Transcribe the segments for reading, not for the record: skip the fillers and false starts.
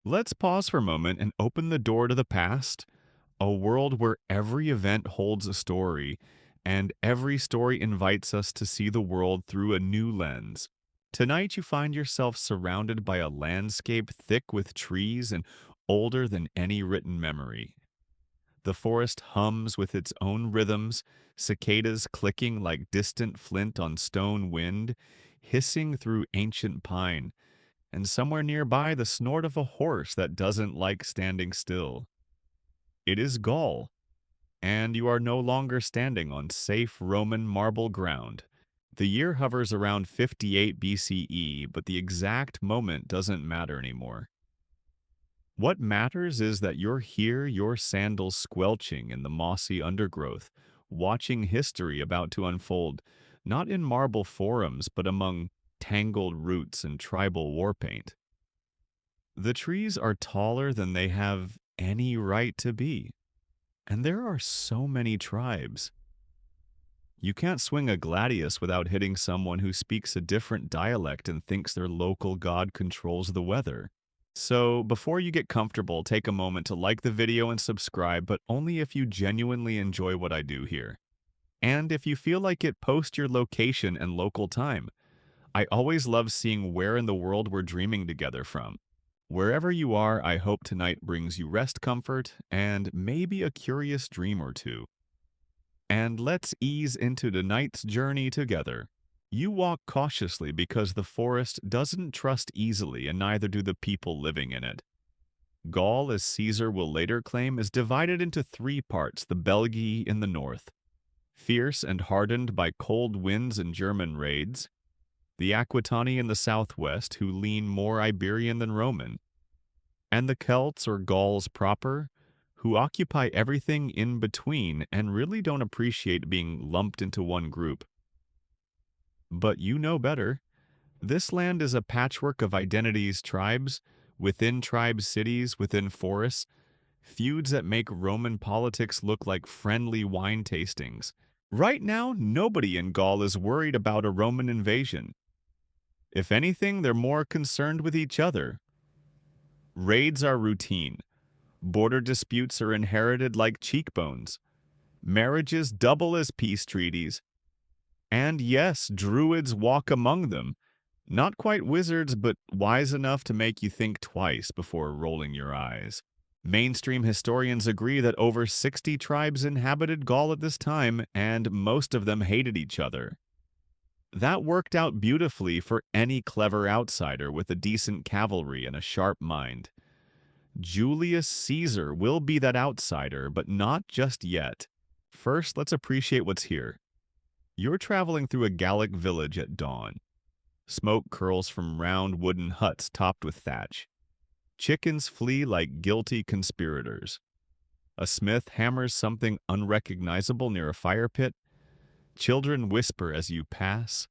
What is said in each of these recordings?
Let's pause for a moment and open the door to the past, a world where every event holds a story, and every story invites us to see the world through a new lens. Tonight, you find yourself surrounded by a landscape thick with trees and older than any written memory. The forest hums with its own rhythms, cicadas clicking like distant flint on stone wind, hissing through ancient pine, and somewhere nearby the snort of a horse that doesn't like standing still. It is Gaul, and you are no longer standing on safe Roman marble ground. The year hovers around 58 BCE, but the exact moment doesn't matter anymore. What matters is that you're here, your sandals squelching in the mossy undergrowth, watching history about to unfold, not in marble forums, but among tangled roots and tribal war paint. The trees are taller than they have any right to be, and there are so many tribes. You can't swing a gladius without hitting someone who speaks a different dialect and thinks their local god controls the weather. So, before you get comfortable, take a moment to like the video and subscribe, but only if you genuinely enjoy what I do here. And if you feel like it, post your location and local time. I always love seeing where in the world we're dreaming together from. Wherever you are, I hope tonight brings you rest, comfort, and maybe a curious dream or two. And let's ease into tonight's journey together. You walk cautiously because the forest doesn't trust easily, and neither do the people living in it. Gaul, as Caesar will later claim, is divided into three parts: the Belgae in the north, fierce and hardened by cold winds and German raids; the Aquitani in the southwest, who lean more Iberian than Roman; and the Celts, or Gauls proper, who occupy everything in between and really don't appreciate being lumped into one group. But you know better. This land is a patchwork of identities, tribes, within tribes, cities, within forests, feuds that make Roman politics look like friendly wine tastings. Right now, nobody in Gaul is worried about a Roman invasion. If anything, they're more concerned with each other. Raids are routine. Border disputes are inherited like cheekbones. Marriages double as peace treaties. And yes, druids walk among them. Not quite wizards, but wise enough to make you think twice before rolling your eyes. Mainstream historians agree that over 60 tribes inhabited Gaul at this time, and most of them hated each other. That worked out beautifully for any clever outsider with a decent cavalry and a sharp mind. Julius Caesar will be that outsider, but not just yet. First, let's appreciate what's here. You're traveling through a Gallic village at dawn. Smoke curls from round wooden huts topped with thatch. Chickens flee like guilty conspirators. A smith hammers something unrecognizable near a fire pit. Children whisper as you pass,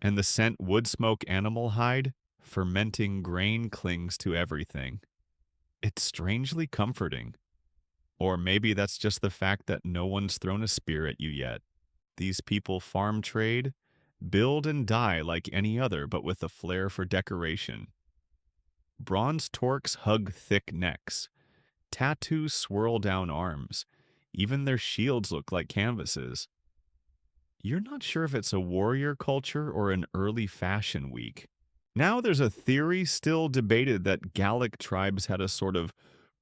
and the scent wood smoke animal hide, fermenting grain clings to everything. It's strangely comforting. Or maybe that's just the fact that no one's thrown a spear at you yet. These people farm trade, build and die like any other, but with a flair for decoration. Bronze torques hug thick necks. Tattoos swirl down arms. Even their shields look like canvases. You're not sure if it's a warrior culture or an early fashion week. Now there's a theory still debated that Gallic tribes had a sort of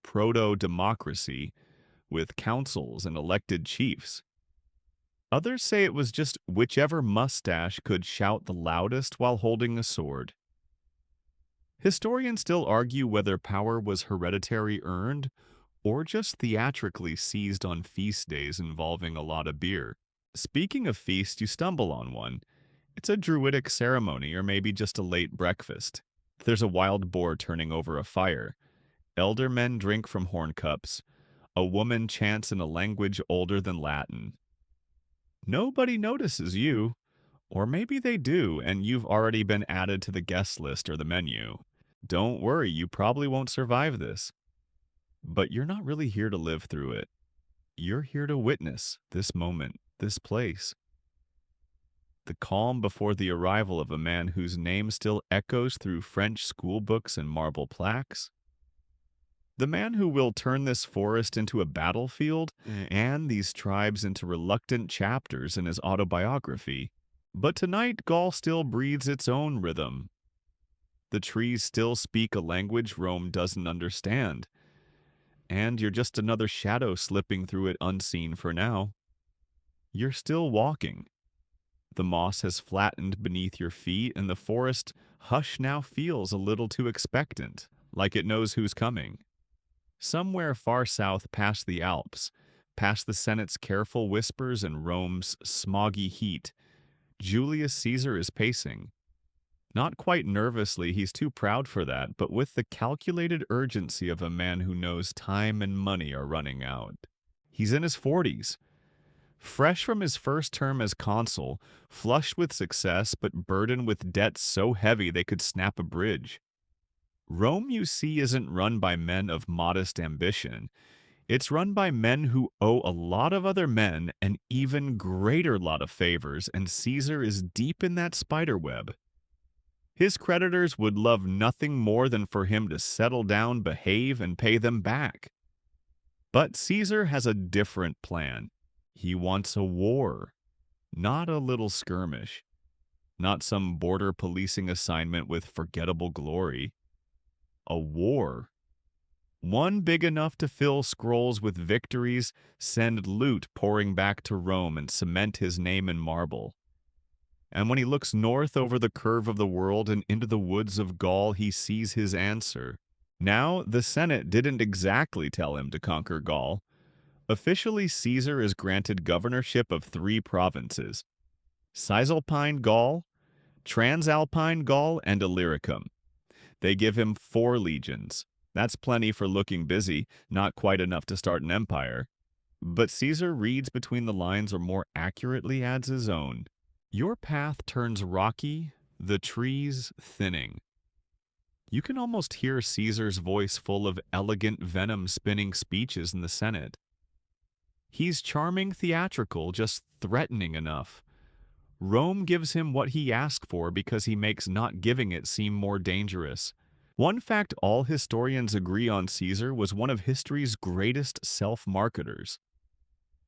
proto-democracy with councils and elected chiefs. Others say it was just whichever mustache could shout the loudest while holding a sword. Historians still argue whether power was hereditary earned or just theatrically seized on feast days involving a lot of beer. Speaking of feast, you stumble on one. It's a druidic ceremony or maybe just a late breakfast. There's a wild boar turning over a fire. Elder men drink from horn cups. A woman chants in a language older than Latin. Nobody notices you. Or maybe they do, and you've already been added to the guest list or the menu. Don't worry, you probably won't survive this. But you're not really here to live through it. You're here to witness this moment, this place. The calm before the arrival of a man whose name still echoes through French schoolbooks and marble plaques. The man who will turn this forest into a battlefield and these tribes into reluctant chapters in his autobiography. But tonight, Gaul still breathes its own rhythm. The trees still speak a language Rome doesn't understand, and you're just another shadow slipping through it unseen for now. You're still walking. The moss has flattened beneath your feet, and the forest hush now feels a little too expectant, like it knows who's coming. Somewhere far south past the Alps, past the Senate's careful whispers and Rome's smoggy heat, Julius Caesar is pacing. Not quite nervously, he's too proud for that, but with the calculated urgency of a man who knows time and money are running out. He's in his 40s, fresh from his first term as consul, flushed with success but burdened with debts so heavy they could snap a bridge. Rome, you see, isn't run by men of modest ambition. It's run by men who owe a lot of other men an even greater lot of favors, and Caesar is deep in that spiderweb. His creditors would love nothing more than for him to settle down, behave, and pay them back. But Caesar has a different plan. He wants a war, not a little skirmish, not some border policing assignment with forgettable glory. A war. One big enough to fill scrolls with victories, send loot pouring back to Rome, and cement his name in marble. And when he looks north over the curve of the world and into the woods of Gaul, he sees his answer. Now, the Senate didn't exactly tell him to conquer Gaul. Officially, Caesar is granted governorship of 3 provinces: Cisalpine Gaul, Transalpine Gaul, and Illyricum. They give him 4 legions. That's plenty for looking busy, not quite enough to start an empire. But Caesar reads between the lines, or more accurately adds his own. Your path turns rocky, the trees thinning. You can almost hear Caesar's voice full of elegant venom-spinning speeches in the Senate. He's charming theatrical, just threatening enough. Rome gives him what he asked for because he makes not giving it seem more dangerous. One fact all historians agree on: Caesar was one of history's greatest self-marketers.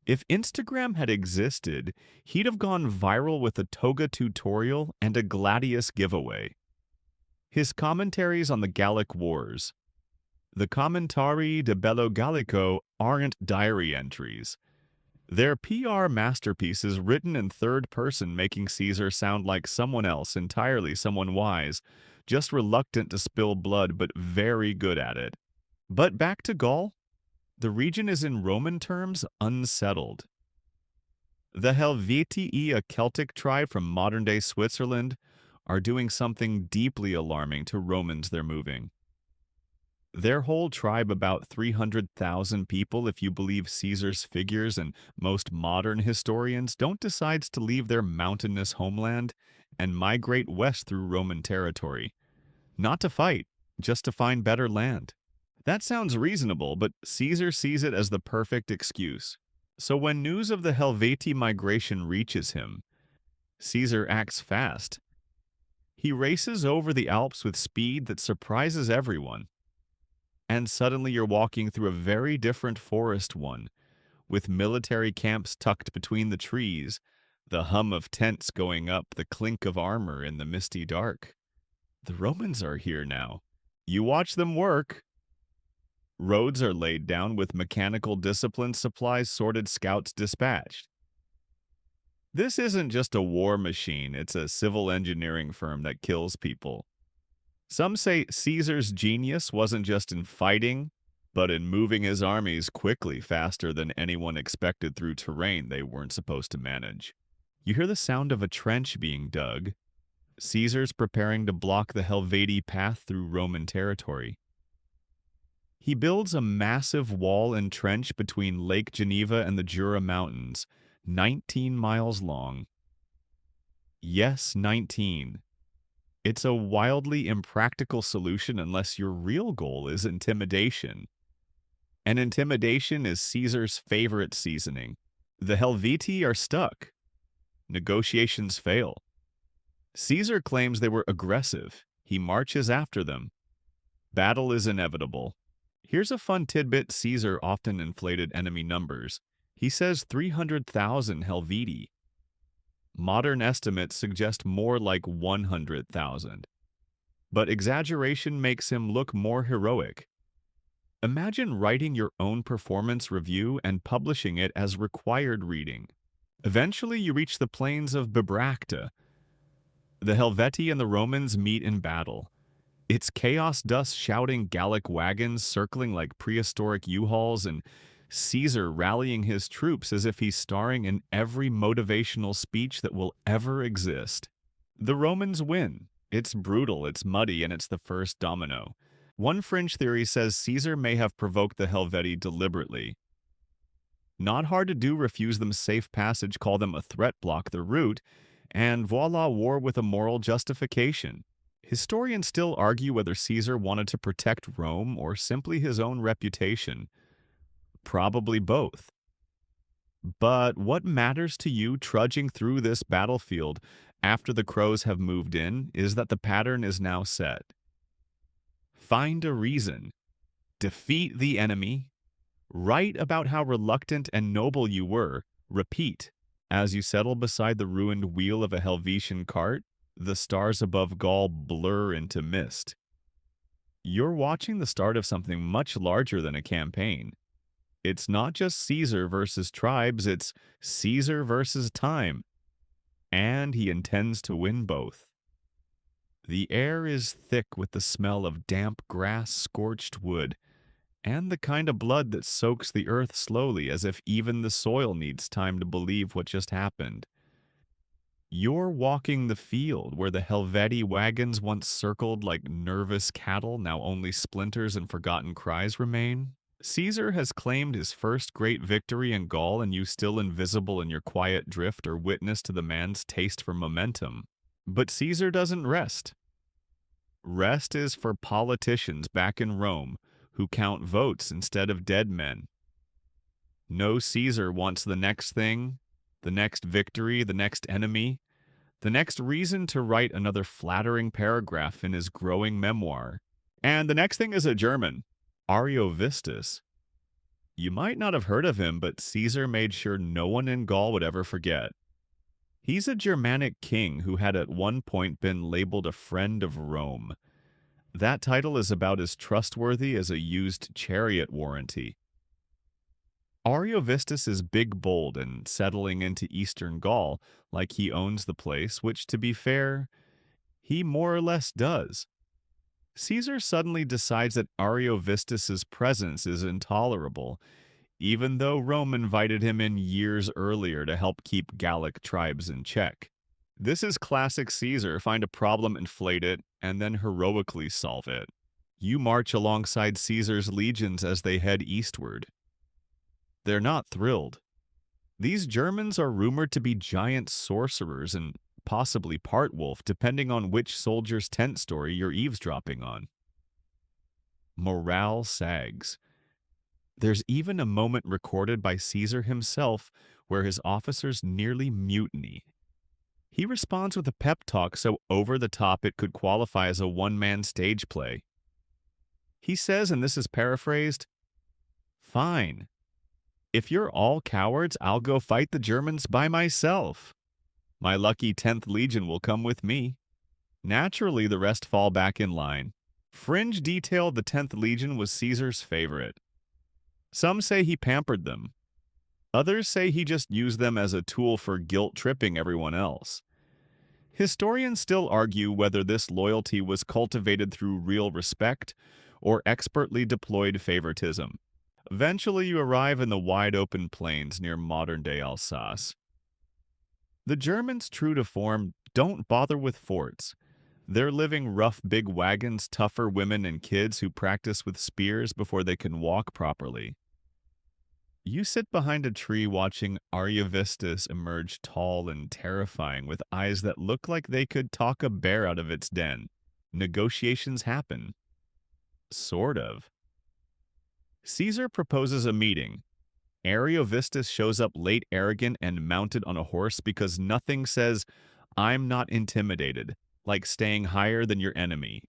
If Instagram had existed, he'd have gone viral with a toga tutorial and a gladius giveaway. His commentaries on the Gallic Wars. The Commentarii de Bello Gallico aren't diary entries. They're PR masterpieces written in third person, making Caesar sound like someone else entirely, someone wise, just reluctant to spill blood but very good at it. But back to Gaul. The region is in Roman terms unsettled. The Helvetii, a Celtic tribe from modern-day Switzerland, are doing something deeply alarming to Romans they're moving. Their whole tribe, about 300,000 people if you believe Caesar's figures and most modern historians, don't decide to leave their mountainous homeland and migrate west through Roman territory. Not to fight, just to find better land. That sounds reasonable, but Caesar sees it as the perfect excuse. So when news of the Helvetii migration reaches him, Caesar acts fast. He races over the Alps with speed that surprises everyone. And suddenly you're walking through a very different forest one, with military camps tucked between the trees, the hum of tents going up, the clink of armor in the misty dark. The Romans are here now. You watch them work. Roads are laid down with mechanical discipline, supplies sorted, scouts dispatched. This isn't just a war machine, it's a civil engineering firm that kills people. Some say Caesar's genius wasn't just in fighting, but in moving his armies quickly, faster than anyone expected through terrain they weren't supposed to manage. You hear the sound of a trench being dug. Caesar's preparing to block the Helvetii path through Roman territory. He builds a massive wall and trench between Lake Geneva and the Jura Mountains, 19 miles long. Yes, 19. It's a wildly impractical solution unless your real goal is intimidation. And intimidation is Caesar's favorite seasoning. The Helvetii are stuck. Negotiations fail. Caesar claims they were aggressive. He marches after them. Battle is inevitable. Here's a fun tidbit: Caesar often inflated enemy numbers. He says 300,000 Helvetii. Modern estimates suggest more like 100,000. But exaggeration makes him look more heroic. Imagine writing your own performance review and publishing it as required reading. Eventually, you reach the plains of Bibracta. The Helvetii and the Romans meet in battle. It's chaos dust shouting, Gallic wagons circling like prehistoric U-Hauls, and Caesar rallying his troops as if he's starring in every motivational speech that will ever exist. The Romans win. It's brutal, it's muddy, and it's the first domino. One fringe theory says Caesar may have provoked the Helvetii deliberately. Not hard to do: refuse them safe passage, call them a threat, block their route, and voila, war with a moral justification. Historians still argue whether Caesar wanted to protect Rome or simply his own reputation. Probably both. But what matters to you trudging through this battlefield after the crows have moved in is that the pattern is now set. Find a reason. Defeat the enemy. Write about how reluctant and noble you were. Repeat. As you settle beside the ruined wheel of a Helvetian cart, the stars above Gaul blur into mist. You're watching the start of something much larger than a campaign. It's not just Caesar versus tribes, it's Caesar versus time. And he intends to win both. The air is thick with the smell of damp grass, scorched wood, and the kind of blood that soaks the earth slowly, as if even the soil needs time to believe what just happened. You're walking the field where the Helvetii wagons once circled like nervous cattle, now only splinters and forgotten cries remain. Caesar has claimed his first great victory in Gaul, and you, still invisible in your quiet drift, are witness to the man's taste for momentum. But Caesar doesn't rest. Rest is for politicians back in Rome who count votes instead of dead men. No Caesar wants the next thing, the next victory, the next enemy, the next reason to write another flattering paragraph in his growing memoir. And the next thing is a German, Ariovistus. You might not have heard of him, but Caesar made sure no one in Gaul would ever forget. He's a Germanic king who had at one point been labeled a friend of Rome. That title is about as trustworthy as a used chariot warranty. Ariovistus is big, bold, and settling into eastern Gaul like he owns the place, which, to be fair, he more or less does. Caesar suddenly decides that Ariovistus's presence is intolerable, even though Rome invited him in years earlier to help keep Gallic tribes in check. This is classic Caesar: find a problem, inflate it, and then heroically solve it. You march alongside Caesar's legions as they head eastward. They're not thrilled. These Germans are rumored to be giant sorcerers and possibly part wolf, depending on which soldier's tent story you're eavesdropping on. Morale sags. There's even a moment recorded by Caesar himself where his officers nearly mutiny. He responds with a pep talk so over the top it could qualify as a one-man stage play. He says, and this is paraphrased, "Fine. If you're all cowards, I'll go fight the Germans by myself. My lucky 10th Legion will come with me." Naturally, the rest fall back in line. Fringe detail: the 10th Legion was Caesar's favorite. Some say he pampered them. Others say he just used them as a tool for guilt-tripping everyone else. Historians still argue whether this loyalty was cultivated through real respect or expertly deployed favoritism. Eventually, you arrive in the wide-open plains near modern-day Alsace. The Germans, true to form, don't bother with forts. They're living rough big wagons, tougher women and kids who practice with spears before they can walk properly. You sit behind a tree watching Ariovistus emerge tall and terrifying, with eyes that look like they could talk a bear out of its den. Negotiations happen. Sort of. Caesar proposes a meeting. Ariovistus shows up late, arrogant, and mounted on a horse because nothing says, "I'm not intimidated," like staying higher than your enemy.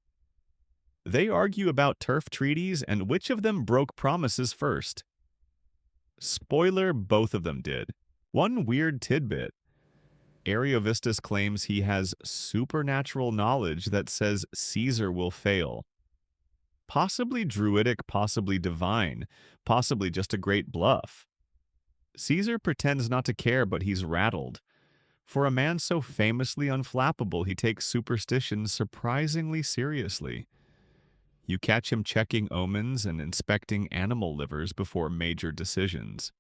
They argue about turf treaties and which of them broke promises first. Spoiler, both of them did. One weird tidbit. Ariovistus claims he has supernatural knowledge that says Caesar will fail. Possibly druidic, possibly divine, possibly just a great bluff. Caesar pretends not to care, but he's rattled. For a man so famously unflappable, he takes superstition surprisingly seriously. You catch him checking omens and inspecting animal livers before major decisions.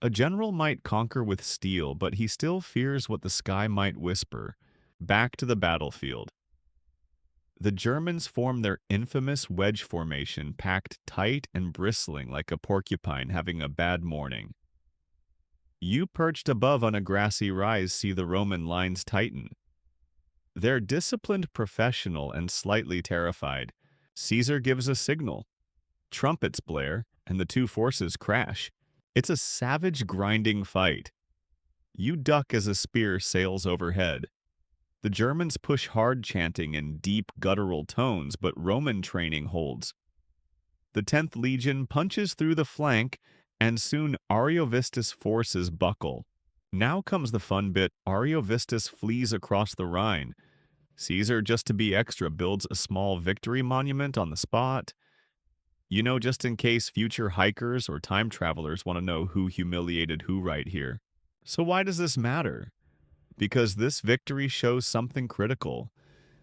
A general might conquer with steel, but he still fears what the sky might whisper. Back to the battlefield. The Germans form their infamous wedge formation, packed tight and bristling like a porcupine having a bad morning. You perched above on a grassy rise see the Roman lines tighten. They're disciplined, professional, and slightly terrified. Caesar gives a signal. Trumpets blare, and the two forces crash. It's a savage, grinding fight. You duck as a spear sails overhead. The Germans push hard, chanting in deep, guttural tones, but Roman training holds. The 10th Legion punches through the flank, and soon Ariovistus' forces buckle. Now comes the fun bit. Ariovistus flees across the Rhine. Caesar, just to be extra, builds a small victory monument on the spot. You know, just in case future hikers or time travelers want to know who humiliated who right here. So why does this matter? Because this victory shows something critical.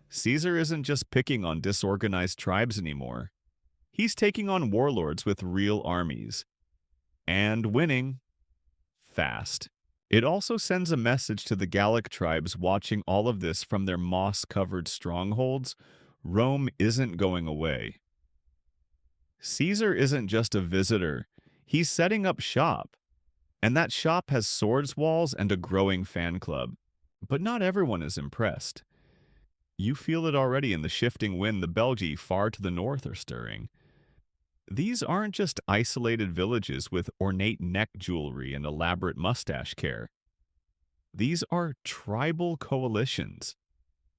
Caesar isn't just picking on disorganized tribes anymore. He's taking on warlords with real armies. And winning. Fast. It also sends a message to the Gallic tribes watching all of this from their moss-covered strongholds. Rome isn't going away. Caesar isn't just a visitor. He's setting up shop. And that shop has swords walls and a growing fan club. But not everyone is impressed. You feel it already in the shifting wind the Belgi far to the north are stirring. These aren't just isolated villages with ornate neck jewelry and elaborate mustache care. These are tribal coalitions,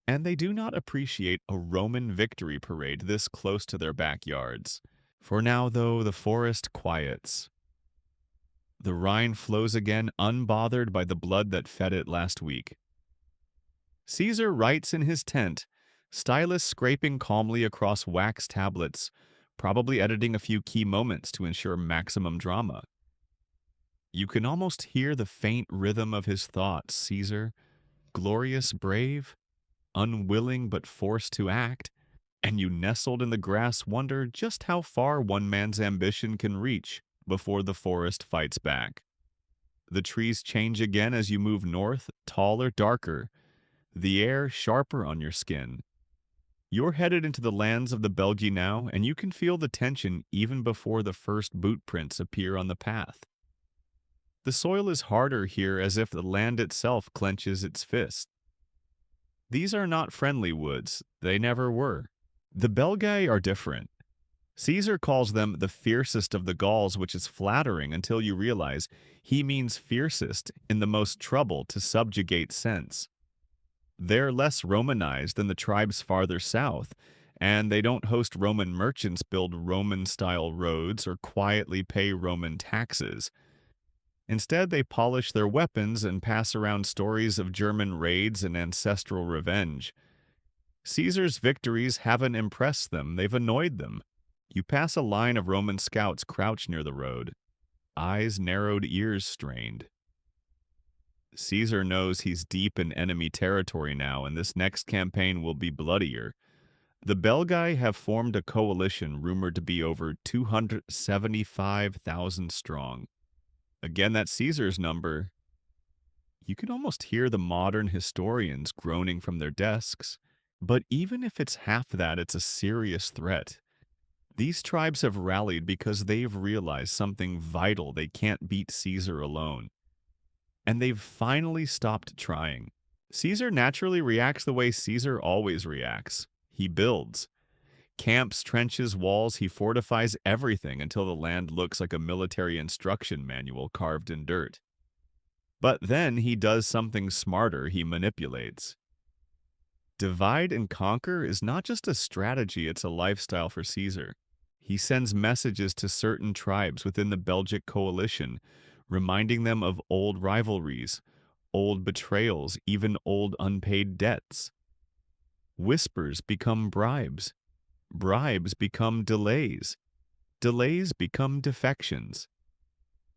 and they do not appreciate a Roman victory parade this close to their backyards. For now, though, the forest quiets. The Rhine flows again, unbothered by the blood that fed it last week. Caesar writes in his tent, stylus scraping calmly across wax tablets, probably editing a few key moments to ensure maximum drama. You can almost hear the faint rhythm of his thoughts. Caesar, glorious, brave, unwilling but forced to act, and you nestled in the grass wonder just how far one man's ambition can reach before the forest fights back. The trees change again as you move north, taller, darker, the air sharper on your skin. You're headed into the lands of the Belgi now, and you can feel the tension even before the first boot prints appear on the path. The soil is harder here, as if the land itself clenches its fist. These are not friendly woods. They never were. The Belgae are different. Caesar calls them the fiercest of the Gauls, which is flattering until you realize he means fiercest in the most trouble to subjugate sense. They're less Romanized than the tribes farther south, and they don't host Roman merchants, build Roman-style roads, or quietly pay Roman taxes. Instead, they polish their weapons and pass around stories of German raids and ancestral revenge. Caesar's victories haven't impressed them, they've annoyed them. You pass a line of Roman scouts crouched near the road, eyes narrowed, ears strained. Caesar knows he's deep in enemy territory now, and this next campaign will be bloodier. The Belgae have formed a coalition rumored to be over 275,000 strong. Again, that's Caesar's number. You can almost hear the modern historians groaning from their desks. But even if it's half that, it's a serious threat. These tribes have rallied because they've realized something vital: they can't beat Caesar alone. And they've finally stopped trying. Caesar naturally reacts the way Caesar always reacts. He builds. Camps, trenches, walls, he fortifies everything until the land looks like a military instruction manual carved in dirt. But then he does something smarter: he manipulates. Divide and conquer is not just a strategy, it's a lifestyle for Caesar. He sends messages to certain tribes within the Belgic coalition, reminding them of old rivalries, old betrayals, even old unpaid debts. Whispers become bribes. Bribes become delays. Delays become defections.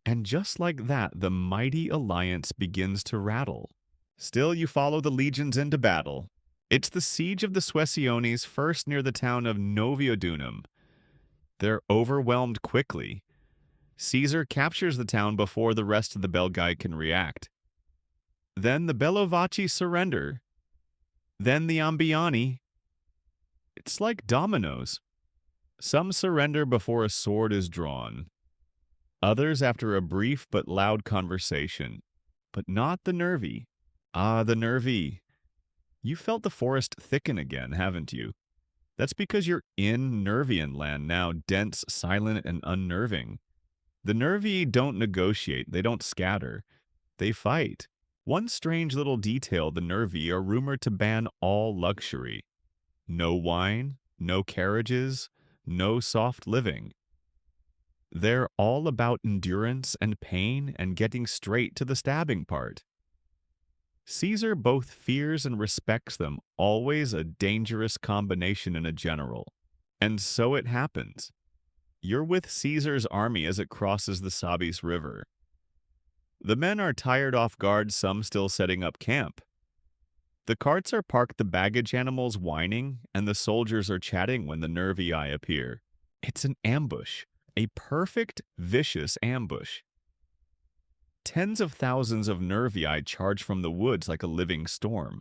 And just like that, the mighty alliance begins to rattle. Still, you follow the legions into battle. It's the siege of the Suessiones, first near the town of Noviodunum. They're overwhelmed quickly. Caesar captures the town before the rest of the Belgae can react. Then the Bellovaci surrender. Then the Ambiani. It's like dominoes. Some surrender before a sword is drawn. Others after a brief but loud conversation. But not the Nervi. Ah, the Nervi. You felt the forest thicken again, haven't you? That's because you're in Nervian land now, dense, silent, and unnerving. The Nervi don't negotiate, they don't scatter, they fight. One strange little detail: the Nervi are rumored to ban all luxury. No wine, no carriages, no soft living. They're all about endurance and pain and getting straight to the stabbing part. Caesar both fears and respects them, always a dangerous combination in a general. And so it happens. You're with Caesar's army as it crosses the Sabis River. The men are tired off guard, some still setting up camp. The carts are parked, the baggage animals whining, and the soldiers are chatting when the Nervii appear. It's an ambush, a perfect, vicious ambush. Tens of thousands of Nervii charge from the woods like a living storm.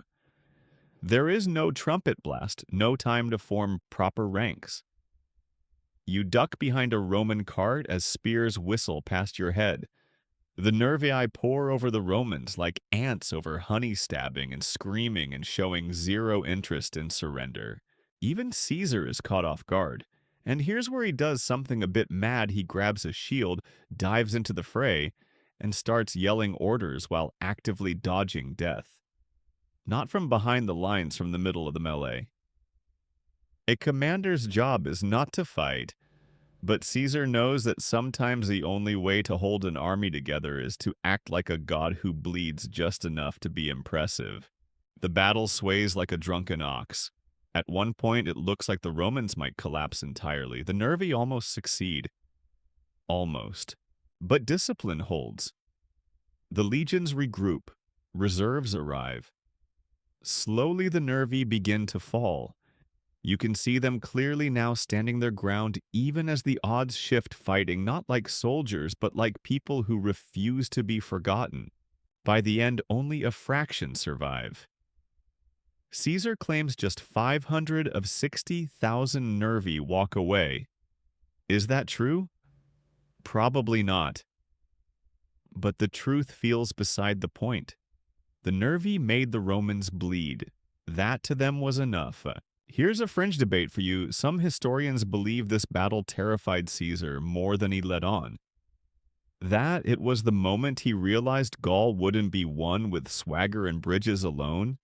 There is no trumpet blast, no time to form proper ranks. You duck behind a Roman cart as spears whistle past your head. The Nervii pour over the Romans like ants over honey, stabbing and screaming and showing zero interest in surrender. Even Caesar is caught off guard. And here's where he does something a bit mad. He grabs a shield, dives into the fray, and starts yelling orders while actively dodging death. Not from behind the lines, from the middle of the melee. A commander's job is not to fight, but Caesar knows that sometimes the only way to hold an army together is to act like a god who bleeds just enough to be impressive. The battle sways like a drunken ox. At one point, it looks like the Romans might collapse entirely. The Nervi almost succeed. Almost. But discipline holds. The legions regroup. Reserves arrive. Slowly the Nervi begin to fall. You can see them clearly now, standing their ground even as the odds shift, fighting not like soldiers but like people who refuse to be forgotten. By the end, only a fraction survive. Caesar claims just 500 of 60,000 Nervi walk away. Is that true? Probably not. But the truth feels beside the point. The Nervi made the Romans bleed. That to them was enough. Here's a fringe debate for you. Some historians believe this battle terrified Caesar more than he let on. That it was the moment he realized Gaul wouldn't be won with swagger and bridges alone.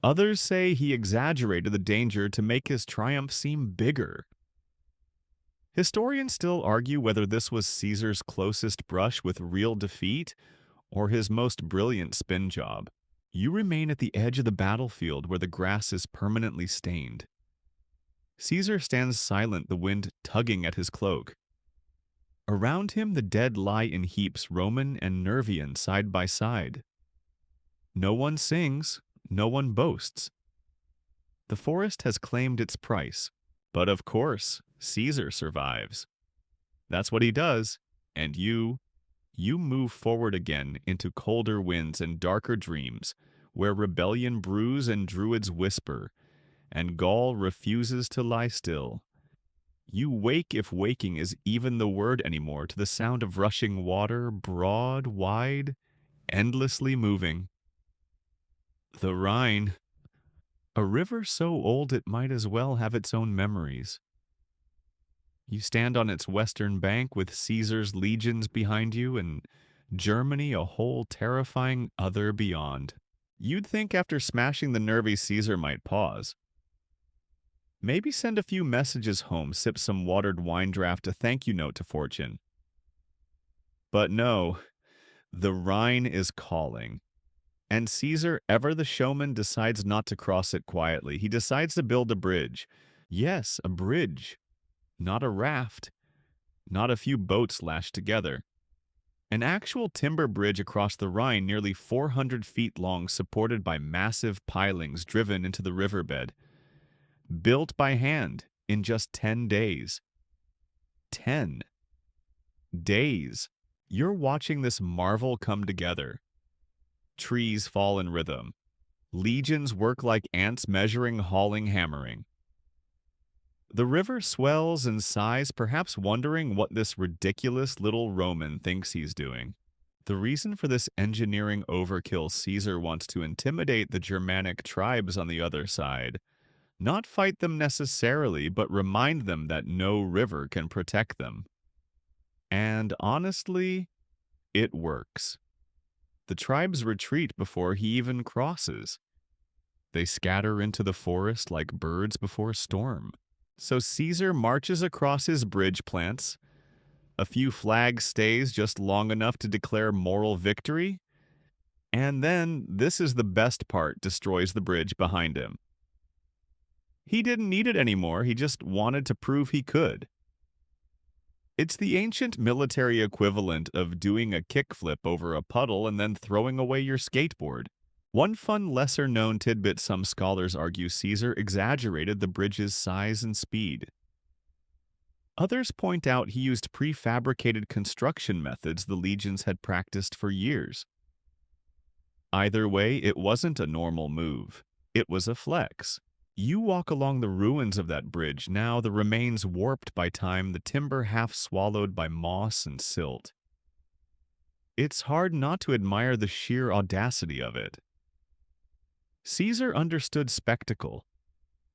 Others say he exaggerated the danger to make his triumph seem bigger. Historians still argue whether this was Caesar's closest brush with real defeat or his most brilliant spin job. You remain at the edge of the battlefield where the grass is permanently stained. Caesar stands silent, the wind tugging at his cloak. Around him the dead lie in heaps, Roman and Nervian side by side. No one sings, no one boasts. The forest has claimed its price, but of course, Caesar survives. That's what he does, and you move forward again into colder winds and darker dreams, where rebellion brews and druids whisper, and Gaul refuses to lie still. You wake, if waking is even the word anymore, to the sound of rushing water, broad, wide, endlessly moving. The Rhine, a river so old it might as well have its own memories. You stand on its western bank with Caesar's legions behind you and Germany a whole terrifying other beyond. You'd think after smashing the nervy Caesar might pause. Maybe send a few messages home, sip some watered wine, draft a thank you note to Fortune. But no, the Rhine is calling. And Caesar, ever the showman, decides not to cross it quietly. He decides to build a bridge. Yes, a bridge. Not a raft. Not a few boats lashed together. An actual timber bridge across the Rhine, nearly 400 feet long, supported by massive pilings driven into the riverbed. Built by hand in just 10 days. 10 days. You're watching this marvel come together. Trees fall in rhythm. Legions work like ants, measuring, hauling, hammering. The river swells and sighs, perhaps wondering what this ridiculous little Roman thinks he's doing. The reason for this engineering overkill: Caesar wants to intimidate the Germanic tribes on the other side. Not fight them necessarily, but remind them that no river can protect them. And honestly, it works. The tribes retreat before he even crosses. They scatter into the forest like birds before a storm. So Caesar marches across his bridge plants. A few flag stays just long enough to declare moral victory. And then, this is the best part, destroys the bridge behind him. He didn't need it anymore, he just wanted to prove he could. It's the ancient military equivalent of doing a kickflip over a puddle and then throwing away your skateboard. One fun, lesser-known tidbit: some scholars argue Caesar exaggerated the bridge's size and speed. Others point out he used prefabricated construction methods the legions had practiced for years. Either way, it wasn't a normal move. It was a flex. You walk along the ruins of that bridge now, the remains warped by time, the timber half swallowed by moss and silt. It's hard not to admire the sheer audacity of it. Caesar understood spectacle,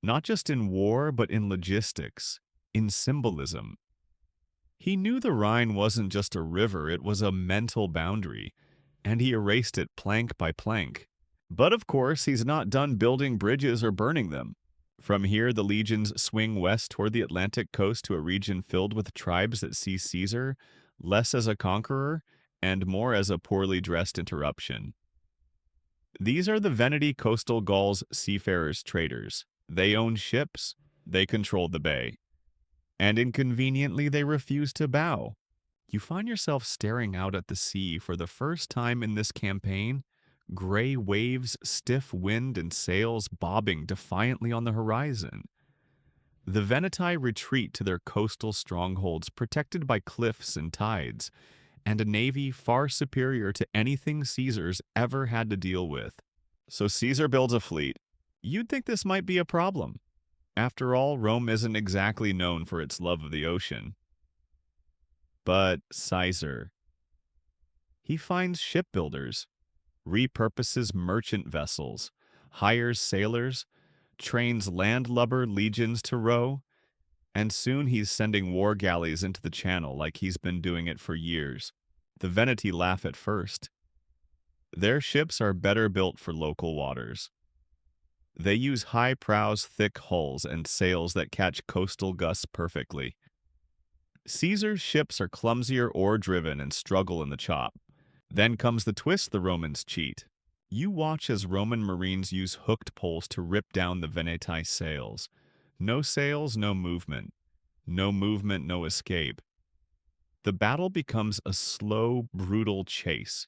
not just in war, but in logistics, in symbolism. He knew the Rhine wasn't just a river, it was a mental boundary, and he erased it plank by plank. But of course, he's not done building bridges or burning them. From here, the legions swing west toward the Atlantic coast to a region filled with tribes that see Caesar less as a conqueror and more as a poorly dressed interruption. These are the Veneti coastal Gauls, seafarers, traders. They own ships, they control the bay. And inconveniently, they refuse to bow. You find yourself staring out at the sea for the first time in this campaign, gray waves, stiff wind, and sails bobbing defiantly on the horizon. The Veneti retreat to their coastal strongholds, protected by cliffs and tides, and a navy far superior to anything Caesar's ever had to deal with. So Caesar builds a fleet. You'd think this might be a problem. After all, Rome isn't exactly known for its love of the ocean. But Caesar, he finds shipbuilders, repurposes merchant vessels, hires sailors, trains landlubber legions to row, and soon he's sending war galleys into the channel like he's been doing it for years. The Veneti laugh at first. Their ships are better built for local waters. They use high prows, thick hulls, and sails that catch coastal gusts perfectly. Caesar's ships are clumsier, oar-driven, and struggle in the chop. Then comes the twist: the Romans cheat. You watch as Roman marines use hooked poles to rip down the Veneti sails. No sails, no movement. No movement, no escape. The battle becomes a slow, brutal chase.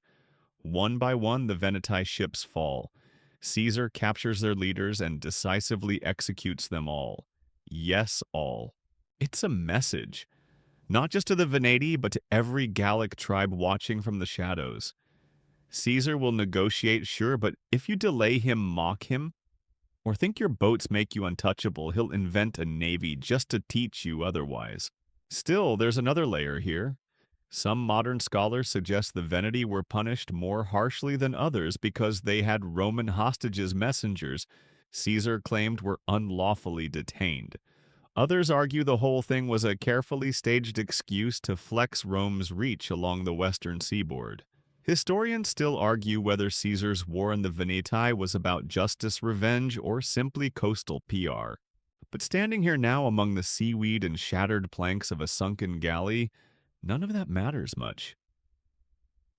One by one, the Veneti ships fall. Caesar captures their leaders and decisively executes them all. Yes, all. It's a message. Not just to the Veneti, but to every Gallic tribe watching from the shadows. Caesar will negotiate, sure, but if you delay him, mock him, or think your boats make you untouchable, he'll invent a navy just to teach you otherwise. Still, there's another layer here. Some modern scholars suggest the Veneti were punished more harshly than others because they had Roman hostages, messengers Caesar claimed were unlawfully detained. Others argue the whole thing was a carefully staged excuse to flex Rome's reach along the western seaboard. Historians still argue whether Caesar's war in the Veneti was about justice, revenge, or simply coastal PR. But standing here now among the seaweed and shattered planks of a sunken galley, none of that matters much.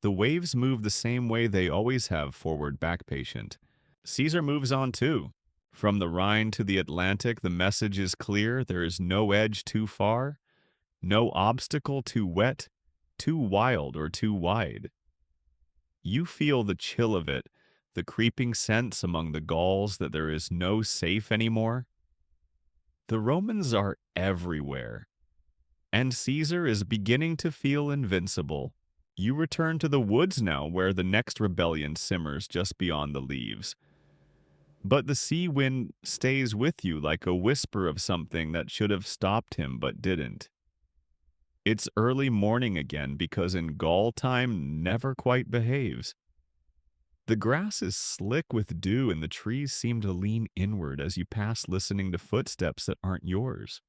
The waves move the same way they always have, forward back patient. Caesar moves on too. From the Rhine to the Atlantic, the message is clear: there is no edge too far, no obstacle too wet, too wild, or too wide. You feel the chill of it, the creeping sense among the Gauls that there is no safe anymore. The Romans are everywhere, and Caesar is beginning to feel invincible. You return to the woods now, where the next rebellion simmers just beyond the leaves. But the sea wind stays with you like a whisper of something that should have stopped him but didn't. It's early morning again, because in Gaul time never quite behaves. The grass is slick with dew and the trees seem to lean inward as you pass, listening to footsteps that aren't yours.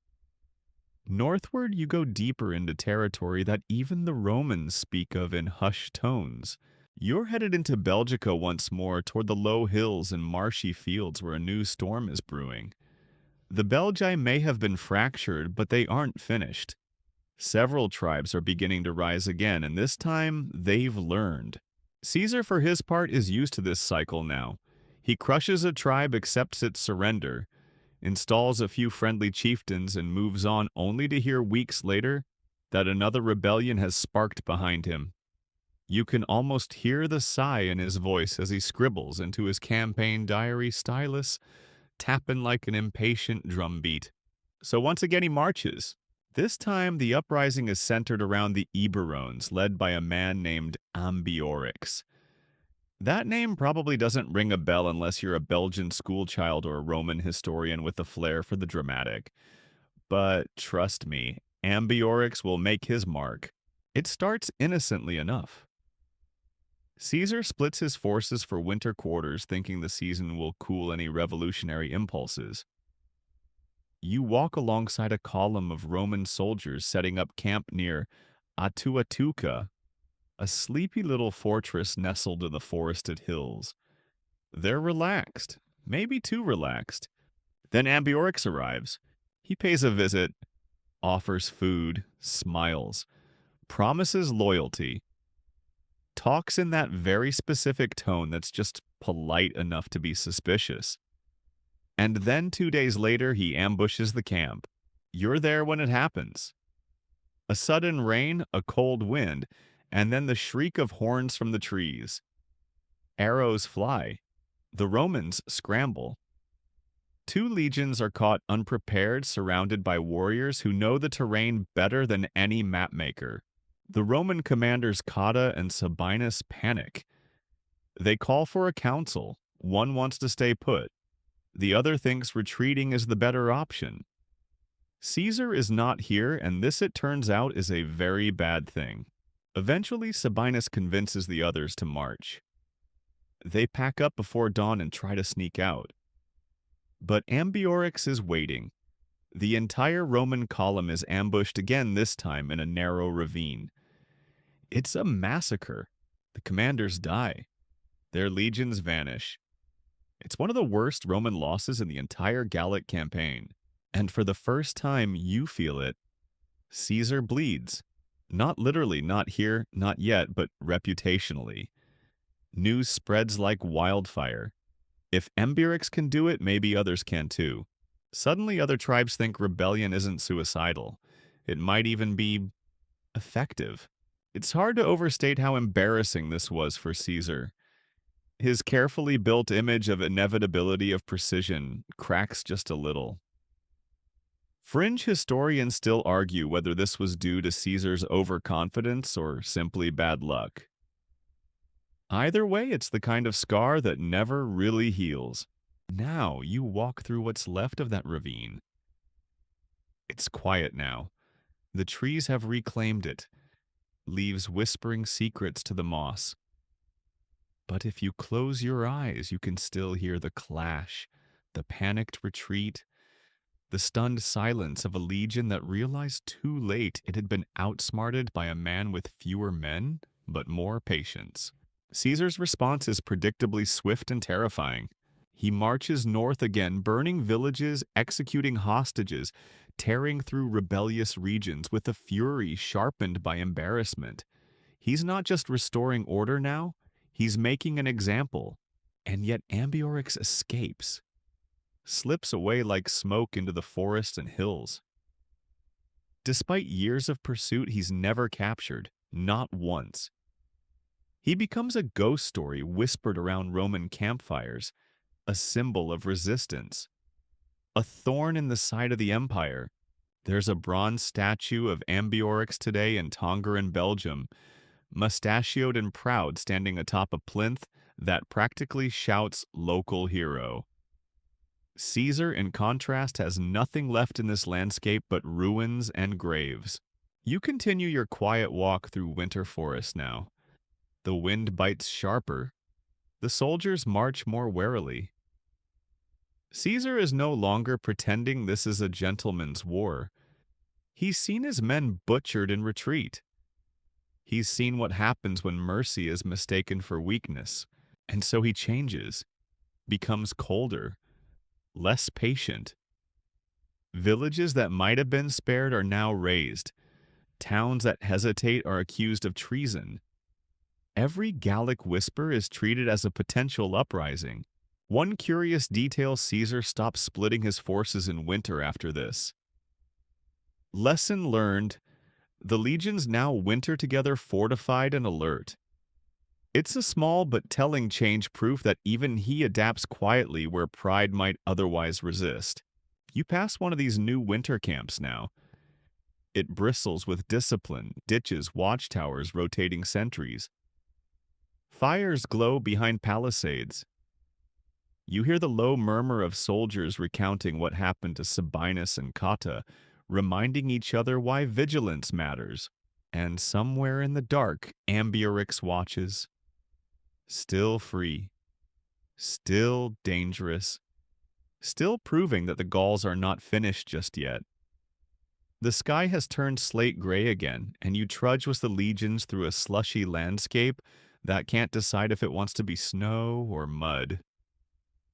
Northward, you go deeper into territory that even the Romans speak of in hushed tones. You're headed into Belgica once more, toward the low hills and marshy fields where a new storm is brewing. The Belgae may have been fractured, but they aren't finished. Several tribes are beginning to rise again, and this time they've learned. Caesar, for his part, is used to this cycle now. He crushes a tribe, accepts its surrender, installs a few friendly chieftains, and moves on, only to hear weeks later that another rebellion has sparked behind him. You can almost hear the sigh in his voice as he scribbles into his campaign diary, stylus tapping like an impatient drumbeat. So once again he marches. This time the uprising is centered around the Eburones, led by a man named Ambiorix. That name probably doesn't ring a bell unless you're a Belgian schoolchild or a Roman historian with a flair for the dramatic. But trust me, Ambiorix will make his mark. It starts innocently enough. Caesar splits his forces for winter quarters, thinking the season will cool any revolutionary impulses. You walk alongside a column of Roman soldiers setting up camp near Atuatuca, a sleepy little fortress nestled in the forested hills. They're relaxed, maybe too relaxed. Then Ambiorix arrives. He pays a visit, offers food, smiles, promises loyalty, talks in that very specific tone that's just polite enough to be suspicious. And then 2 days later, he ambushes the camp. You're there when it happens. A sudden rain, a cold wind, and then the shriek of horns from the trees. Arrows fly. The Romans scramble. 2 legions are caught unprepared, surrounded by warriors who know the terrain better than any mapmaker. The Roman commanders Cotta and Sabinus panic. They call for a council. One wants to stay put. The other thinks retreating is the better option. Caesar is not here, and this, it turns out, is a very bad thing. Eventually, Sabinus convinces the others to march. They pack up before dawn and try to sneak out. But Ambiorix is waiting. The entire Roman column is ambushed again, this time in a narrow ravine. It's a massacre. The commanders die. Their legions vanish. It's one of the worst Roman losses in the entire Gallic campaign. And for the first time, you feel it. Caesar bleeds. Not literally, not here, not yet, but reputationally. News spreads like wildfire. If Ambiorix can do it, maybe others can too. Suddenly, other tribes think rebellion isn't suicidal. It might even be effective. It's hard to overstate how embarrassing this was for Caesar. His carefully built image of inevitability, of precision, cracks just a little. Fringe historians still argue whether this was due to Caesar's overconfidence or simply bad luck. Either way, it's the kind of scar that never really heals. Now you walk through what's left of that ravine. It's quiet now. The trees have reclaimed it, leaves whispering secrets to the moss. But if you close your eyes, you can still hear the clash, the panicked retreat, the stunned silence of a legion that realized too late it had been outsmarted by a man with fewer men, but more patience. Caesar's response is predictably swift and terrifying. He marches north again, burning villages, executing hostages, tearing through rebellious regions with a fury sharpened by embarrassment. He's not just restoring order now, he's making an example. And yet Ambiorix escapes, slips away like smoke into the forests and hills. Despite years of pursuit, he's never captured, not once. He becomes a ghost story whispered around Roman campfires, a symbol of resistance, a thorn in the side of the empire. There's a bronze statue of Ambiorix today in Tongeren, Belgium, mustachioed and proud, standing atop a plinth that practically shouts local hero. Caesar, in contrast, has nothing left in this landscape but ruins and graves. You continue your quiet walk through winter forest now. The wind bites sharper. The soldiers march more warily. Caesar is no longer pretending this is a gentleman's war. He's seen his men butchered in retreat. He's seen what happens when mercy is mistaken for weakness, and so he changes, becomes colder, less patient. Villages that might have been spared are now razed. Towns that hesitate are accused of treason. Every Gallic whisper is treated as a potential uprising. One curious detail: Caesar stopped splitting his forces in winter after this. Lesson learned: the legions now winter together, fortified and alert. It's a small but telling change, proof that even he adapts quietly where pride might otherwise resist. You pass one of these new winter camps now. It bristles with discipline, ditches, watchtowers, rotating sentries. Fires glow behind palisades. You hear the low murmur of soldiers recounting what happened to Sabinus and Cotta, reminding each other why vigilance matters. And somewhere in the dark, Ambiorix watches. Still free. Still dangerous. Still proving that the Gauls are not finished just yet. The sky has turned slate gray again, and you trudge with the legions through a slushy landscape that can't decide if it wants to be snow or mud.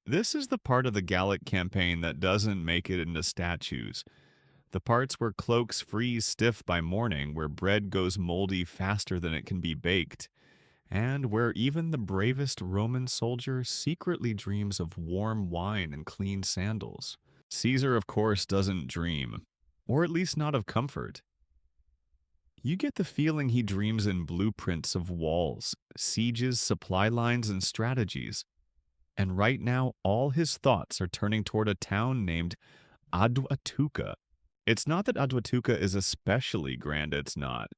This is the part of the Gallic campaign that doesn't make it into statues. The parts where cloaks freeze stiff by morning, where bread goes moldy faster than it can be baked, and where even the bravest Roman soldier secretly dreams of warm wine and clean sandals. Caesar, of course, doesn't dream, or at least not of comfort. You get the feeling he dreams in blueprints of walls, sieges, supply lines, and strategies. And right now, all his thoughts are turning toward a town named Adwatuca. It's not that Adwatuca is especially grand, it's not.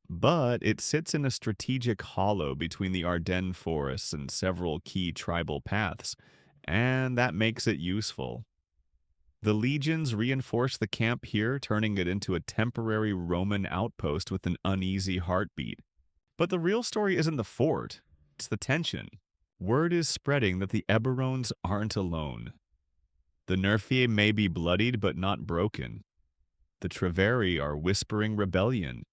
But it sits in a strategic hollow between the Ardennes forests and several key tribal paths, and that makes it useful. The legions reinforce the camp here, turning it into a temporary Roman outpost with an uneasy heartbeat. But the real story isn't the fort, it's the tension. Word is spreading that the Eburones aren't alone. The Nerfii may be bloodied but not broken. The Treveri are whispering rebellion.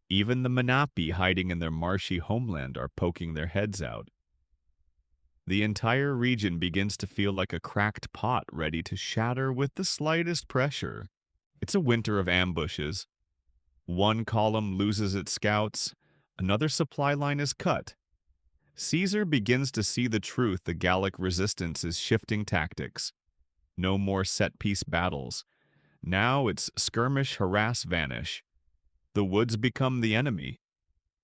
Even the Menapi, hiding in their marshy homeland, are poking their heads out. The entire region begins to feel like a cracked pot ready to shatter with the slightest pressure. It's a winter of ambushes. One column loses its scouts, another supply line is cut. Caesar begins to see the truth: the Gallic resistance is shifting tactics. No more set-piece battles. Now it's skirmish, harass, vanish. The woods become the enemy.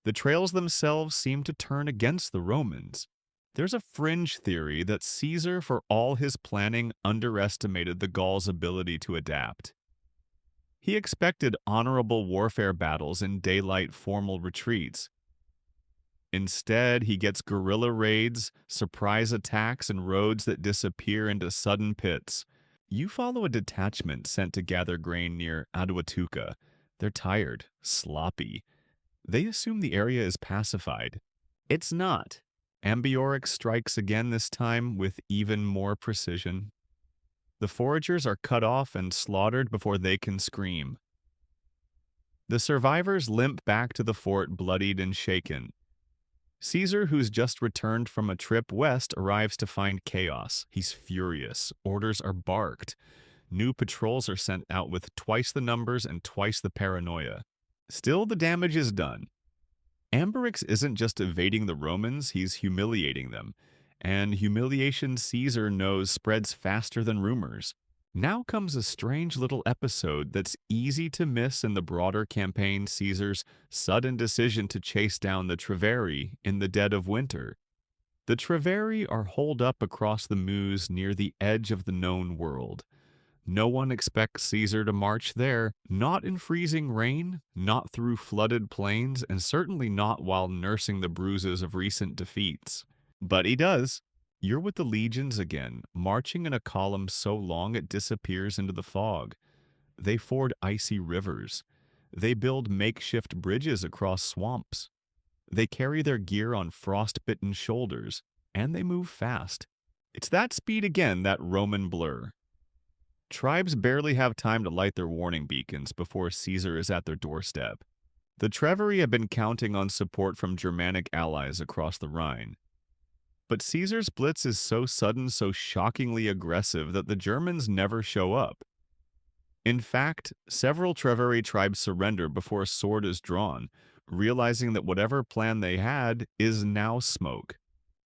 The trails themselves seem to turn against the Romans. There's a fringe theory that Caesar, for all his planning, underestimated the Gauls' ability to adapt. He expected honorable warfare battles and daylight formal retreats. Instead, he gets guerrilla raids, surprise attacks, and roads that disappear into sudden pits. You follow a detachment sent to gather grain near Adwatuca. They're tired, sloppy. They assume the area is pacified. It's not. Ambiorix strikes again, this time with even more precision. The foragers are cut off and slaughtered before they can scream. The survivors limp back to the fort bloodied and shaken. Caesar, who's just returned from a trip west, arrives to find chaos. He's furious. Orders are barked. New patrols are sent out with twice the numbers and twice the paranoia. Still, the damage is done. Amberix isn't just evading the Romans, he's humiliating them. And humiliation, Caesar knows, spreads faster than rumors. Now comes a strange little episode that's easy to miss in the broader campaign: Caesar's sudden decision to chase down the Treveri in the dead of winter. The Treveri are holed up across the Meuse near the edge of the known world. No one expects Caesar to march there, not in freezing rain, not through flooded plains, and certainly not while nursing the bruises of recent defeats. But he does. You're with the legions again, marching in a column so long it disappears into the fog. They ford icy rivers. They build makeshift bridges across swamps. They carry their gear on frost-bitten shoulders, and they move fast. It's that speed again, that Roman blur. Tribes barely have time to light their warning beacons before Caesar is at their doorstep. The Treveri have been counting on support from Germanic allies across the Rhine. But Caesar's blitz is so sudden, so shockingly aggressive that the Germans never show up. In fact, several Treveri tribes surrender before a sword is drawn, realizing that whatever plan they had is now smoke.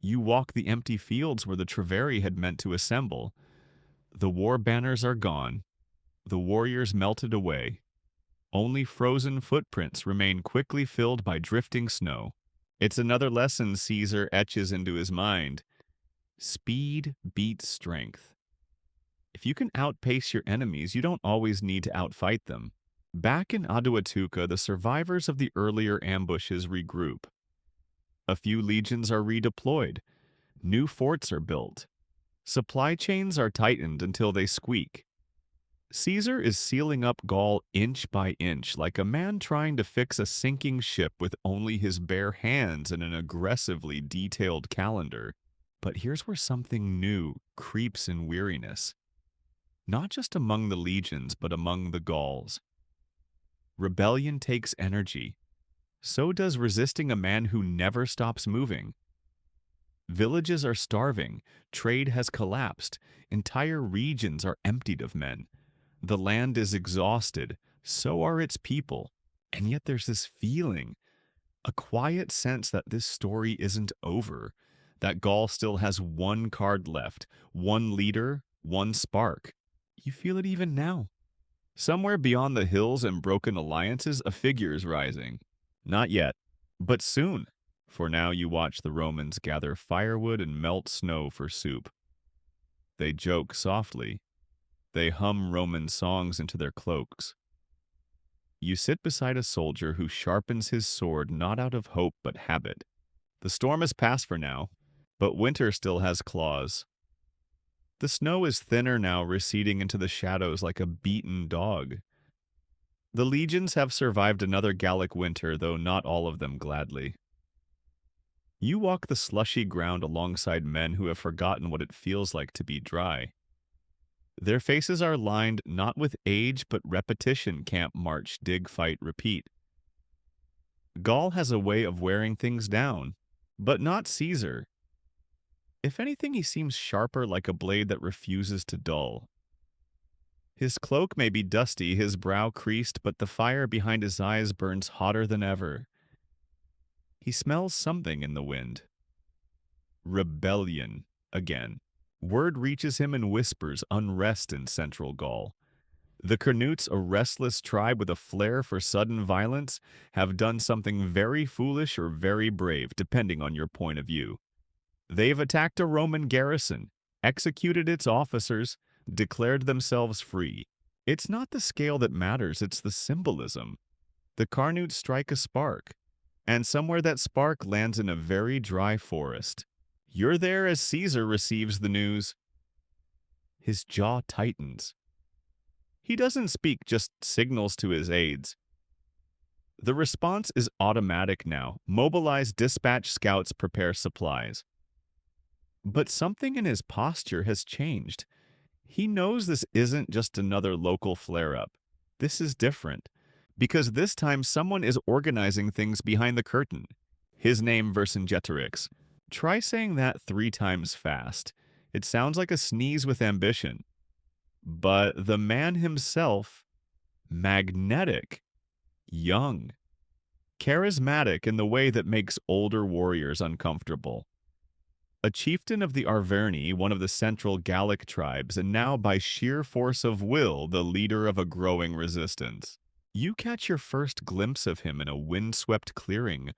You walk the empty fields where the Treveri had meant to assemble. The war banners are gone. The warriors melted away. Only frozen footprints remain, quickly filled by drifting snow. It's another lesson Caesar etches into his mind. Speed beats strength. If you can outpace your enemies, you don't always need to outfight them. Back in Aduatuca, the survivors of the earlier ambushes regroup. A few legions are redeployed. New forts are built. Supply chains are tightened until they squeak. Caesar is sealing up Gaul inch by inch, like a man trying to fix a sinking ship with only his bare hands and an aggressively detailed calendar. But here's where something new creeps in weariness. Not just among the legions, but among the Gauls. Rebellion takes energy. So does resisting a man who never stops moving. Villages are starving. Trade has collapsed. Entire regions are emptied of men. The land is exhausted. So are its people. And yet there's this feeling, a quiet sense that this story isn't over, that Gaul still has one card left, one leader, one spark. You feel it even now. Somewhere beyond the hills and broken alliances, a figure is rising. Not yet, but soon. For now you watch the Romans gather firewood and melt snow for soup. They joke softly. They hum Roman songs into their cloaks. You sit beside a soldier who sharpens his sword not out of hope but habit. The storm has passed for now, but winter still has claws. The snow is thinner now, receding into the shadows like a beaten dog. The legions have survived another Gallic winter, though not all of them gladly. You walk the slushy ground alongside men who have forgotten what it feels like to be dry. Their faces are lined not with age but repetition: camp, march, dig, fight, repeat. Gaul has a way of wearing things down, but not Caesar. If anything, he seems sharper, like a blade that refuses to dull. His cloak may be dusty, his brow creased, but the fire behind his eyes burns hotter than ever. He smells something in the wind. Rebellion, again. Word reaches him in whispers: unrest in central Gaul. The Carnutes, a restless tribe with a flair for sudden violence, have done something very foolish or very brave, depending on your point of view. They've attacked a Roman garrison, executed its officers, declared themselves free. It's not the scale that matters, it's the symbolism. The Carnutes strike a spark, and somewhere that spark lands in a very dry forest. You're there as Caesar receives the news. His jaw tightens. He doesn't speak, just signals to his aides. The response is automatic now. Mobilize, dispatch scouts, prepare supplies. But something in his posture has changed. He knows this isn't just another local flare-up. This is different. Because this time someone is organizing things behind the curtain. His name Vercingetorix. Try saying that 3 times fast. It sounds like a sneeze with ambition. But the man himself, magnetic, young, charismatic in the way that makes older warriors uncomfortable. A chieftain of the Arverni, one of the central Gallic tribes, and now by sheer force of will, the leader of a growing resistance. You catch your first glimpse of him in a windswept clearing,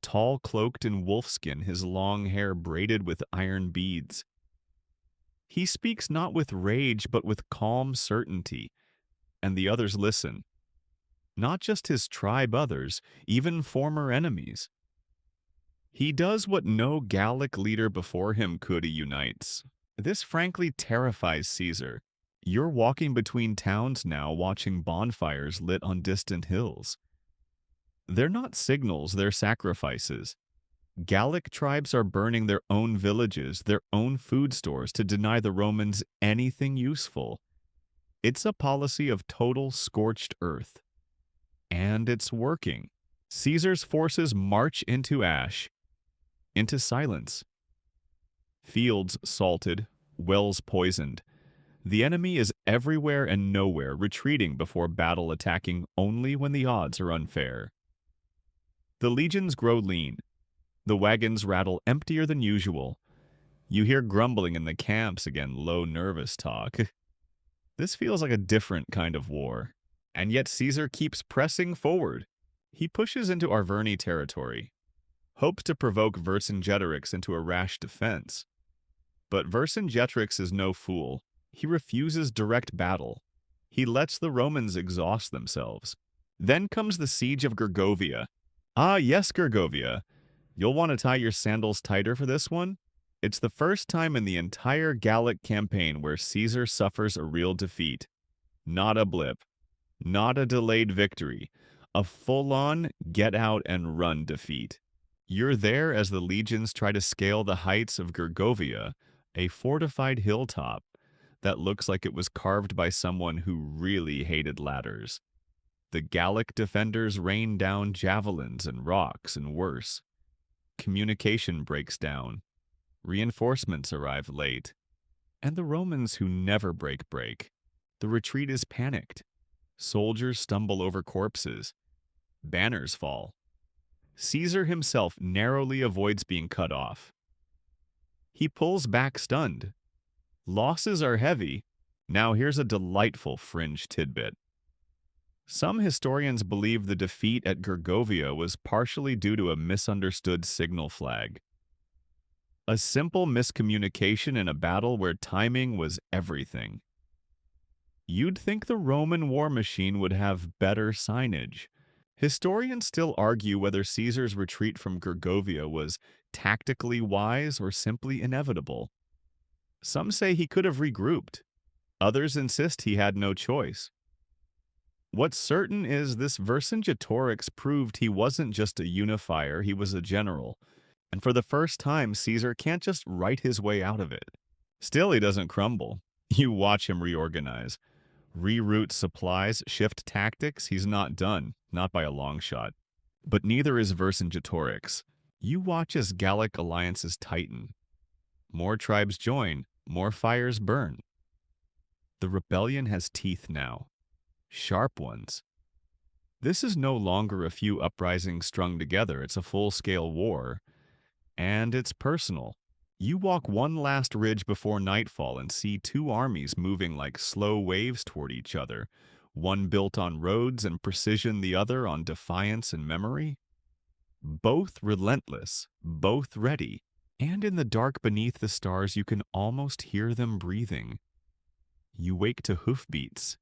tall cloaked in wolfskin, his long hair braided with iron beads. He speaks not with rage, but with calm certainty, and the others listen. Not just his tribe others, even former enemies. He does what no Gallic leader before him could, he unites. This frankly terrifies Caesar. You're walking between towns now, watching bonfires lit on distant hills. They're not signals, they're sacrifices. Gallic tribes are burning their own villages, their own food stores to deny the Romans anything useful. It's a policy of total scorched earth. And it's working. Caesar's forces march into ash, into silence. Fields salted, wells poisoned. The enemy is everywhere and nowhere, retreating before battle, attacking only when the odds are unfair. The legions grow lean. The wagons rattle emptier than usual. You hear grumbling in the camps again, low, nervous talk. This feels like a different kind of war. And yet Caesar keeps pressing forward. He pushes into Arverni territory, hopes to provoke Vercingetorix into a rash defense. But Vercingetorix is no fool. He refuses direct battle. He lets the Romans exhaust themselves. Then comes the siege of Gergovia. Ah, yes, Gergovia. You'll want to tie your sandals tighter for this one. It's the first time in the entire Gallic campaign where Caesar suffers a real defeat. Not a blip. Not a delayed victory. A full-on get-out-and-run defeat. You're there as the legions try to scale the heights of Gergovia, a fortified hilltop that looks like it was carved by someone who really hated ladders. The Gallic defenders rain down javelins and rocks, and worse. Communication breaks down. Reinforcements arrive late. And the Romans who never break. The retreat is panicked. Soldiers stumble over corpses. Banners fall. Caesar himself narrowly avoids being cut off. He pulls back stunned. Losses are heavy. Now here's a delightful fringe tidbit. Some historians believe the defeat at Gergovia was partially due to a misunderstood signal flag. A simple miscommunication in a battle where timing was everything. You'd think the Roman war machine would have better signage. Historians still argue whether Caesar's retreat from Gergovia was tactically wise or simply inevitable. Some say he could have regrouped. Others insist he had no choice. What's certain is this Vercingetorix proved he wasn't just a unifier, he was a general. And for the first time, Caesar can't just write his way out of it. Still, he doesn't crumble. You watch him reorganize. Reroute supplies, shift tactics, he's not done, not by a long shot. But neither is Vercingetorix. You watch as Gallic alliances tighten. More tribes join, more fires burn. The rebellion has teeth now. Sharp ones. This is no longer a few uprisings strung together, it's a full-scale war. And it's personal. You walk one last ridge before nightfall and see two armies moving like slow waves toward each other, one built on roads and precision, the other on defiance and memory. Both relentless, both ready, and in the dark beneath the stars you can almost hear them breathing. You wake to hoofbeats,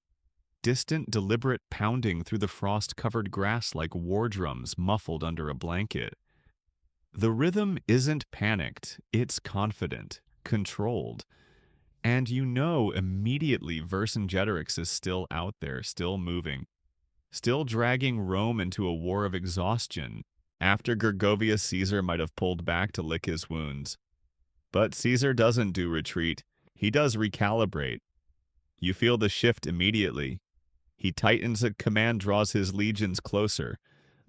distant, deliberate pounding through the frost-covered grass like war drums muffled under a blanket. The rhythm isn't panicked, it's confident, controlled. And you know immediately Vercingetorix is still out there, still moving, still dragging Rome into a war of exhaustion. After Gergovia, Caesar might have pulled back to lick his wounds. But Caesar doesn't do retreat, he does recalibrate. You feel the shift immediately. He tightens a command, draws his legions closer,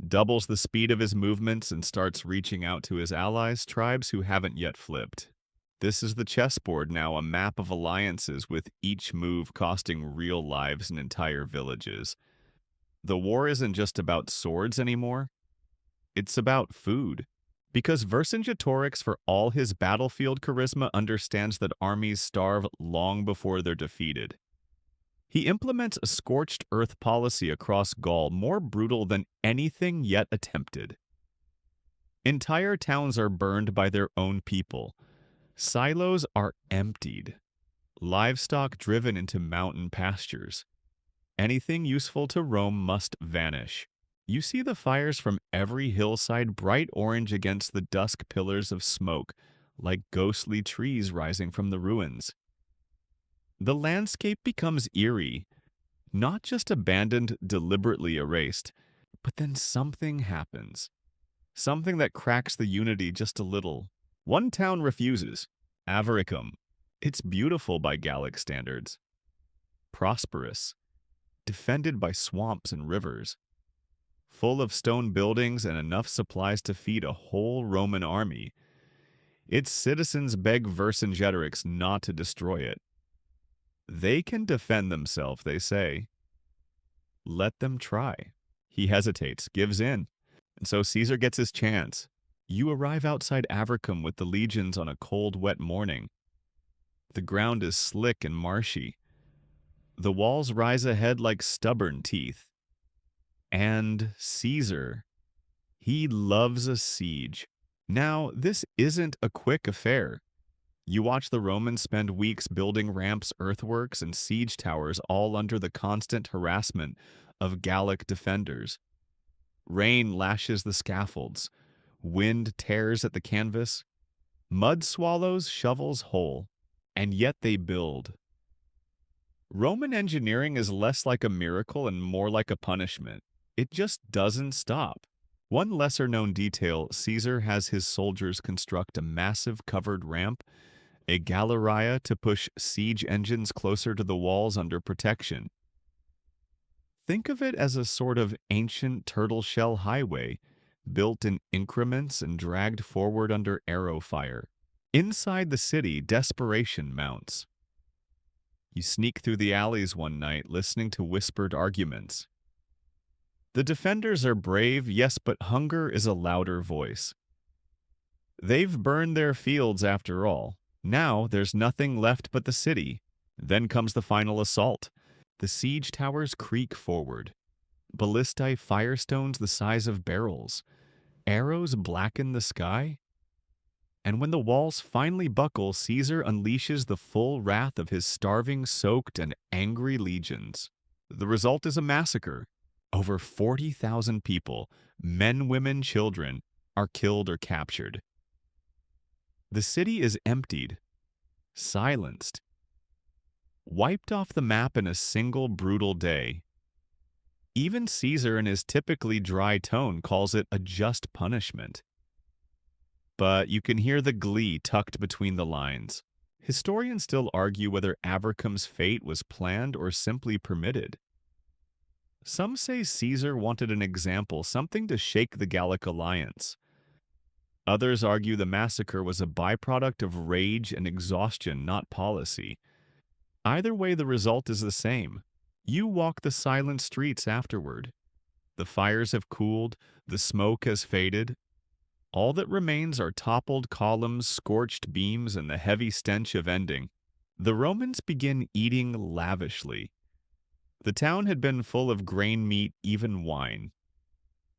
doubles the speed of his movements, and starts reaching out to his allies, tribes who haven't yet flipped. This is the chessboard now, a map of alliances with each move costing real lives and entire villages. The war isn't just about swords anymore, it's about food. Because Vercingetorix, for all his battlefield charisma, understands that armies starve long before they're defeated. He implements a scorched earth policy across Gaul more brutal than anything yet attempted. Entire towns are burned by their own people. Silos are emptied. Livestock driven into mountain pastures. Anything useful to Rome must vanish. You see the fires from every hillside bright orange against the dusk pillars of smoke, like ghostly trees rising from the ruins. The landscape becomes eerie, not just abandoned, deliberately erased, but then something happens. Something that cracks the unity just a little. One town refuses, Avaricum. It's beautiful by Gallic standards. Prosperous, defended by swamps and rivers. Full of stone buildings and enough supplies to feed a whole Roman army. Its citizens beg Vercingetorix not to destroy it. They can defend themselves, they say. Let them try. He hesitates, gives in, and so Caesar gets his chance. You arrive outside Avaricum with the legions on a cold, wet morning. The ground is slick and marshy. The walls rise ahead like stubborn teeth. And Caesar, he loves a siege. Now, this isn't a quick affair. You watch the Romans spend weeks building ramps, earthworks, and siege towers, all under the constant harassment of Gallic defenders. Rain lashes the scaffolds. Wind tears at the canvas. Mud swallows shovels whole. And yet they build. Roman engineering is less like a miracle and more like a punishment. It just doesn't stop. One lesser-known detail, Caesar has his soldiers construct a massive covered ramp, a galleria to push siege engines closer to the walls under protection. Think of it as a sort of ancient turtle shell highway, built in increments and dragged forward under arrow fire. Inside the city, desperation mounts. You sneak through the alleys one night, listening to whispered arguments. The defenders are brave, yes, but hunger is a louder voice. They've burned their fields after all. Now there's nothing left but the city. Then comes the final assault. The siege towers creak forward. Ballistae firestones the size of barrels. Arrows blacken the sky. And when the walls finally buckle, Caesar unleashes the full wrath of his starving, soaked, and angry legions. The result is a massacre. Over 40,000 people, men, women, children, are killed or captured. The city is emptied, silenced, wiped off the map in a single brutal day. Even Caesar, in his typically dry tone, calls it a just punishment. But you can hear the glee tucked between the lines. Historians still argue whether Avaricum's fate was planned or simply permitted. Some say Caesar wanted an example, something to shake the Gallic alliance. Others argue the massacre was a byproduct of rage and exhaustion, not policy. Either way, the result is the same. You walk the silent streets afterward. The fires have cooled, the smoke has faded. All that remains are toppled columns, scorched beams, and the heavy stench of ending. The Romans begin eating lavishly. The town had been full of grain, meat, even wine.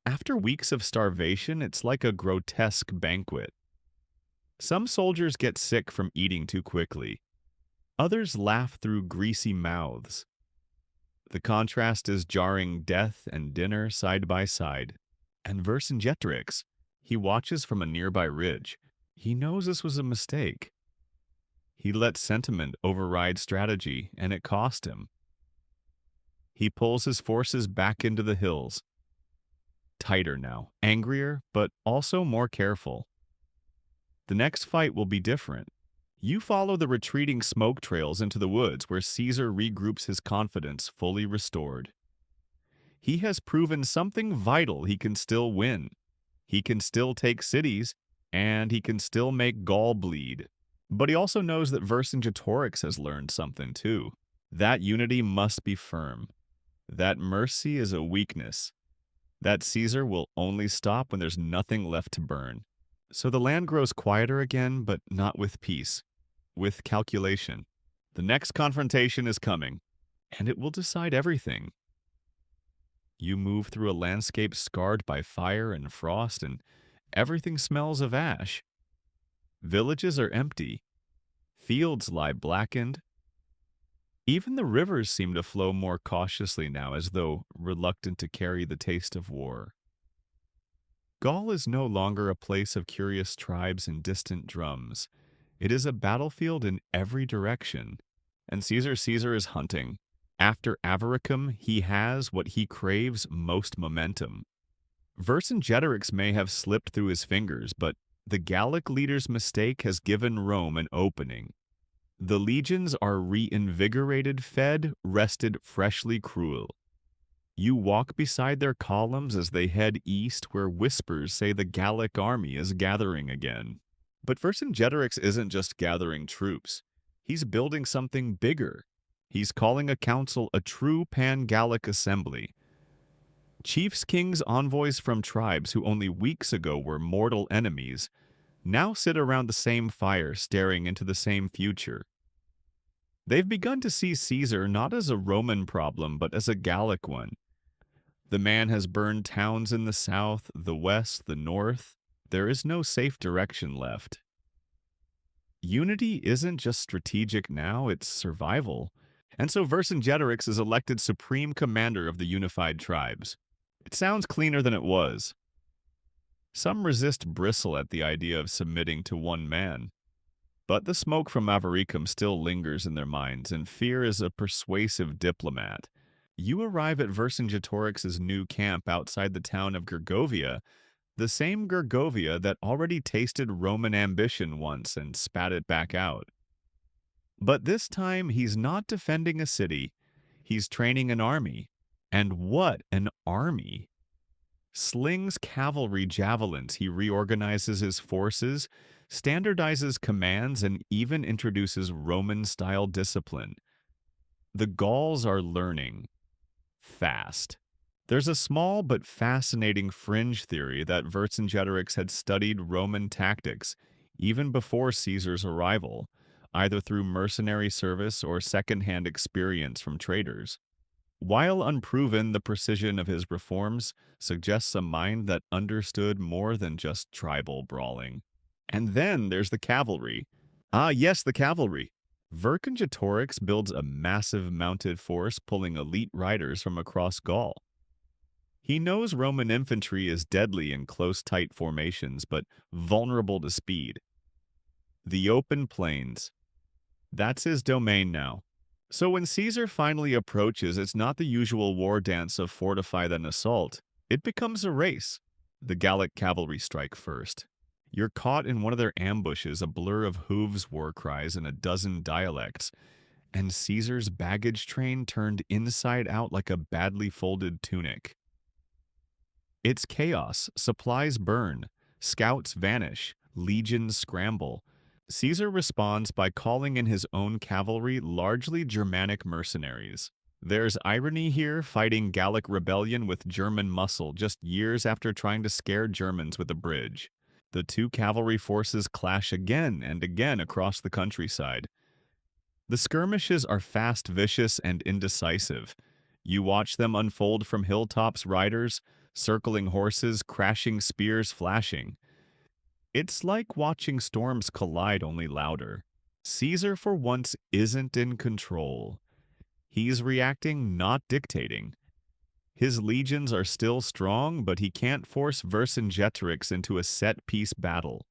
After weeks of starvation, it's like a grotesque banquet. Some soldiers get sick from eating too quickly. Others laugh through greasy mouths. The contrast is jarring, death and dinner side by side. And Vercingetorix, he watches from a nearby ridge. He knows this was a mistake. He let sentiment override strategy, and it cost him. He pulls his forces back into the hills. Tighter now, angrier, but also more careful. The next fight will be different. You follow the retreating smoke trails into the woods where Caesar regroups his confidence fully restored. he has proven something vital: he can still win. He can still take cities, and he can still make Gaul bleed. But he also knows that Vercingetorix has learned something too. That unity must be firm. That mercy is a weakness. That Caesar will only stop when there's nothing left to burn. So the land grows quieter again, but not with peace, with calculation. The next confrontation is coming, and it will decide everything. You move through a landscape scarred by fire and frost, and everything smells of ash. Villages are empty. Fields lie blackened. Even the rivers seem to flow more cautiously now, as though reluctant to carry the taste of war. Gaul is no longer a place of curious tribes and distant drums. It is a battlefield in every direction. And Caesar is hunting. After Avaricum, he has what he craves: most momentum. Vercingetorix may have slipped through his fingers, but the Gallic leader's mistake has given Rome an opening. The legions are reinvigorated, fed, rested, freshly cruel. You walk beside their columns as they head east, where whispers say the Gallic army is gathering again. But Vercingetorix isn't just gathering troops. He's building something bigger. He's calling a council a true pan-Gallic assembly. Chiefs, kings, envoys from tribes who only weeks ago were mortal enemies now sit around the same fire, staring into the same future. They've begun to see Caesar not as a Roman problem, but as a Gallic one. The man has burned towns in the south, the west, the north. There is no safe direction left. Unity isn't just strategic now, it's survival. And so Vercingetorix is elected supreme commander of the unified tribes. It sounds cleaner than it was. Some resist bristle at the idea of submitting to one man. But the smoke from Avaricum still lingers in their minds, and fear is a persuasive diplomat. You arrive at Vercingetorix's new camp outside the town of Gergovia, the same Gergovia that already tasted Roman ambition once and spat it back out. But this time, he's not defending a city. He's training an army. And what an army! Slings, cavalry, javelins. He reorganizes his forces, standardizes commands, and even introduces Roman-style discipline. The Gauls are learning. Fast. There's a small but fascinating fringe theory that Vercingetorix had studied Roman tactics even before Caesar's arrival, either through mercenary service or second-hand experience from traders. While unproven, the precision of his reforms suggests a mind that understood more than just tribal brawling. And then there's the cavalry. Ah, yes, the cavalry. Vercingetorix builds a massive mounted force pulling elite riders from across Gaul. He knows Roman infantry is deadly in close, tight formations, but vulnerable to speed. The open plains. That's his domain now. So when Caesar finally approaches, it's not the usual war dance of fortify then assault. It becomes a race. The Gallic cavalry strike first. You're caught in one of their ambushes, a blur of hooves, war cries, and a dozen dialects. And Caesar's baggage train turned inside out like a badly folded tunic. It's chaos. Supplies burn. Scouts vanish. Legions scramble. Caesar responds by calling in his own cavalry, largely Germanic mercenaries. There's irony here, fighting Gallic rebellion with German muscle just years after trying to scare Germans with a bridge. The two cavalry forces clash again and again across the countryside. The skirmishes are fast, vicious, and indecisive. You watch them unfold from hilltops, riders, circling horses, crashing spears flashing. It's like watching storms collide, only louder. Caesar, for once, isn't in control. He's reacting, not dictating. His legions are still strong, but he can't force Vercingetorix into a set-piece battle.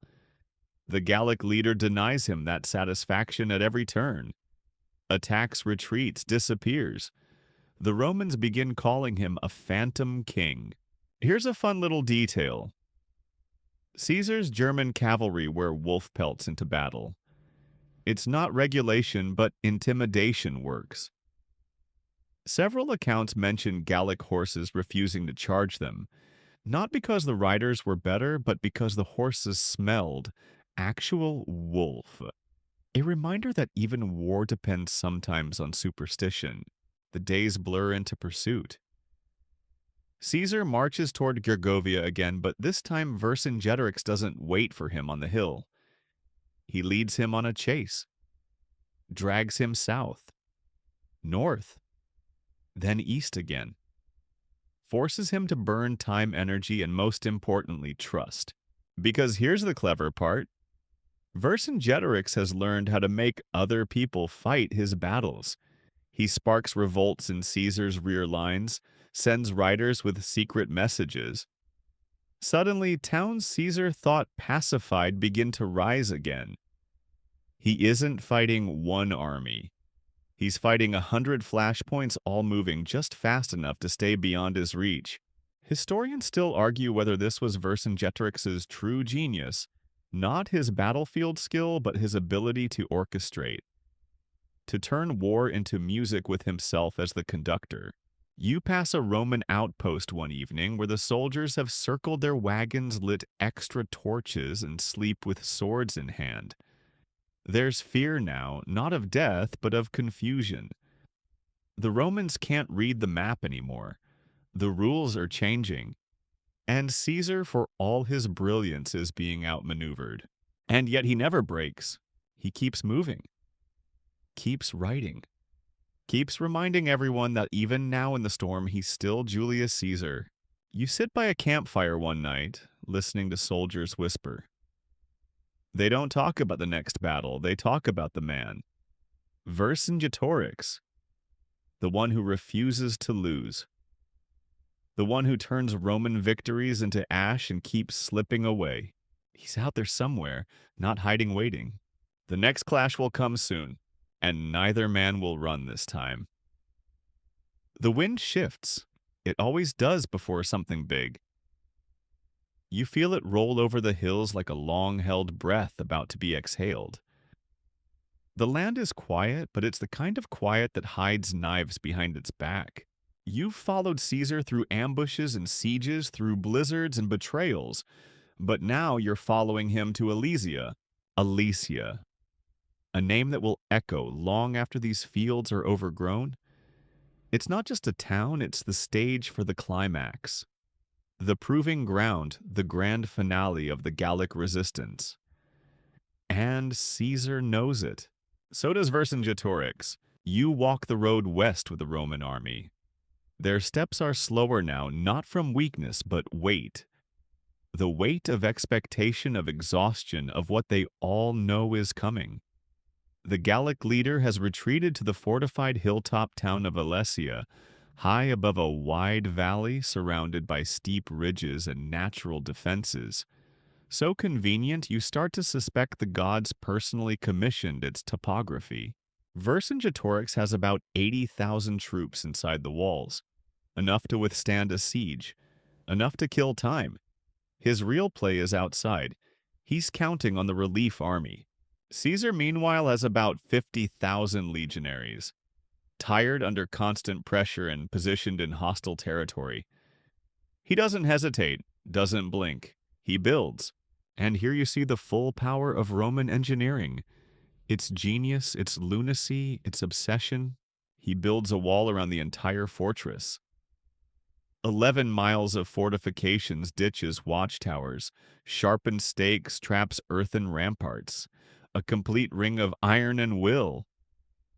The Gallic leader denies him that satisfaction at every turn. Attacks, retreats, disappears. The Romans begin calling him a phantom king. Here's a fun little detail. Caesar's German cavalry wear wolf pelts into battle. It's not regulation, but intimidation works. Several accounts mention Gallic horses refusing to charge them, not because the riders were better, but because the horses smelled actual wolf. A reminder that even war depends sometimes on superstition. The days blur into pursuit. Caesar marches toward Gergovia again, but this time Vercingetorix doesn't wait for him on the hill. He leads him on a chase, drags him south, north, then east again, forces him to burn time, energy, and most importantly, trust. Because here's the clever part. Vercingetorix has learned how to make other people fight his battles. He sparks revolts in Caesar's rear lines, sends riders with secret messages. Suddenly, towns Caesar thought pacified begin to rise again. He isn't fighting one army. He's fighting 100 flashpoints all moving just fast enough to stay beyond his reach. Historians still argue whether this was Vercingetorix's true genius, not his battlefield skill, but his ability to orchestrate, to turn war into music with himself as the conductor. You pass a Roman outpost one evening where the soldiers have circled their wagons, lit extra torches, and sleep with swords in hand. There's fear now, not of death, but of confusion. The Romans can't read the map anymore. The rules are changing. And Caesar, for all his brilliance, is being outmaneuvered. And yet he never breaks. He keeps moving, keeps writing, keeps reminding everyone that even now in the storm, he's still Julius Caesar. You sit by a campfire one night, listening to soldiers whisper. They don't talk about the next battle, they talk about the man. Vercingetorix, the one who refuses to lose. The one who turns Roman victories into ash and keeps slipping away. He's out there somewhere, not hiding waiting. The next clash will come soon, and neither man will run this time. The wind shifts. It always does before something big. You feel it roll over the hills like a long-held breath about to be exhaled. The land is quiet, but it's the kind of quiet that hides knives behind its back. You've followed Caesar through ambushes and sieges, through blizzards and betrayals, but now you're following him to Alesia, a name that will echo long after these fields are overgrown. It's not just a town, it's the stage for the climax. The proving ground, the grand finale of the Gallic resistance. And Caesar knows it. So does Vercingetorix. You walk the road west with the Roman army. Their steps are slower now, not from weakness, but weight. The weight of expectation, of exhaustion, of what they all know is coming. The Gallic leader has retreated to the fortified hilltop town of Alesia, high above a wide valley surrounded by steep ridges and natural defenses. So convenient, you start to suspect the gods personally commissioned its topography. Vercingetorix has about 80,000 troops inside the walls, enough to withstand a siege, enough to kill time. His real play is outside. He's counting on the relief army. Caesar, meanwhile, has about 50,000 legionaries, tired under constant pressure and positioned in hostile territory. He doesn't hesitate, doesn't blink. He builds. And here you see the full power of Roman engineering. Its genius, its lunacy, its obsession. He builds a wall around the entire fortress. 11 miles of fortifications, ditches, watchtowers, sharpened stakes, traps earthen ramparts. A complete ring of iron and will.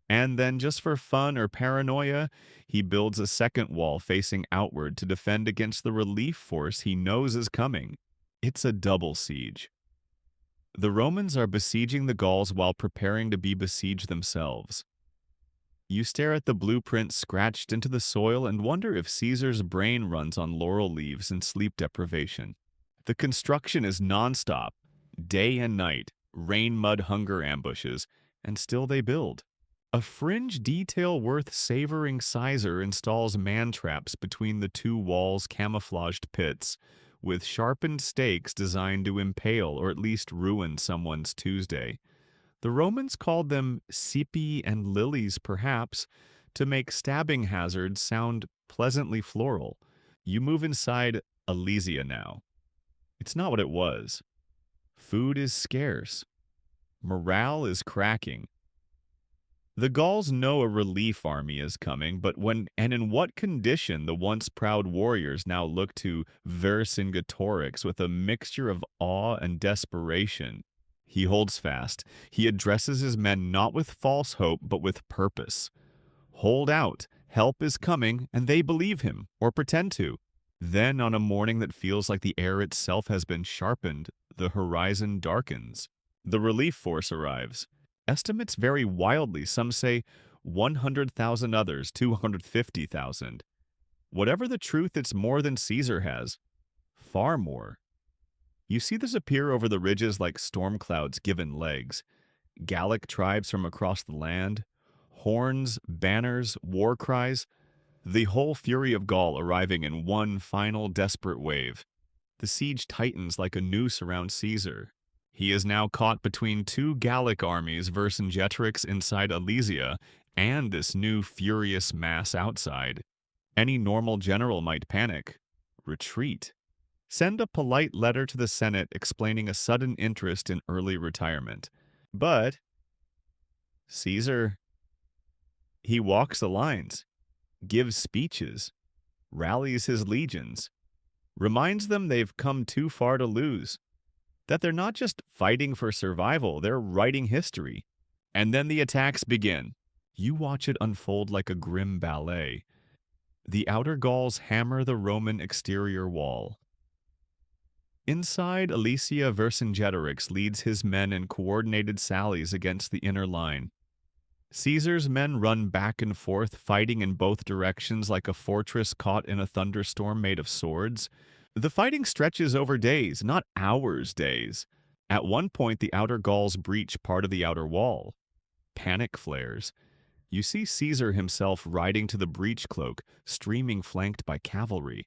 And then, just for fun or paranoia, he builds a second wall facing outward to defend against the relief force he knows is coming. It's a double siege. The Romans are besieging the Gauls while preparing to be besieged themselves. You stare at the blueprint scratched into the soil and wonder if Caesar's brain runs on laurel leaves and sleep deprivation. The construction is nonstop, day and night, rain, mud, hunger ambushes, and still they build. A fringe detail worth savoring Caesar installs man-traps between the two walls' camouflaged pits, with sharpened stakes designed to impale or at least ruin someone's Tuesday. The Romans called them Sipi and Lilies, perhaps, to make stabbing hazards sound pleasantly floral. You move inside Elysia now. It's not what it was. Food is scarce. Morale is cracking. The Gauls know a relief army is coming, but when and in what condition the once proud warriors now look to Vercingetorix with a mixture of awe and desperation. He holds fast. He addresses his men not with false hope, but with purpose. Hold out. Help is coming, and they believe him, or pretend to. Then, on a morning that feels like the air itself has been sharpened, the horizon darkens. The relief force arrives. Estimates vary wildly. Some say 100,000, others 250,000. Whatever the truth, it's more than Caesar has. Far more. You see this appear over the ridges like storm clouds given legs. Gallic tribes from across the land. Horns, banners, war cries. The whole fury of Gaul arriving in one final desperate wave. The siege tightens like a noose around Caesar. He is now caught between two Gallic armies, Vercingetorix inside Elysia, and this new furious mass outside. Any normal general might panic. Retreat. Send a polite letter to the Senate explaining a sudden interest in early retirement. But Caesar, he walks the lines, gives speeches, rallies his legions, reminds them they've come too far to lose, that they're not just fighting for survival, they're writing history. And then the attacks begin. You watch it unfold like a grim ballet. The outer Gauls hammer the Roman exterior wall. Inside Elysia, Vercingetorix leads his men in coordinated sallies against the inner line. Caesar's men run back and forth, fighting in both directions like a fortress caught in a thunderstorm made of swords. The fighting stretches over days, not hours days. At one point, the outer Gauls breach part of the outer wall. Panic flares. You see Caesar himself riding to the breach cloak, streaming flanked by cavalry.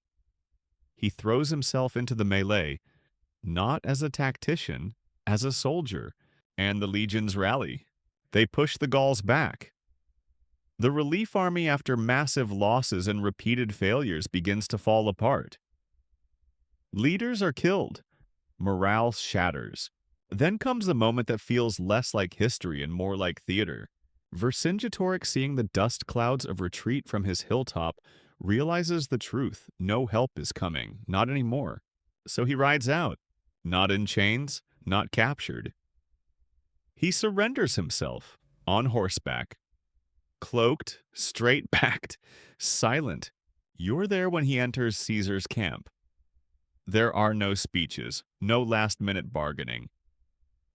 He throws himself into the melee, not as a tactician, as a soldier, and the legions rally. They push the Gauls back. The relief army, after massive losses and repeated failures, begins to fall apart. Leaders are killed. Morale shatters. Then comes the moment that feels less like history and more like theater. Vercingetorix, seeing the dust clouds of retreat from his hilltop, realizes the truth. No help is coming, not anymore. So he rides out, not in chains, not captured. He surrenders himself, on horseback. Cloaked, straight-backed, silent. You're there when he enters Caesar's camp. There are no speeches, no last-minute bargaining.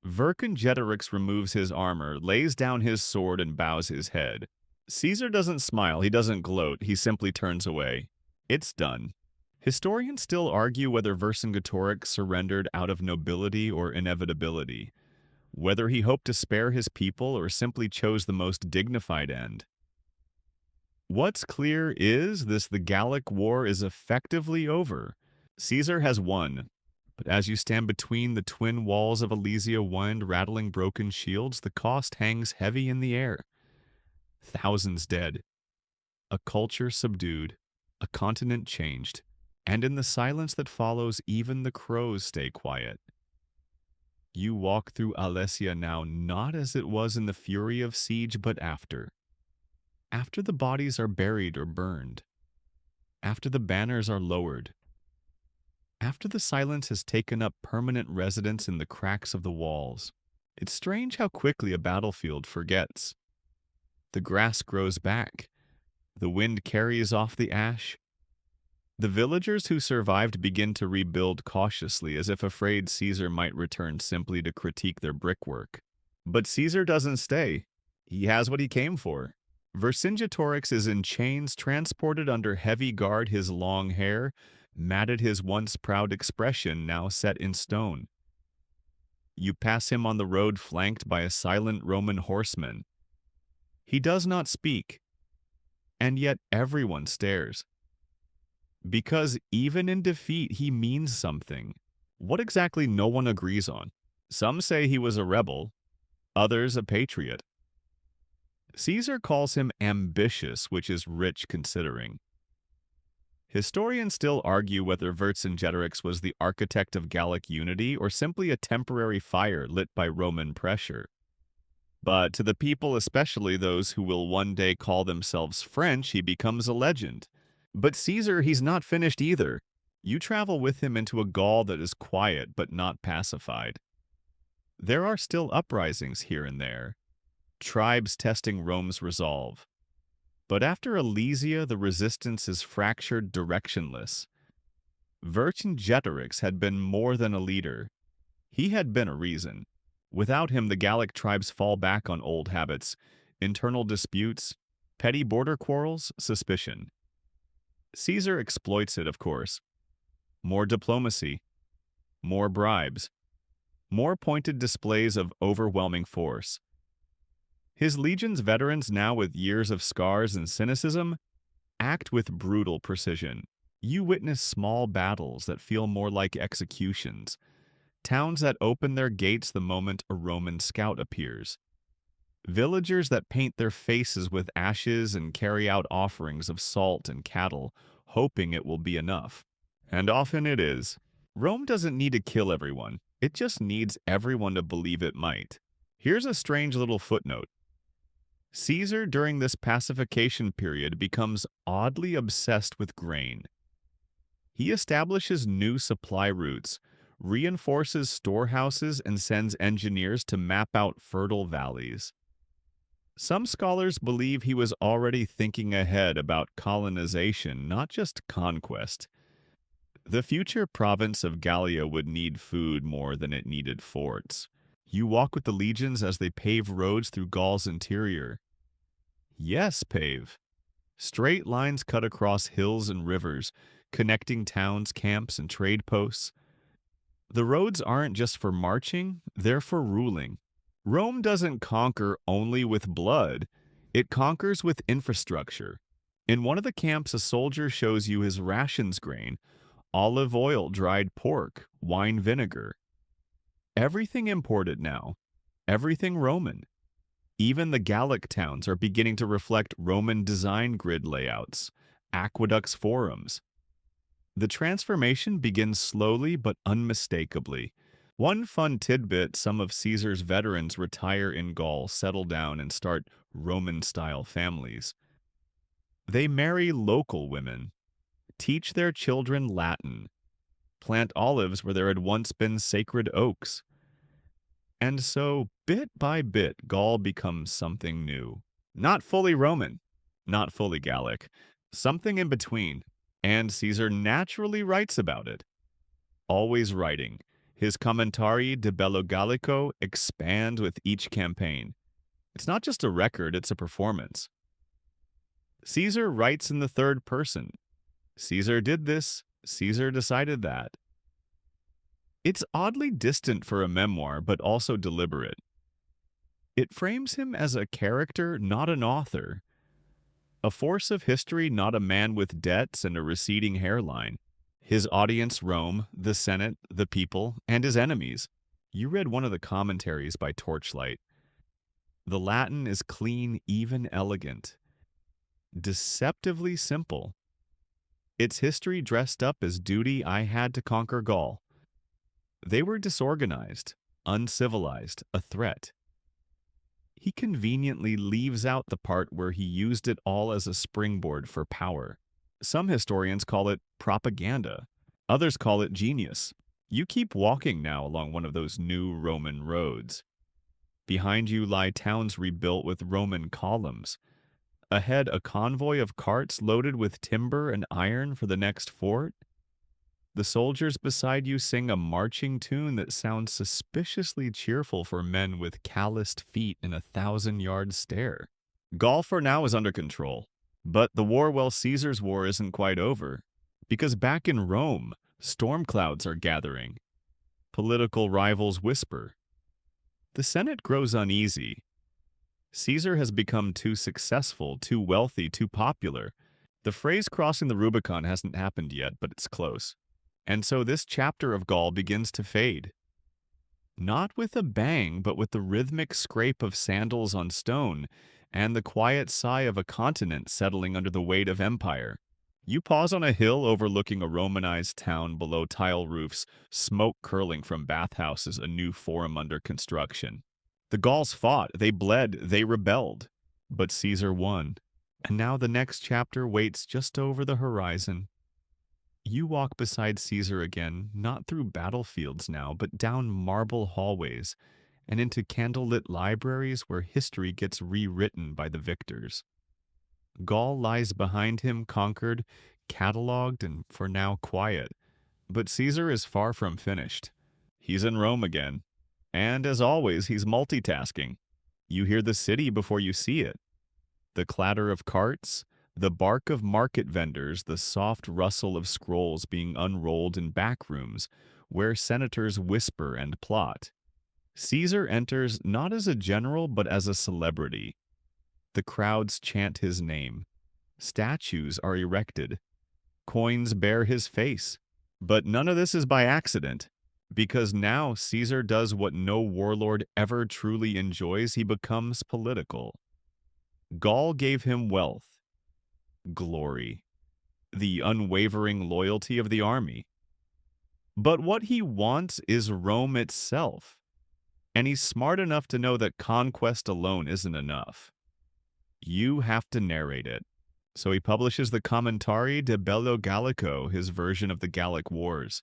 Vercingetorix removes his armor, lays down his sword, and bows his head. Caesar doesn't smile, he doesn't gloat, he simply turns away. It's done. Historians still argue whether Vercingetorix surrendered out of nobility or inevitability, whether he hoped to spare his people or simply chose the most dignified end. What's clear is the Gallic War is effectively over. Caesar has won, but as you stand between the twin walls of Elysia, wind rattling broken shields, the cost hangs heavy in the air. Thousands dead, a culture subdued, a continent changed, and in the silence that follows, even the crows stay quiet. You walk through Elysia now not as it was in the fury of siege, but after. After the bodies are buried or burned. After the banners are lowered. After the silence has taken up permanent residence in the cracks of the walls. It's strange how quickly a battlefield forgets. The grass grows back. The wind carries off the ash. The villagers who survived begin to rebuild cautiously, as if afraid Caesar might return simply to critique their brickwork. But Caesar doesn't stay. He has what he came for. Vercingetorix is in chains, transported under heavy guard, his long hair, matted, his once proud expression now set in stone. You pass him on the road flanked by a silent Roman horseman. He does not speak, and yet everyone stares. Because even in defeat, he means something. What exactly no one agrees on. Some say he was a rebel, others a patriot. Caesar calls him ambitious, which is rich considering. Historians still argue whether Vercingetorix was the architect of Gallic unity or simply a temporary fire lit by Roman pressure. But to the people, especially those who will one day call themselves French, he becomes a legend. But Caesar, he's not finished either. You travel with him into a Gaul that is quiet but not pacified. There are still uprisings here and there, tribes testing Rome's resolve. But after Alesia, the resistance is fractured, directionless. Vercingetorix had been more than a leader. He had been a reason. Without him, the Gallic tribes fall back on old habits, internal disputes, petty border quarrels, suspicion. Caesar exploits it, of course. More diplomacy, more bribes, more pointed displays of overwhelming force. His legion's veterans, now with years of scars and cynicism, act with brutal precision. You witness small battles that feel more like executions, towns that open their gates the moment a Roman scout appears, villagers that paint their faces with ashes and carry out offerings of salt and cattle, hoping it will be enough. And often it is. Rome doesn't need to kill everyone. It just needs everyone to believe it might. Here's a strange little footnote. Caesar, during this pacification period, becomes oddly obsessed with grain. He establishes new supply routes, reinforces storehouses, and sends engineers to map out fertile valleys. Some scholars believe he was already thinking ahead about colonization, not just conquest. The future province of Gallia would need food more than it needed forts. You walk with the legions as they pave roads through Gaul's interior. Yes, pave. Straight lines cut across hills and rivers, connecting towns, camps, and trade posts. The roads aren't just for marching, they're for ruling. Rome doesn't conquer only with blood, it conquers with infrastructure. In one of the camps, a soldier shows you his rations grain, olive oil, dried pork, wine vinegar. Everything imported now, everything Roman. Even the Gallic towns are beginning to reflect Roman design grid layouts, aqueducts, forums. The transformation begins slowly but unmistakably. One fun tidbit: some of Caesar's veterans retire in Gaul, settle down, and start Roman-style families. They marry local women, teach their children Latin, plant olives where there had once been sacred oaks. And so, bit by bit, Gaul becomes something new. Not fully Roman, not fully Gallic, something in between. And Caesar naturally writes about it. Always writing. His Commentarii de Bello Gallico expand with each campaign. It's not just a record, it's a performance. Caesar writes in the third person. Caesar did this, Caesar decided that. It's oddly distant for a memoir, but also deliberate. It frames him as a character, not an author. A force of history, not a man with debts and a receding hairline. His audience, Rome, the Senate, the people, and his enemies. You read one of the commentaries by Torchlight. The Latin is clean, even elegant. Deceptively simple. Its history dressed up as duty. I had to conquer Gaul. They were disorganized, uncivilized, a threat. He conveniently leaves out the part where he used it all as a springboard for power. Some historians call it propaganda. Others call it genius. You keep walking now along one of those new Roman roads. Behind you lie towns rebuilt with Roman columns. Ahead, a convoy of carts loaded with timber and iron for the next fort. The soldiers beside you sing a marching tune that sounds suspiciously cheerful for men with calloused feet in a 1,000-yard stare. Gaul for now is under control, but the war, well, Caesar's war isn't quite over, because back in Rome, storm clouds are gathering. Political rivals whisper. The Senate grows uneasy. Caesar has become too successful, too wealthy, too popular. The phrase crossing the Rubicon hasn't happened yet, but it's close. And so this chapter of Gaul begins to fade. Not with a bang, but with the rhythmic scrape of sandals on stone, and the quiet sigh of a continent settling under the weight of empire. You pause on a hill overlooking a Romanized town below tile roofs, smoke curling from bathhouses, a new forum under construction. The Gauls fought, they bled, they rebelled. But Caesar won. And now the next chapter waits just over the horizon. You walk beside Caesar again, not through battlefields now, but down marble hallways and into candlelit libraries where history gets rewritten by the victors. Gaul lies behind him, conquered, catalogued, and for now quiet. But Caesar is far from finished. He's in Rome again. And as always, he's multitasking. You hear the city before you see it. The clatter of carts, the bark of market vendors, the soft rustle of scrolls being unrolled in back rooms where senators whisper and plot. Caesar enters not as a general but as a celebrity. The crowds chant his name. Statues are erected. Coins bear his face. But none of this is by accident, because now Caesar does what no warlord ever truly enjoys. He becomes political. Gaul gave him wealth, glory, the unwavering loyalty of the army. But what he wants is Rome itself. And he's smart enough to know that conquest alone isn't enough. You have to narrate it. So he publishes the Commentari de Bello Gallico, his version of the Gallic Wars.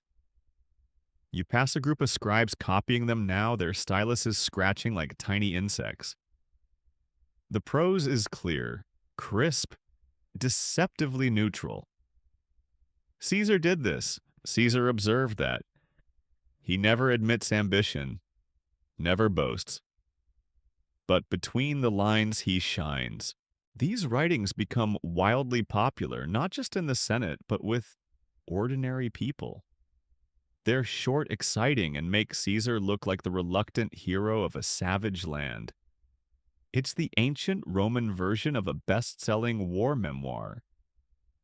You pass a group of scribes copying them now, their styluses scratching like tiny insects. The prose is clear, crisp, deceptively neutral. Caesar did this. Caesar observed that. He never admits ambition, never boasts. But between the lines he shines. These writings become wildly popular, not just in the Senate, but with ordinary people. They're short, exciting, and make Caesar look like the reluctant hero of a savage land. It's the ancient Roman version of a best-selling war memoir.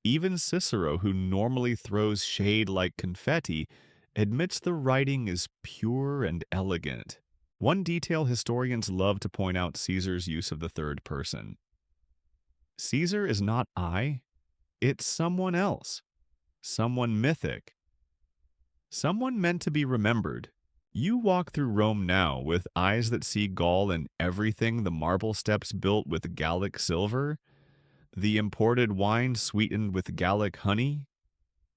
Even Cicero, who normally throws shade like confetti, admits the writing is pure and elegant. One detail historians love to point out Caesar's use of the third person. Caesar is not I, it's someone else, someone mythic, someone meant to be remembered. You walk through Rome now with eyes that see Gaul in everything: the marble steps built with Gallic silver, the imported wine sweetened with Gallic honey,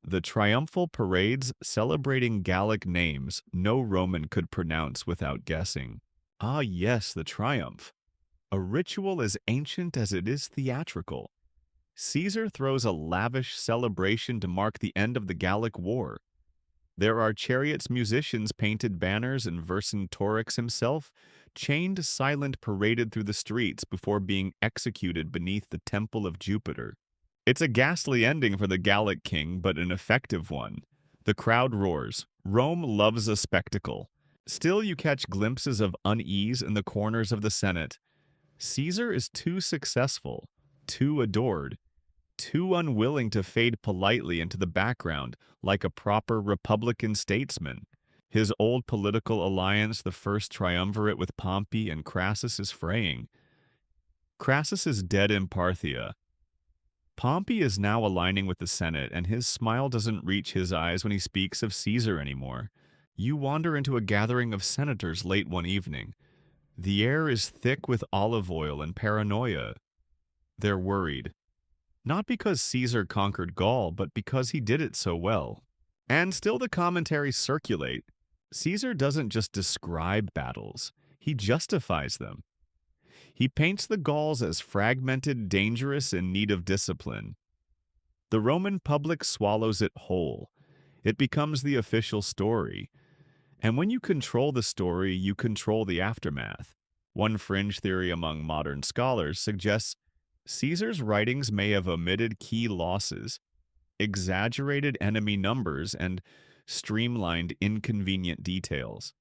the triumphal parades celebrating Gallic names no Roman could pronounce without guessing. Ah yes, the triumph. A ritual as ancient as it is theatrical. Caesar throws a lavish celebration to mark the end of the Gallic War. There are chariots, musicians, painted banners, and Vercingetorix himself, chained silent, paraded through the streets before being executed beneath the temple of Jupiter. It's a ghastly ending for the Gallic king, but an effective one. The crowd roars. Rome loves a spectacle. Still, you catch glimpses of unease in the corners of the Senate. Caesar is too successful, too adored, too unwilling to fade politely into the background like a proper Republican statesman. His old political alliance, the first triumvirate with Pompey and Crassus, is fraying. Crassus is dead in Parthia. Pompey is now aligning with the Senate, and his smile doesn't reach his eyes when he speaks of Caesar anymore. You wander into a gathering of senators late one evening. The air is thick with olive oil and paranoia. They're worried. Not because Caesar conquered Gaul, but because he did it so well. And still the commentaries circulate. Caesar doesn't just describe battles, he justifies them. He paints the Gauls as fragmented, dangerous, in need of discipline. The Roman public swallows it whole. It becomes the official story. And when you control the story, you control the aftermath. One fringe theory among modern scholars suggests Caesar's writings may have omitted key losses, exaggerated enemy numbers, and streamlined inconvenient details.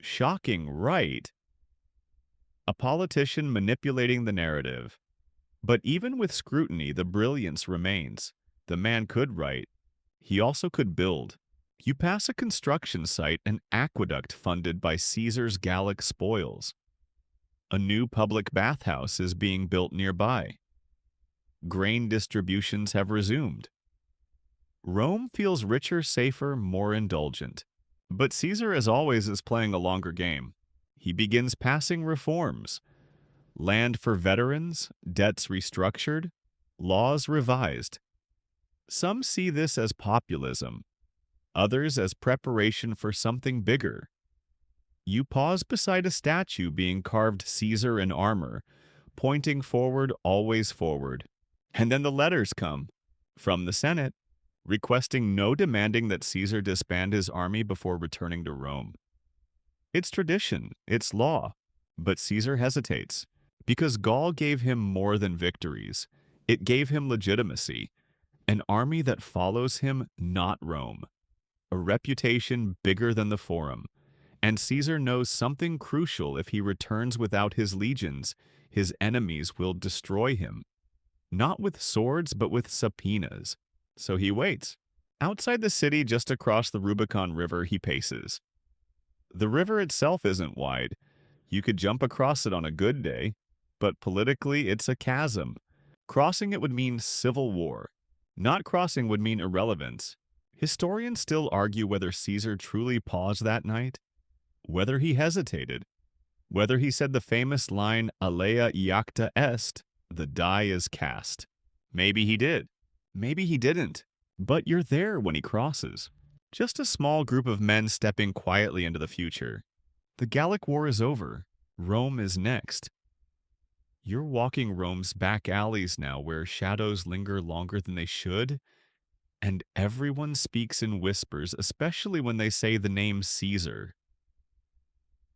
Shocking, right? A politician manipulating the narrative. But even with scrutiny, the brilliance remains. The man could write. He also could build. You pass a construction site, an aqueduct funded by Caesar's Gallic spoils. A new public bathhouse is being built nearby. Grain distributions have resumed. Rome feels richer, safer, more indulgent. But Caesar, as always, is playing a longer game. He begins passing reforms: land for veterans, debts restructured, laws revised. Some see this as populism, others as preparation for something bigger. You pause beside a statue being carved Caesar in armor, pointing forward, always forward. And then the letters come from the Senate, requesting no demanding that Caesar disband his army before returning to Rome. It's tradition, it's law, but Caesar hesitates because Gaul gave him more than victories. It gave him legitimacy, an army that follows him, not Rome, a reputation bigger than the Forum. And Caesar knows something crucial: if he returns without his legions, his enemies will destroy him. Not with swords, but with subpoenas. So he waits. Outside the city, just across the Rubicon River, he paces. The river itself isn't wide. You could jump across it on a good day, but politically it's a chasm. Crossing it would mean civil war. Not crossing would mean irrelevance. Historians still argue whether Caesar truly paused that night, whether he hesitated, whether he said the famous line, "Alea iacta est," the die is cast. Maybe he did. Maybe he didn't. But you're there when he crosses. Just a small group of men stepping quietly into the future. The Gallic War is over. Rome is next. You're walking Rome's back alleys now, where shadows linger longer than they should, and everyone speaks in whispers, especially when they say the name Caesar.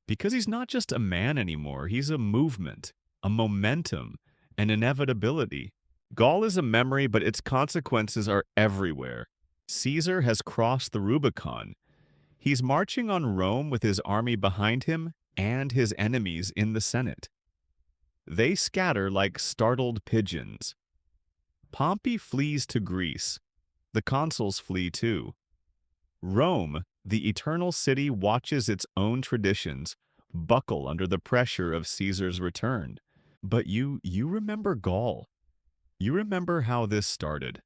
Because he's not just a man anymore, he's a movement, a momentum, an inevitability. Gaul is a memory, but its consequences are everywhere. Caesar has crossed the Rubicon. He's marching on Rome with his army behind him and his enemies in the Senate. They scatter like startled pigeons. Pompey flees to Greece. The consuls flee too. Rome, the eternal city, watches its own traditions buckle under the pressure of Caesar's return. But you remember Gaul. You remember how this started,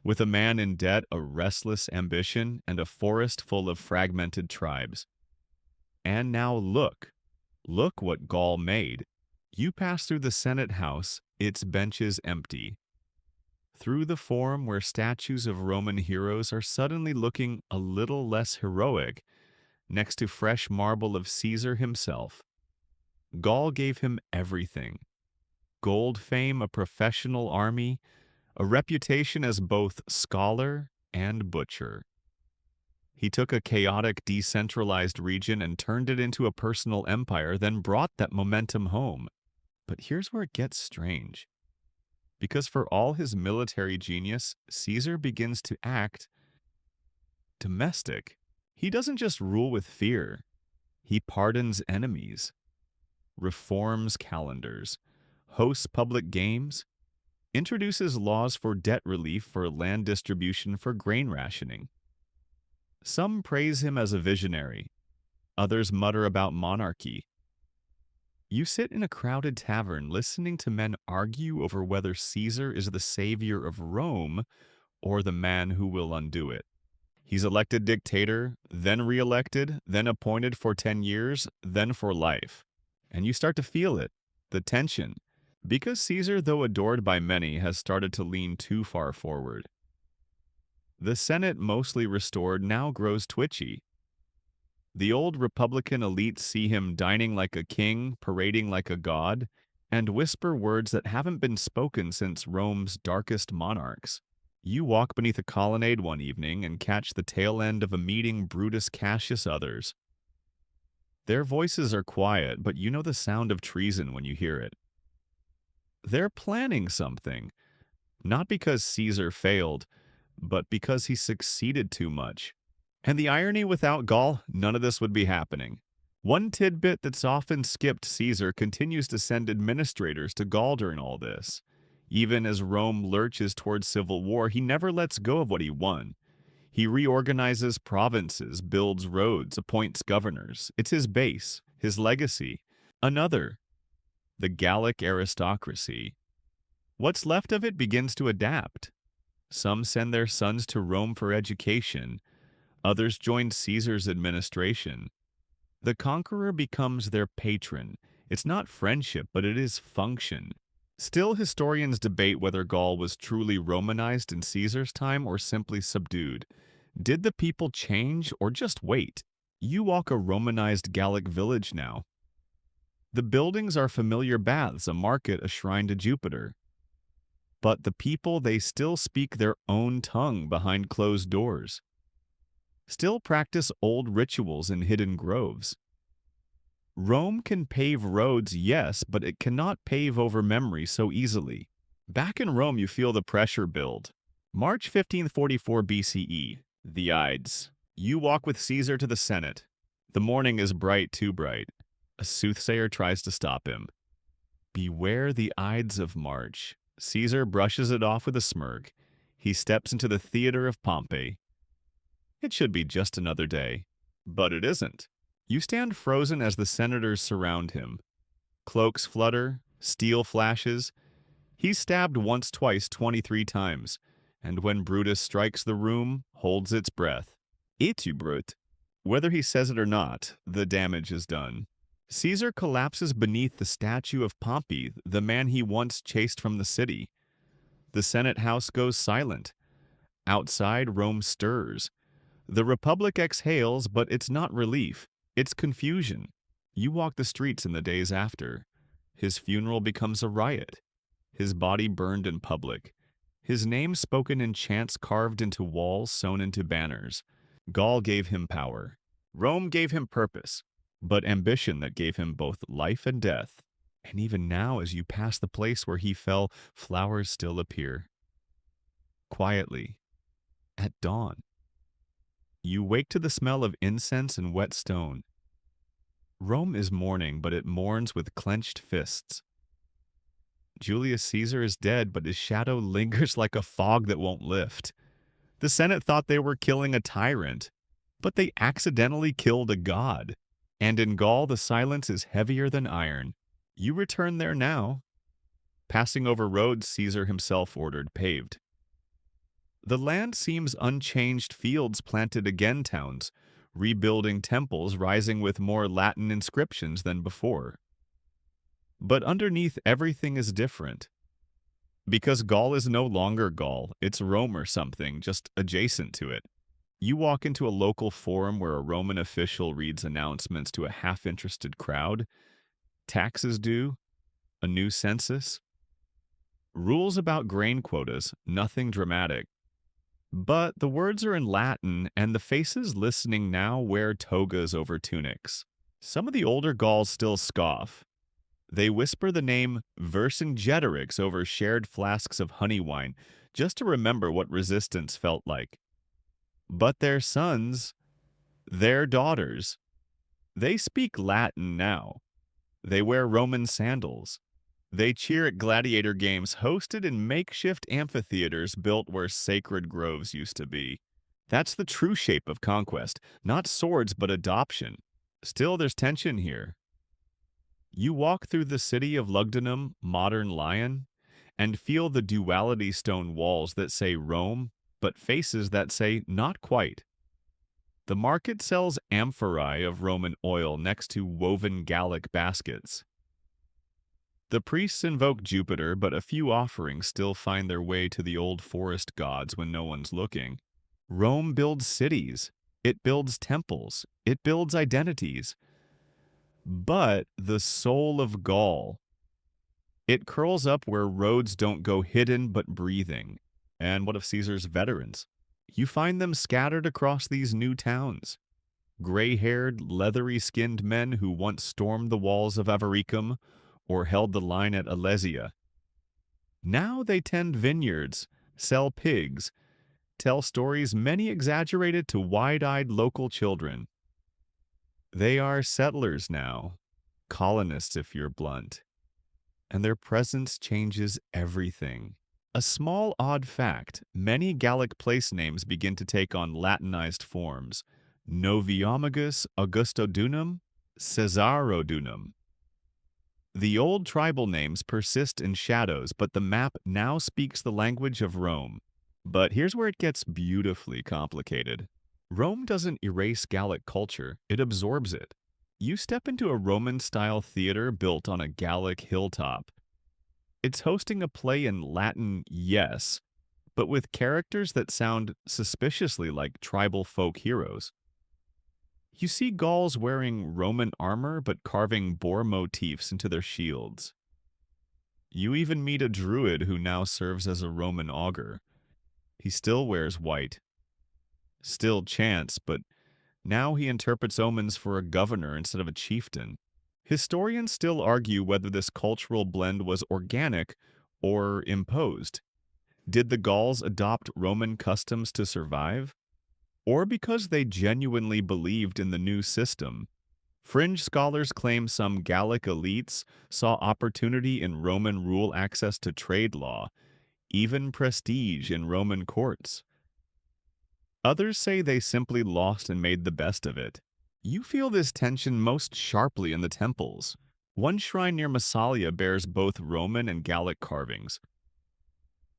with a man in debt, a restless ambition, and a forest full of fragmented tribes. And now look what Gaul made. You pass through the Senate House, its benches empty. Through the Forum, where statues of Roman heroes are suddenly looking a little less heroic, next to fresh marble of Caesar himself. Gaul gave him everything: gold fame, a professional army, a reputation as both scholar and butcher. He took a chaotic, decentralized region and turned it into a personal empire, then brought that momentum home. But here's where it gets strange. Because for all his military genius, Caesar begins to act domestic. He doesn't just rule with fear. He pardons enemies, reforms calendars, hosts public games, introduces laws for debt relief, for land distribution, for grain rationing. Some praise him as a visionary. Others mutter about monarchy. You sit in a crowded tavern listening to men argue over whether Caesar is the savior of Rome or the man who will undo it. He's elected dictator, then re-elected, then appointed for 10 years, then for life. And you start to feel it, the tension, because Caesar, though adored by many, has started to lean too far forward. The Senate, mostly restored, now grows twitchy. The old Republican elites see him dining like a king, parading like a god, and whisper words that haven't been spoken since Rome's darkest monarchs. You walk beneath a colonnade one evening and catch the tail end of a meeting Brutus Cassius others. Their voices are quiet, but you know the sound of treason when you hear it. They're planning something, not because Caesar failed, but because he succeeded too much. And the irony: without Gaul, none of this would be happening. One tidbit that's often skipped: Caesar continues to send administrators to Gaul during all this. Even as Rome lurches towards civil war, he never lets go of what he won. He reorganizes provinces, builds roads, appoints governors. It's his base, his legacy. Another the Gallic aristocracy. What's left of it begins to adapt. Some send their sons to Rome for education, others join Caesar's administration. The conqueror becomes their patron. It's not friendship, but it is function. Still, historians debate whether Gaul was truly Romanized in Caesar's time or simply subdued. Did the people change or just wait? You walk a Romanized Gallic village now. The buildings are familiar baths, a market, a shrine to Jupiter. But the people, they still speak their own tongue behind closed doors. Still practice old rituals in hidden groves. Rome can pave roads, yes, but it cannot pave over memory so easily. Back in Rome, you feel the pressure build. March 1544 BCE, the Ides. You walk with Caesar to the Senate. The morning is bright, too bright. A soothsayer tries to stop him. Beware the Ides of March. Caesar brushes it off with a smirk. He steps into the theater of Pompey. It should be just another day. But it isn't. You stand frozen as the senators surround him. Cloaks flutter, steel flashes. He's stabbed once, twice, 23 times, and when Brutus strikes the room, holds its breath. Et tu, Brut? Whether he says it or not, the damage is done. Caesar collapses beneath the statue of Pompey, the man he once chased from the city. The Senate house goes silent. Outside, Rome stirs. The Republic exhales, but it's not relief. It's confusion. You walk the streets in the days after. His funeral becomes a riot. His body burned in public. His name spoken in chants carved into walls, sewn into banners. Gaul gave him power. Rome gave him purpose, but ambition that gave him both life and death. And even now, as you pass the place where he fell, flowers still appear. Quietly, at dawn. You wake to the smell of incense and wet stone. Rome is mourning, but it mourns with clenched fists. Julius Caesar is dead, but his shadow lingers like a fog that won't lift. The Senate thought they were killing a tyrant, but they accidentally killed a god. And in Gaul, the silence is heavier than iron. You return there now. Passing over roads Caesar himself ordered paved. The land seems unchanged, fields planted again, towns, rebuilding temples rising with more Latin inscriptions than before. But underneath everything is different. Because Gaul is no longer Gaul, it's Rome or something, just adjacent to it. You walk into a local forum where a Roman official reads announcements to a half-interested crowd. Taxes due, a new census. Rules about grain quotas, nothing dramatic. But the words are in Latin, and the faces listening now wear togas over tunics. Some of the older Gauls still scoff. They whisper the name Vercingetorix over shared flasks of honey wine, just to remember what resistance felt like. But their sons, their daughters, they speak Latin now. They wear Roman sandals. They cheer at gladiator games hosted in makeshift amphitheaters built where sacred groves used to be. That's the true shape of conquest, not swords but adoption. Still, there's tension here. You walk through the city of Lugdunum, modern Lyon, and feel the duality stone walls that say Rome, but faces that say not quite. The market sells amphorae of Roman oil next to woven Gallic baskets. The priests invoke Jupiter, but a few offerings still find their way to the old forest gods when no one's looking. Rome builds cities. It builds temples. It builds identities. But the soul of Gaul, it curls up where roads don't go hidden but breathing. And what of Caesar's veterans? You find them scattered across these new towns. Gray-haired, leathery-skinned men who once stormed the walls of Avaricum or held the line at Alesia. Now they tend vineyards, sell pigs, tell stories many exaggerated to wide-eyed local children. They are settlers now, colonists if you're blunt, and their presence changes everything. A small odd fact, many Gallic place names begin to take on Latinized forms. Noviomagus Augustodunum, Caesarodunum. The old tribal names persist in shadows, but the map now speaks the language of Rome. But here's where it gets beautifully complicated. Rome doesn't erase Gallic culture, it absorbs it. You step into a Roman-style theater built on a Gallic hilltop. It's hosting a play in Latin, yes, but with characters that sound suspiciously like tribal folk heroes. You see Gauls wearing Roman armor but carving boar motifs into their shields. You even meet a druid who now serves as a Roman augur. He still wears white, still chants, but now he interprets omens for a governor instead of a chieftain. Historians still argue whether this cultural blend was organic or imposed. Did the Gauls adopt Roman customs to survive? Or because they genuinely believed in the new system? Fringe scholars claim some Gallic elites saw opportunity in Roman rule access to trade law, even prestige in Roman courts. Others say they simply lost and made the best of it. You feel this tension most sharply in the temples. One shrine near Massalia bears both Roman and Gallic carvings.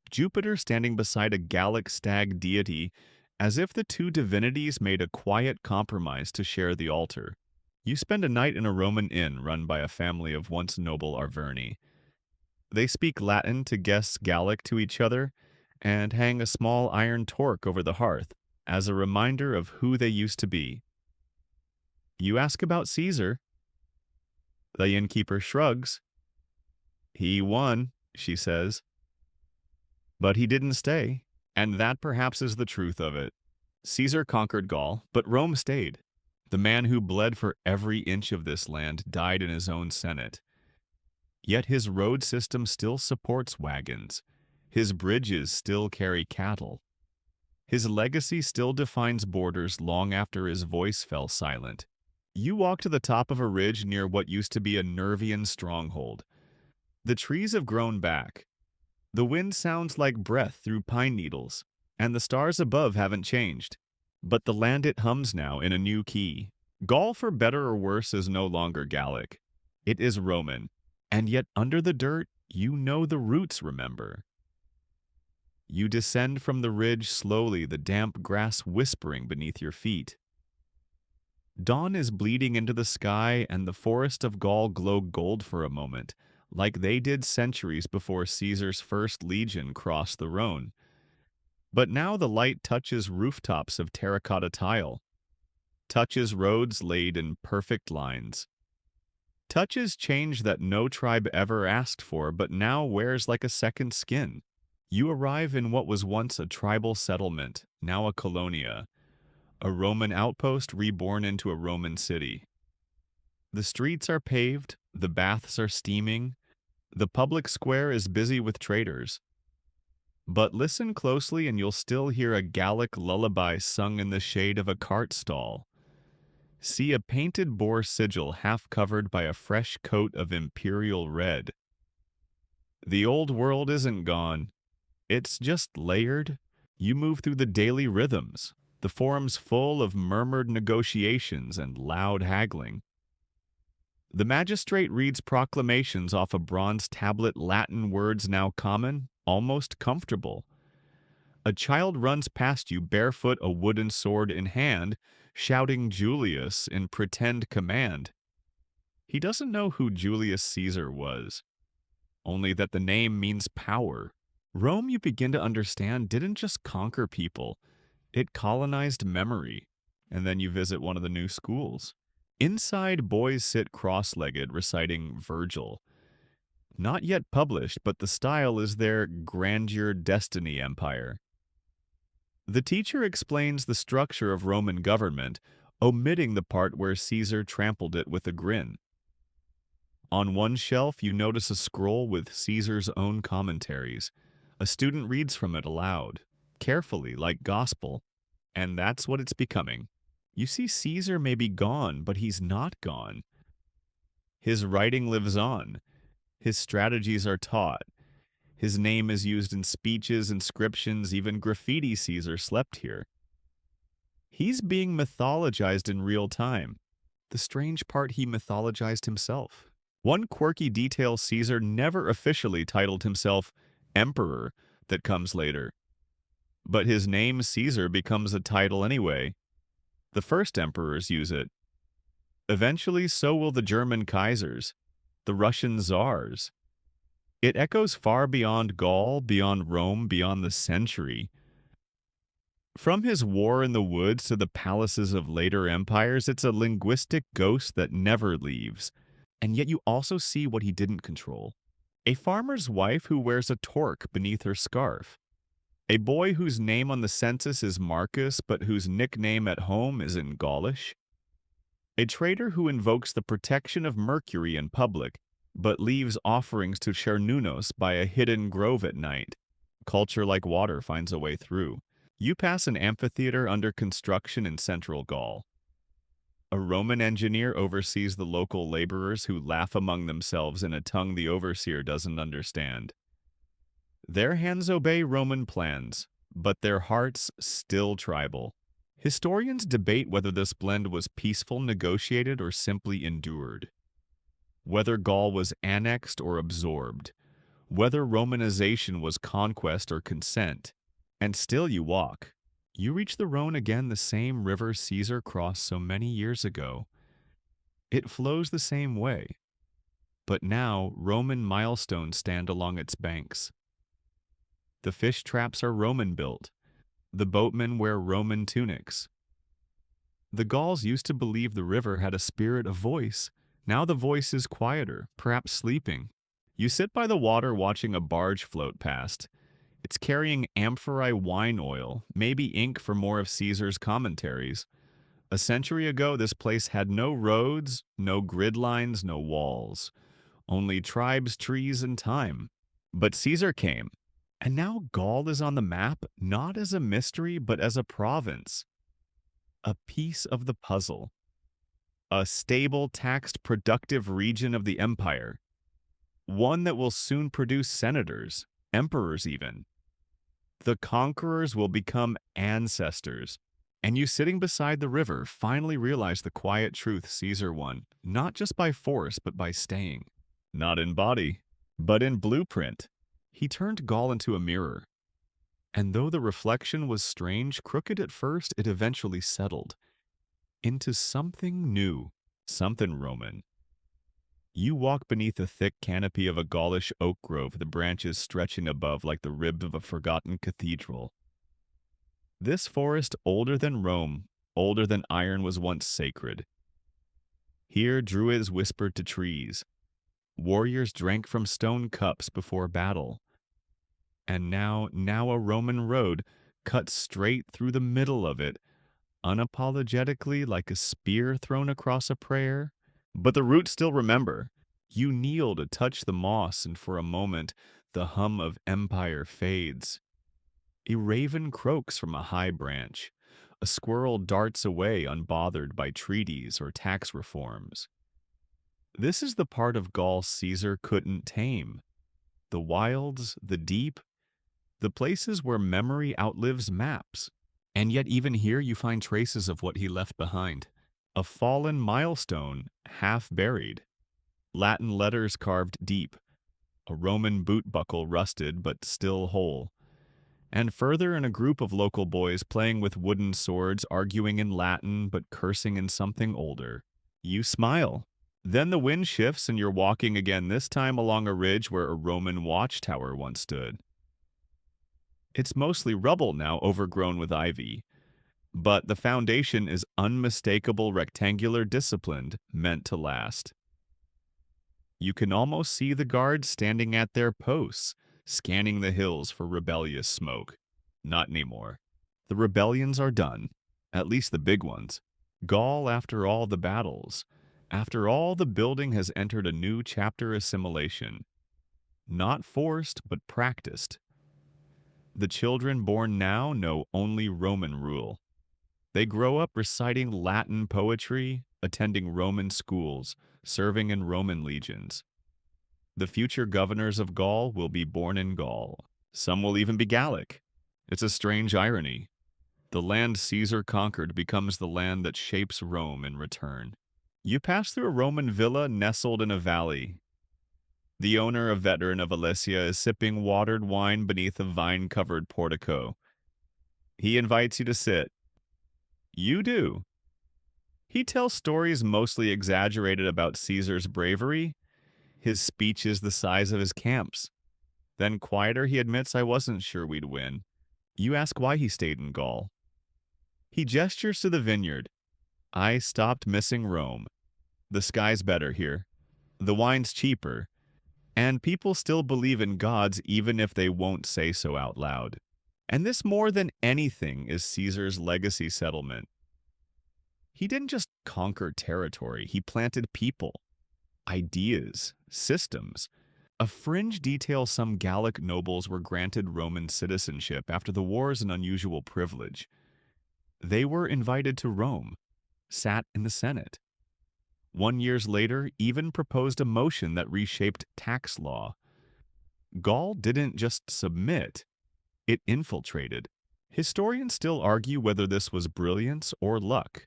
Jupiter standing beside a Gallic stag deity, as if the two divinities made a quiet compromise to share the altar. You spend a night in a Roman inn run by a family of once noble Arverni. They speak Latin to guests Gallic to each other, and hang a small iron torque over the hearth as a reminder of who they used to be. You ask about Caesar. The innkeeper shrugs. He won, she says. But he didn't stay, and that perhaps is the truth of it. Caesar conquered Gaul, but Rome stayed. The man who bled for every inch of this land died in his own senate. Yet his road system still supports wagons. His bridges still carry cattle. His legacy still defines borders long after his voice fell silent. You walk to the top of a ridge near what used to be a Nervian stronghold. The trees have grown back. The wind sounds like breath through pine needles, and the stars above haven't changed. But the land it hums now in a new key. Gaul, for better or worse, is no longer Gallic. It is Roman, and yet under the dirt, you know the roots remember. You descend from the ridge slowly, the damp grass whispering beneath your feet. Dawn is bleeding into the sky, and the forests of Gaul glow gold for a moment, like they did centuries before Caesar's first legion crossed the Rhone. But now the light touches rooftops of terracotta tile, touches roads laid in perfect lines, touches change that no tribe ever asked for but now wears like a second skin. You arrive in what was once a tribal settlement, now a colonia, a Roman outpost reborn into a Roman city. The streets are paved, the baths are steaming, the public square is busy with traders. But listen closely and you'll still hear a Gallic lullaby sung in the shade of a cart stall. See a painted boar sigil half covered by a fresh coat of imperial red. The old world isn't gone. It's just layered. You move through the daily rhythms, the forums full of murmured negotiations and loud haggling. The magistrate reads proclamations off a bronze tablet, Latin words now common, almost comfortable. A child runs past you barefoot, a wooden sword in hand, shouting Julius in pretend command. He doesn't know who Julius Caesar was, only that the name means power. Rome, you begin to understand, didn't just conquer people, it colonized memory. And then you visit one of the new schools. Inside, boys sit cross-legged reciting Virgil. Not yet published, but the style is their grandeur destiny empire. The teacher explains the structure of Roman government, omitting the part where Caesar trampled it with a grin. On one shelf, you notice a scroll with Caesar's own commentaries. A student reads from it aloud, carefully, like gospel, and that's what it's becoming. You see, Caesar may be gone, but he's not gone. His writing lives on. His strategies are taught. His name is used in speeches, inscriptions, even graffiti. Caesar slept here. He's being mythologized in real time. The strange part, he mythologized himself. One quirky detail: Caesar never officially titled himself emperor that comes later, but his name Caesar becomes a title anyway. The first emperors use it. Eventually, so will the German Kaisers, the Russian czars. It echoes far beyond Gaul, beyond Rome, beyond the century. From his war in the woods to the palaces of later empires, it's a linguistic ghost that never leaves. And yet you also see what he didn't control. A farmer's wife who wears a torque beneath her scarf. A boy whose name on the census is Marcus, but whose nickname at home is in Gaulish. A trader who invokes the protection of Mercury in public, but leaves offerings to Cernunnos by a hidden grove at night. Culture like water finds a way through. You pass an amphitheater under construction in central Gaul. A Roman engineer oversees the local laborers who laugh among themselves in a tongue the overseer doesn't understand. Their hands obey Roman plans, but their hearts still tribal. Historians debate whether this blend was peaceful, negotiated, or simply endured. Whether Gaul was annexed or absorbed. Whether Romanization was conquest or consent. And still you walk. You reach the Rhone again, the same river Caesar crossed so many years ago. It flows the same way. But now Roman milestones stand along its banks. The fish traps are Roman-built. The boatmen wear Roman tunics. The Gauls used to believe the river had a spirit, a voice. Now the voice is quieter, perhaps sleeping. You sit by the water watching a barge float past. It's carrying amphorae wine oil, maybe ink for more of Caesar's commentaries. A century ago, this place had no roads, no grid lines, no walls. Only tribes, trees, and time. But Caesar came. And now Gaul is on the map, not as a mystery, but as a province. A piece of the puzzle. A stable, taxed, productive region of the empire. One that will soon produce senators, emperors even. The conquerors will become ancestors. And you sitting beside the river finally realize the quiet truth: Caesar won, not just by force, but by staying. Not in body, but in blueprint. He turned Gaul into a mirror. And though the reflection was strange, crooked at first, it eventually settled into something new, something Roman. You walk beneath the thick canopy of a Gaulish oak grove, the branches stretching above like the ribs of a forgotten cathedral. This forest, older than Rome, older than iron, was once sacred. Here druids whispered to trees. Warriors drank from stone cups before battle. And now a Roman road cuts straight through the middle of it, unapologetically like a spear thrown across a prayer. But the roots still remember. You kneel to touch the moss, and for a moment, the hum of empire fades. A raven croaks from a high branch. A squirrel darts away unbothered by treaties or tax reforms. This is the part of Gaul Caesar couldn't tame. The wilds, the deep, the places where memory outlives maps. And yet even here you find traces of what he left behind. A fallen milestone, half buried. Latin letters carved deep. A Roman boot buckle rusted but still whole. And further, in a group of local boys playing with wooden swords, arguing in Latin but cursing in something older. You smile. Then the wind shifts and you're walking again, this time along a ridge where a Roman watchtower once stood. It's mostly rubble now, overgrown with ivy. But the foundation is unmistakable, rectangular, disciplined, meant to last. You can almost see the guards standing at their posts, scanning the hills for rebellious smoke. Not anymore. The rebellions are done, at least the big ones. Gaul, after all the battles, after all the building, has entered a new chapter: assimilation. Not forced, but practiced. The children born now know only Roman rule. They grow up reciting Latin poetry, attending Roman schools, serving in Roman legions. The future governors of Gaul will be born in Gaul. Some will even be Gallic. It's a strange irony. The land Caesar conquered becomes the land that shapes Rome in return. You pass through a Roman villa nestled in a valley. The owner, a veteran of Alesia, is sipping watered wine beneath a vine-covered portico. He invites you to sit. You do. He tells stories mostly exaggerated about Caesar's bravery. His speech is the size of his camps. Then, quieter, he admits, I wasn't sure we'd win. You ask why he stayed in Gaul. He gestures to the vineyard. I stopped missing Rome. The sky's better here. The wine's cheaper. And people still believe in gods even if they won't say so out loud. And this, more than anything, is Caesar's legacy settlement. He didn't just conquer territory, he planted people, ideas, systems. A fringe detail: some Gallic nobles were granted Roman citizenship after the wars, an unusual privilege. They were invited to Rome, sat in the Senate. 1 year later, even proposed a motion that reshaped tax law. Gaul didn't just submit, it infiltrated. Historians still argue whether this was brilliance or luck,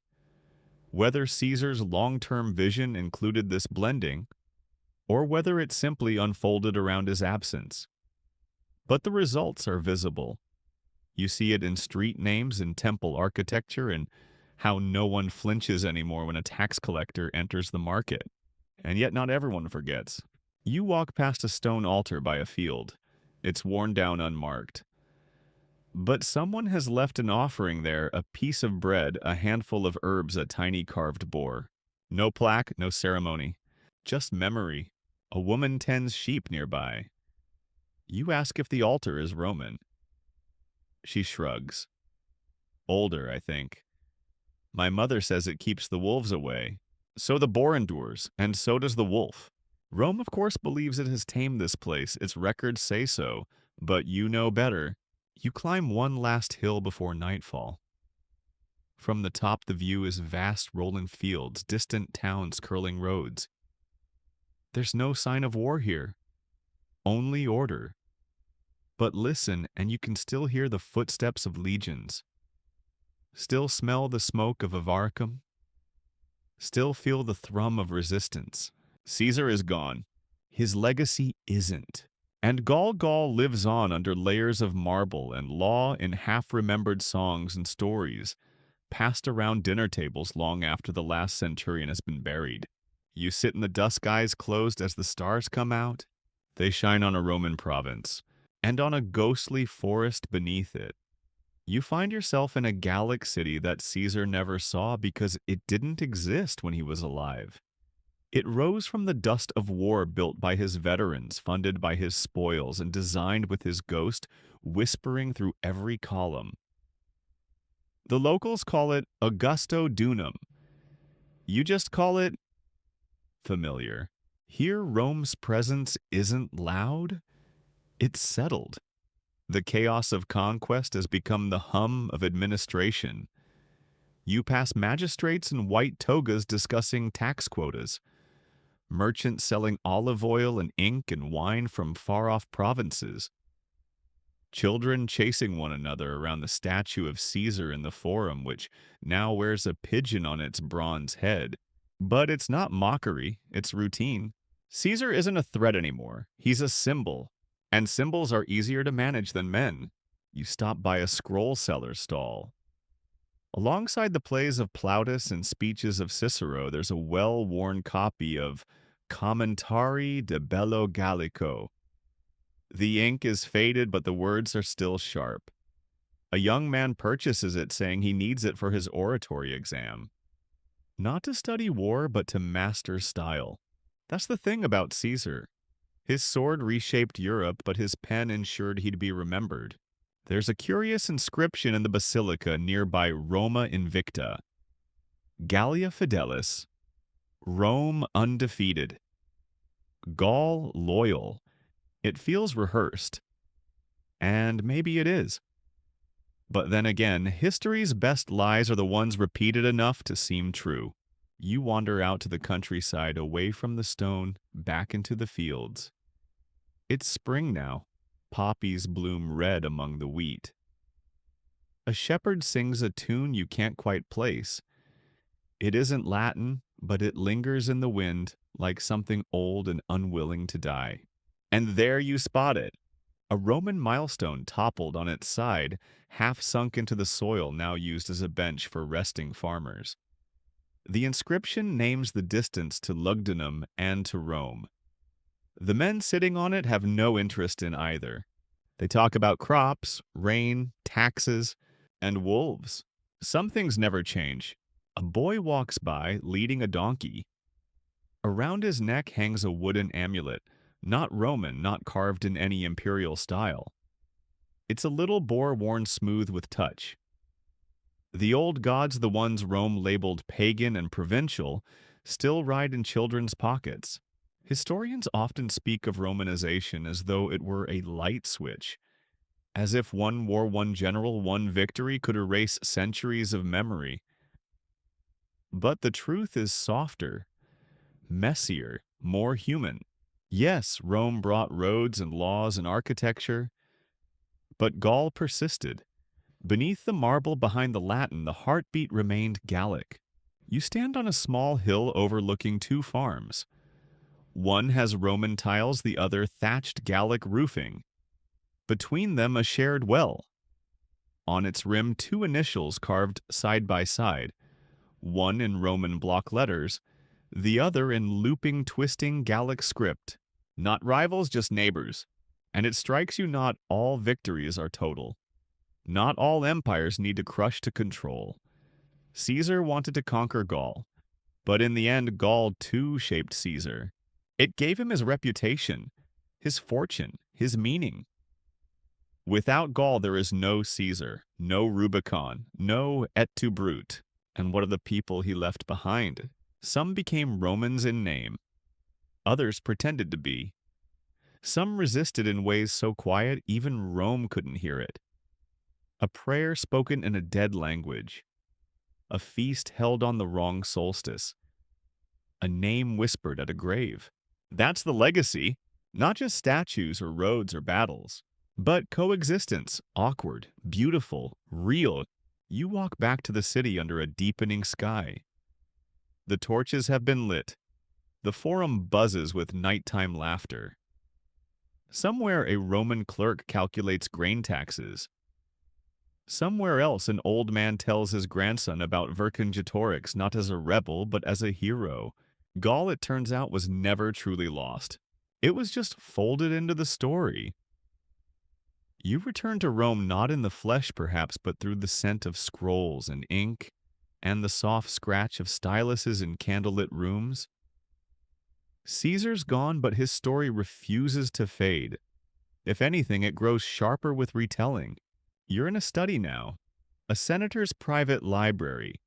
whether Caesar's long-term vision included this blending, or whether it simply unfolded around his absence. But the results are visible. You see it in street names and temple architecture, and how no one flinches anymore when a tax collector enters the market. And yet not everyone forgets. You walk past a stone altar by a field. It's worn down, unmarked. But someone has left an offering there: a piece of bread, a handful of herbs, a tiny carved boar. No plaque, no ceremony. Just memory. A woman tends sheep nearby. You ask if the altar is Roman. She shrugs. Older, I think. My mother says it keeps the wolves away. So the boar endures, and so does the wolf. Rome, of course, believes it has tamed this place. Its records say so. But you know better. You climb one last hill before nightfall. From the top, the view is vast rolling fields, distant towns, curling roads. There's no sign of war here. Only order. But listen, and you can still hear the footsteps of legions. Still smell the smoke of Avaricum. Still feel the thrum of resistance. Caesar is gone. His legacy isn't. And Gaul lives on under layers of marble and law, in half-remembered songs and stories, passed around dinner tables long after the last centurion has been buried. You sit in the dusk, eyes closed, as the stars come out. They shine on a Roman province, and on a ghostly forest beneath it. You find yourself in a Gallic city that Caesar never saw because it didn't exist when he was alive. It rose from the dust of war, built by his veterans, funded by his spoils, and designed with his ghost whispering through every column. The locals call it Augusto Dunum. You just call it familiar. Here, Rome's presence isn't loud, it's settled. The chaos of conquest has become the hum of administration. You pass magistrates in white togas discussing tax quotas, merchants selling olive oil and ink and wine from far-off provinces, children chasing one another around the statue of Caesar in the Forum, which now wears a pigeon on its bronze head. But it's not mockery, it's routine. Caesar isn't a threat anymore. He's a symbol. And symbols are easier to manage than men. You stop by a scroll seller's stall. Alongside the plays of Plautus and speeches of Cicero, there's a well-worn copy of Commentari de Bello Gallico. The ink is faded, but the words are still sharp. A young man purchases it, saying he needs it for his oratory exam. Not to study war, but to master style. That's the thing about Caesar. His sword reshaped Europe, but his pen ensured he'd be remembered. There's a curious inscription in the basilica nearby Roma Invicta. Gallia Fidelis, Rome undefeated. Gaul loyal. It feels rehearsed. And maybe it is. But then again, history's best lies are the ones repeated enough to seem true. You wander out to the countryside, away from the stone, back into the fields. It's spring now. Poppies bloom red among the wheat. A shepherd sings a tune you can't quite place. It isn't Latin, but it lingers in the wind like something old and unwilling to die. And there you spot it. A Roman milestone toppled on its side, half sunk into the soil now used as a bench for resting farmers. The inscription names the distance to Lugdunum and to Rome. The men sitting on it have no interest in either. They talk about crops, rain, taxes, and wolves. Some things never change. A boy walks by leading a donkey. Around his neck hangs a wooden amulet, not Roman, not carved in any imperial style. It's a little boar worn smooth with touch. The old gods, the ones Rome labeled pagan and provincial, still ride in children's pockets. Historians often speak of Romanization as though it were a light switch, as if one war, one general, one victory could erase centuries of memory. But the truth is softer, messier, more human. Yes, Rome brought roads and laws and architecture, but Gaul persisted. Beneath the marble behind the Latin, the heartbeat remained Gallic. You stand on a small hill overlooking two farms. One has Roman tiles, the other thatched Gallic roofing. Between them, a shared well. On its rim, two initials carved side by side, one in Roman block letters, the other in looping, twisting Gallic script. Not rivals, just neighbors. And it strikes you not all victories are total. Not all empires need to crush to control. Caesar wanted to conquer Gaul, but in the end, Gaul too shaped Caesar. It gave him his reputation, his fortune, his meaning. Without Gaul, there is no Caesar, no Rubicon, no et tu brute. And what of the people he left behind? Some became Romans in name. Others pretended to be. Some resisted in ways so quiet even Rome couldn't hear it. A prayer spoken in a dead language. A feast held on the wrong solstice. A name whispered at a grave. That's the legacy, not just statues or roads or battles, but coexistence, awkward, beautiful, real. You walk back to the city under a deepening sky. The torches have been lit. The forum buzzes with nighttime laughter. Somewhere a Roman clerk calculates grain taxes. Somewhere else an old man tells his grandson about Vercingetorix not as a rebel but as a hero. Gaul, it turns out, was never truly lost. It was just folded into the story. You return to Rome not in the flesh perhaps, but through the scent of scrolls and ink and the soft scratch of styluses in candlelit rooms. Caesar's gone, but his story refuses to fade. If anything, it grows sharper with retelling. You're in a study now, a senator's private library,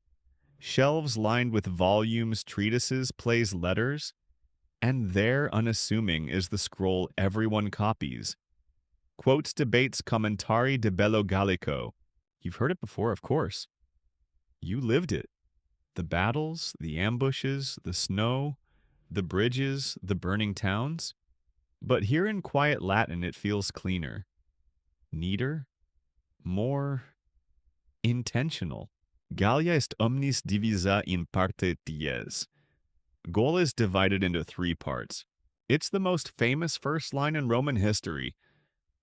shelves lined with volumes, treatises, plays, letters, and there, unassuming, is the scroll everyone copies. Quotes, debates, commentari de bello Gallico. You've heard it before, of course. You lived it. The battles, the ambushes, the snow, the bridges, the burning towns. But here in quiet Latin it feels cleaner, neater, more intentional. Gallia est omnis divisa in parte dies. Gaul is divided into three parts. It's the most famous first line in Roman history,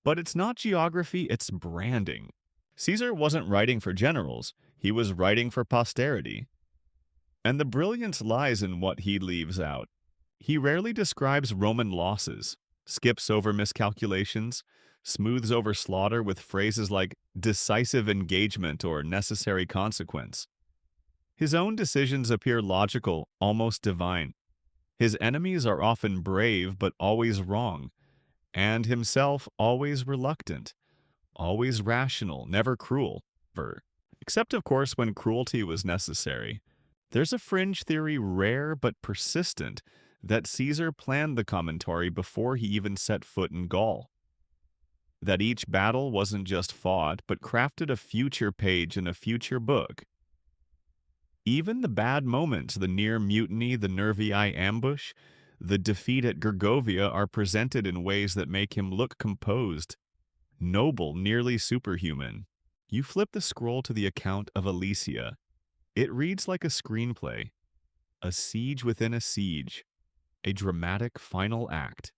but it's not geography, it's branding. Caesar wasn't writing for generals, he was writing for posterity. And the brilliance lies in what he leaves out. He rarely describes Roman losses, skips over miscalculations, smooths over slaughter with phrases like decisive engagement or necessary consequence. His own decisions appear logical, almost divine. His enemies are often brave but always wrong, and himself always reluctant, always rational, never cruel, except of course when cruelty was necessary. There's a fringe theory, rare but persistent, that Caesar planned the commentary before he even set foot in Gaul. That each battle wasn't just fought, but crafted a future page in a future book. Even the bad moments, the near mutiny, the Nervii ambush, the defeat at Gergovia, are presented in ways that make him look composed, noble, nearly superhuman. You flip the scroll to the account of Alesia. It reads like a screenplay. A siege within a siege, a dramatic final act.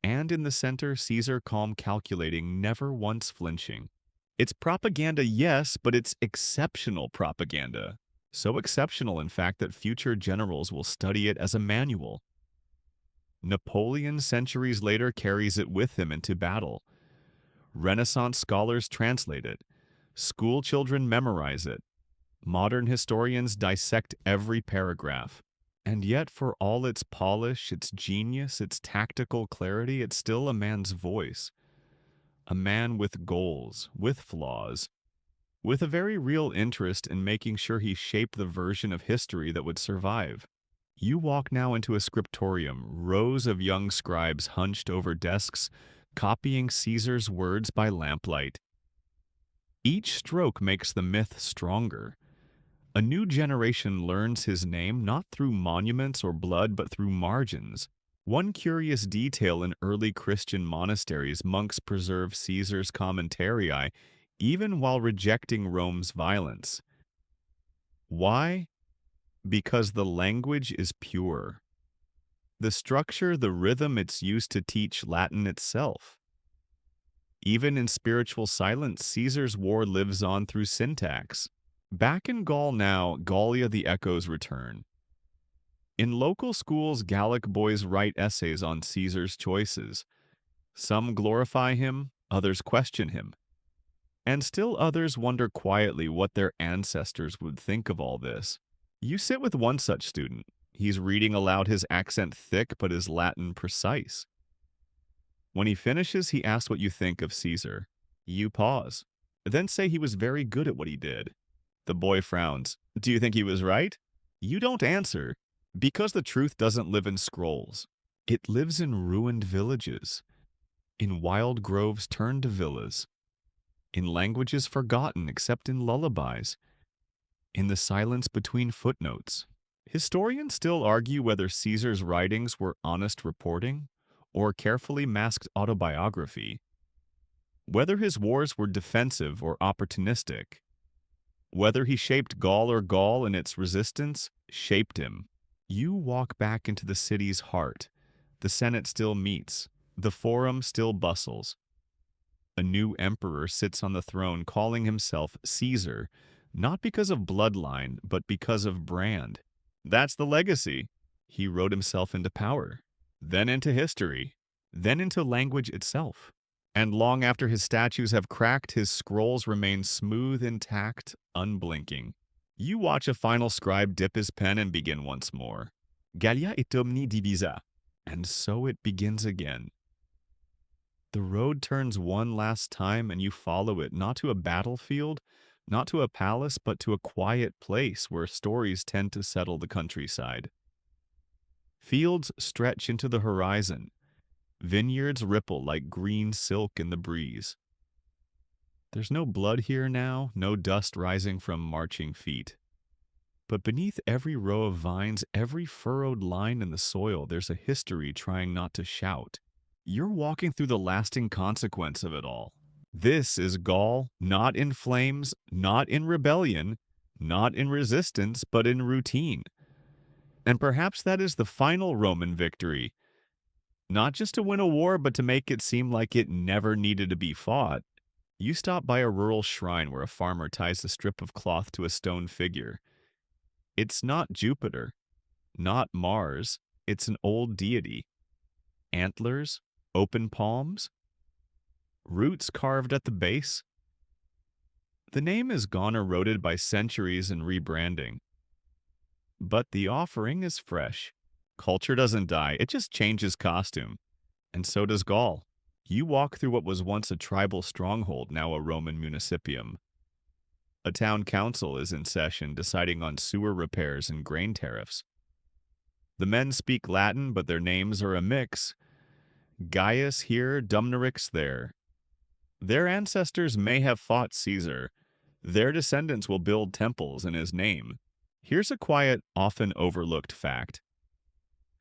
And in the center, Caesar calm calculating, never once flinching. It's propaganda, yes, but it's exceptional propaganda. So exceptional, in fact, that future generals will study it as a manual. Napoleon, centuries later, carries it with him into battle. Renaissance scholars translate it. School children memorize it. Modern historians dissect every paragraph. And yet, for all its polish, its genius, its tactical clarity, it's still a man's voice. A man with goals, with flaws, with a very real interest in making sure he shaped the version of history that would survive. You walk now into a scriptorium, rows of young scribes hunched over desks, copying Caesar's words by lamplight. Each stroke makes the myth stronger. A new generation learns his name not through monuments or blood, but through margins. One curious detail in early Christian monasteries, monks preserve Caesar's commentariae even while rejecting Rome's violence. Why? Because the language is pure. The structure, the rhythm, it's used to teach Latin itself. Even in spiritual silence, Caesar's war lives on through syntax. Back in Gaul now, Gallia the echoes return. In local schools, Gallic boys write essays on Caesar's choices. Some glorify him, others question him. And still others wonder quietly what their ancestors would think of all this. You sit with one such student. He's reading aloud, his accent thick, but his Latin precise. When he finishes, he asks what you think of Caesar. You pause, then say he was very good at what he did. The boy frowns. Do you think he was right? You don't answer, because the truth doesn't live in scrolls. It lives in ruined villages, in wild groves turned to villas, in languages forgotten except in lullabies, in the silence between footnotes. Historians still argue whether Caesar's writings were honest reporting or carefully masked autobiography, whether his wars were defensive or opportunistic. Whether he shaped Gaul or Gaul in its resistance, shaped him. You walk back into the city's heart. The Senate still meets. The Forum still bustles. A new emperor sits on the throne calling himself Caesar, not because of bloodline, but because of brand. That's the legacy. He wrote himself into power, then into history, then into language itself. And long after his statues have cracked, his scrolls remain smooth, intact, unblinking. You watch a final scribe dip his pen and begin once more. Gallia et omni divisa. And so it begins again. The road turns one last time and you follow it, not to a battlefield, not to a palace, but to a quiet place where stories tend to settle the countryside. Fields stretch into the horizon. Vineyards ripple like green silk in the breeze. There's no blood here now, no dust rising from marching feet. But beneath every row of vines, every furrowed line in the soil, there's a history trying not to shout. You're walking through the lasting consequence of it all. This is Gaul, not in flames, not in rebellion, not in resistance, but in routine. And perhaps that is the final Roman victory. Not just to win a war, but to make it seem like it never needed to be fought. You stop by a rural shrine where a farmer ties a strip of cloth to a stone figure. It's not Jupiter, not Mars, it's an old deity. Antlers, open palms, roots carved at the base. The name is gone eroded by centuries and rebranding. But the offering is fresh. Culture doesn't die, it just changes costume. And so does Gaul. You walk through what was once a tribal stronghold, now a Roman municipium. A town council is in session deciding on sewer repairs and grain tariffs. The men speak Latin, but their names are a mix. Gaius here, Dumnorix there. Their ancestors may have fought Caesar. Their descendants will build temples in his name. Here's a quiet, often overlooked fact.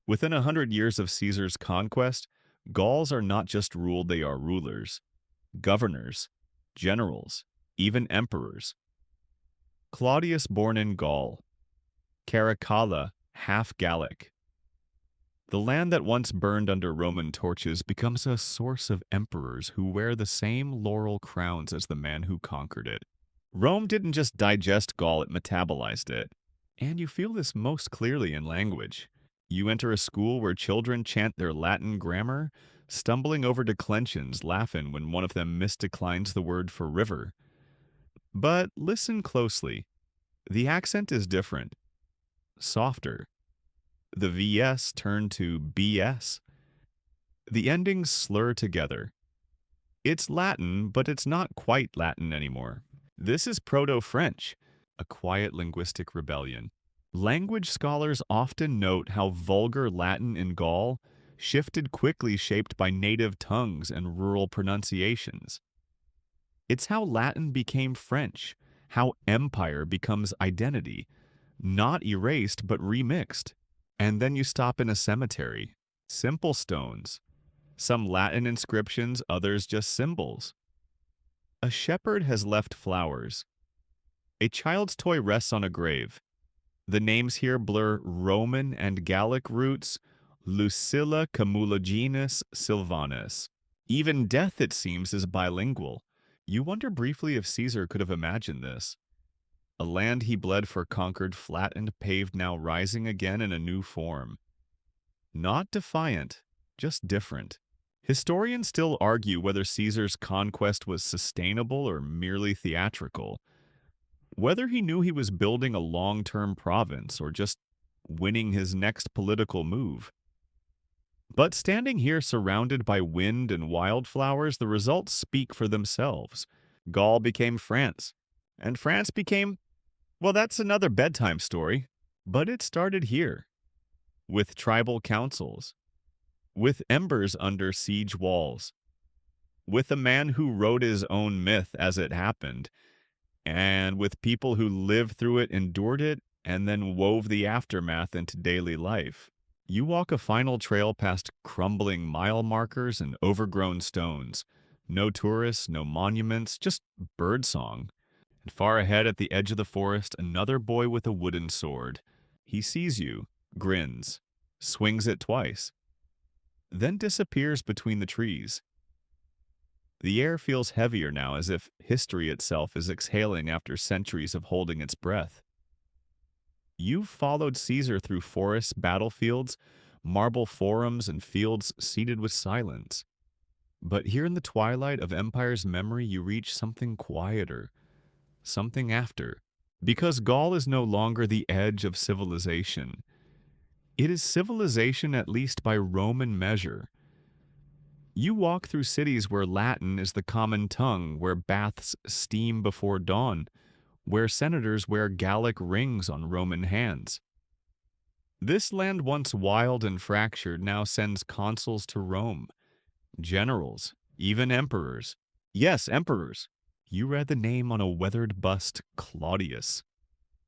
Within 100 years of Caesar's conquest, Gauls are not just ruled, they are rulers, governors, generals, even emperors. Claudius born in Gaul, Caracalla half Gallic. The land that once burned under Roman torches becomes a source of emperors who wear the same laurel crowns as the man who conquered it. Rome didn't just digest Gaul, it metabolized it. And you feel this most clearly in language. You enter a school where children chant their Latin grammar, stumbling over declensions, laughing when one of them misdeclines the word for river. But listen closely. The accent is different, softer. The VS turn to BS. The endings slur together. It's Latin, but it's not quite Latin anymore. This is Proto-French, a quiet linguistic rebellion. Language scholars often note how vulgar Latin in Gaul shifted quickly, shaped by native tongues and rural pronunciations. It's how Latin became French, how empire becomes identity, not erased but remixed. And then you stop in a cemetery. Simple stones. Some Latin inscriptions, others just symbols. A shepherd has left flowers. A child's toy rests on a grave. The names here blur Roman and Gallic roots, Lucilla Camulaginus Sylvanus. Even death, it seems, is bilingual. You wonder briefly if Caesar could have imagined this. A land he bled for conquered, flattened, paved, now rising again in a new form. Not defiant, just different. Historians still argue whether Caesar's conquest was sustainable or merely theatrical, whether he knew he was building a long-term province or just winning his next political move. But standing here surrounded by wind and wildflowers, the results speak for themselves. Gaul became France, and France became, well, that's another bedtime story. But it started here, with tribal councils, with embers under siege walls, with a man who wrote his own myth as it happened, and with people who lived through it, endured it, and then wove the aftermath into daily life. You walk a final trail past crumbling mile markers and overgrown stones. No tourists, no monuments, just birdsong. And far ahead at the edge of the forest, another boy with a wooden sword. He sees you, grins, swings it twice, then disappears between the trees. The air feels heavier now, as if history itself is exhaling after centuries of holding its breath. You've followed Caesar through forests, battlefields, marble forums, and fields seeded with silence. But here in the twilight of empire's memory, you reach something quieter, something after. Because Gaul is no longer the edge of civilization. It is civilization, at least by Roman measure. You walk through cities where Latin is the common tongue, where baths steam before dawn, where senators wear Gallic rings on Roman hands. This land, once wild and fractured, now sends consuls to Rome, generals, even emperors. Yes, emperors. You read the name on a weathered bust, Claudius.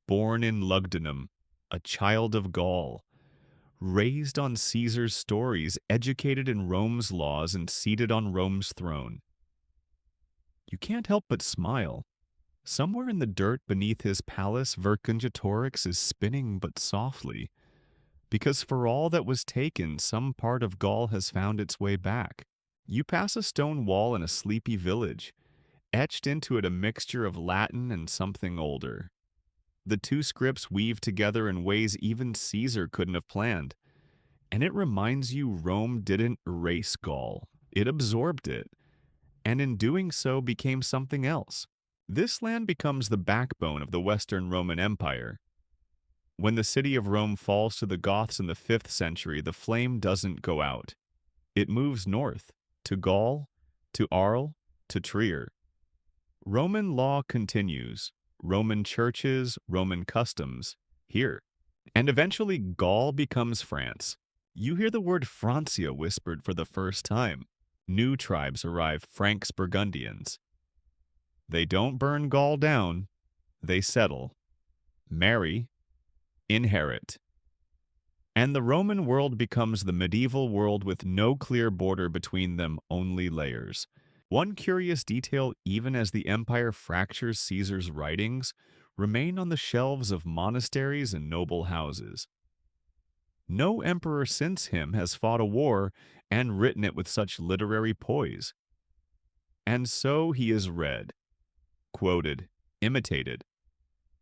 Born in Lugdunum, a child of Gaul. Raised on Caesar's stories, educated in Rome's laws, and seated on Rome's throne. You can't help but smile. Somewhere in the dirt beneath his palace, Vercingetorix is spinning but softly, because for all that was taken, some part of Gaul has found its way back. You pass a stone wall in a sleepy village, etched into it a mixture of Latin and something older. The two scripts weave together in ways even Caesar couldn't have planned, and it reminds you Rome didn't erase Gaul, it absorbed it, and in doing so became something else. This land becomes the backbone of the Western Roman Empire. When the city of Rome falls to the Goths in the 5th century, the flame doesn't go out. It moves north, to Gaul, to Arles, to Trier. Roman law continues, Roman churches, Roman customs, here. And eventually Gaul becomes France. You hear the word Francia whispered for the first time. New tribes arrive, Franks, Burgundians. They don't burn Gaul down, they settle, marry, inherit. And the Roman world becomes the medieval world with no clear border between them, only layers. One curious detail, even as the empire fractures Caesar's writings, remain on the shelves of monasteries and noble houses. No emperor since him has fought a war and written it with such literary poise. And so he is read, quoted, imitated,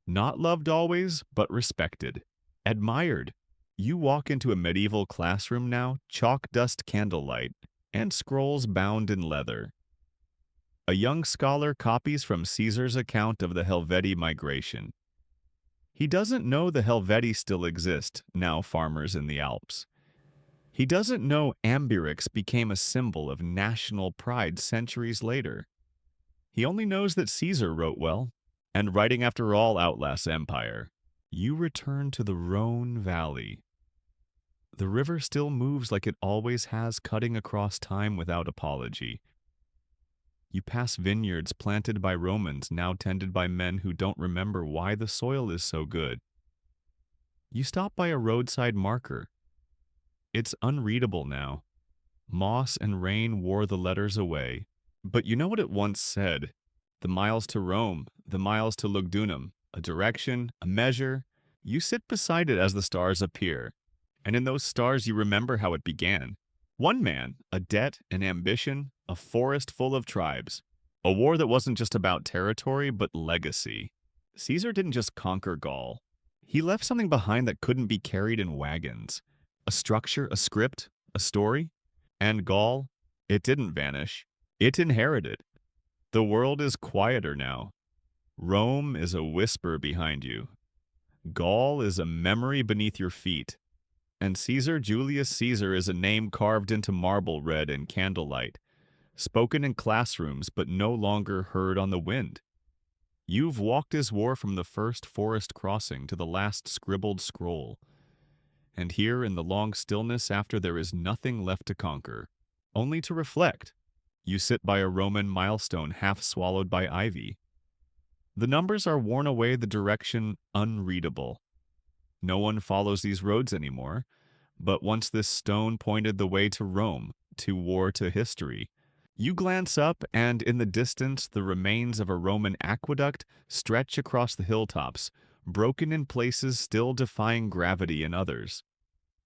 not loved always, but respected, admired. You walk into a medieval classroom now, chalk dust candlelight, and scrolls bound in leather. A young scholar copies from Caesar's account of the Helvetii migration. He doesn't know the Helvetii still exist, now farmers in the Alps. He doesn't know Ambiorix became a symbol of national pride centuries later. He only knows that Caesar wrote well, and writing after all outlasts empire. You return to the Rhone Valley. The river still moves like it always has, cutting across time without apology. You pass vineyards planted by Romans, now tended by men who don't remember why the soil is so good. You stop by a roadside marker. It's unreadable now. Moss and rain wore the letters away. But you know what it once said? The miles to Rome, the miles to Lugdunum, a direction, a measure. You sit beside it as the stars appear. And in those stars you remember how it began. One man, a debt, an ambition, a forest full of tribes. A war that wasn't just about territory, but legacy. Caesar didn't just conquer Gaul. He left something behind that couldn't be carried in wagons. A structure, a script, a story. And Gaul, it didn't vanish. It inherited. The world is quieter now. Rome is a whisper behind you. Gaul is a memory beneath your feet. And Caesar Julius Caesar is a name carved into marble read in candlelight, spoken in classrooms but no longer heard on the wind. You've walked his war from the first forest crossing to the last scribbled scroll. And here in the long stillness after there is nothing left to conquer, only to reflect, you sit by a Roman milestone half swallowed by ivy. The numbers are worn away, the direction unreadable. No one follows these roads anymore, but once this stone pointed the way to Rome, to war, to history. You glance up, and in the distance the remains of a Roman aqueduct stretch across the hilltops, broken in places still defying gravity in others.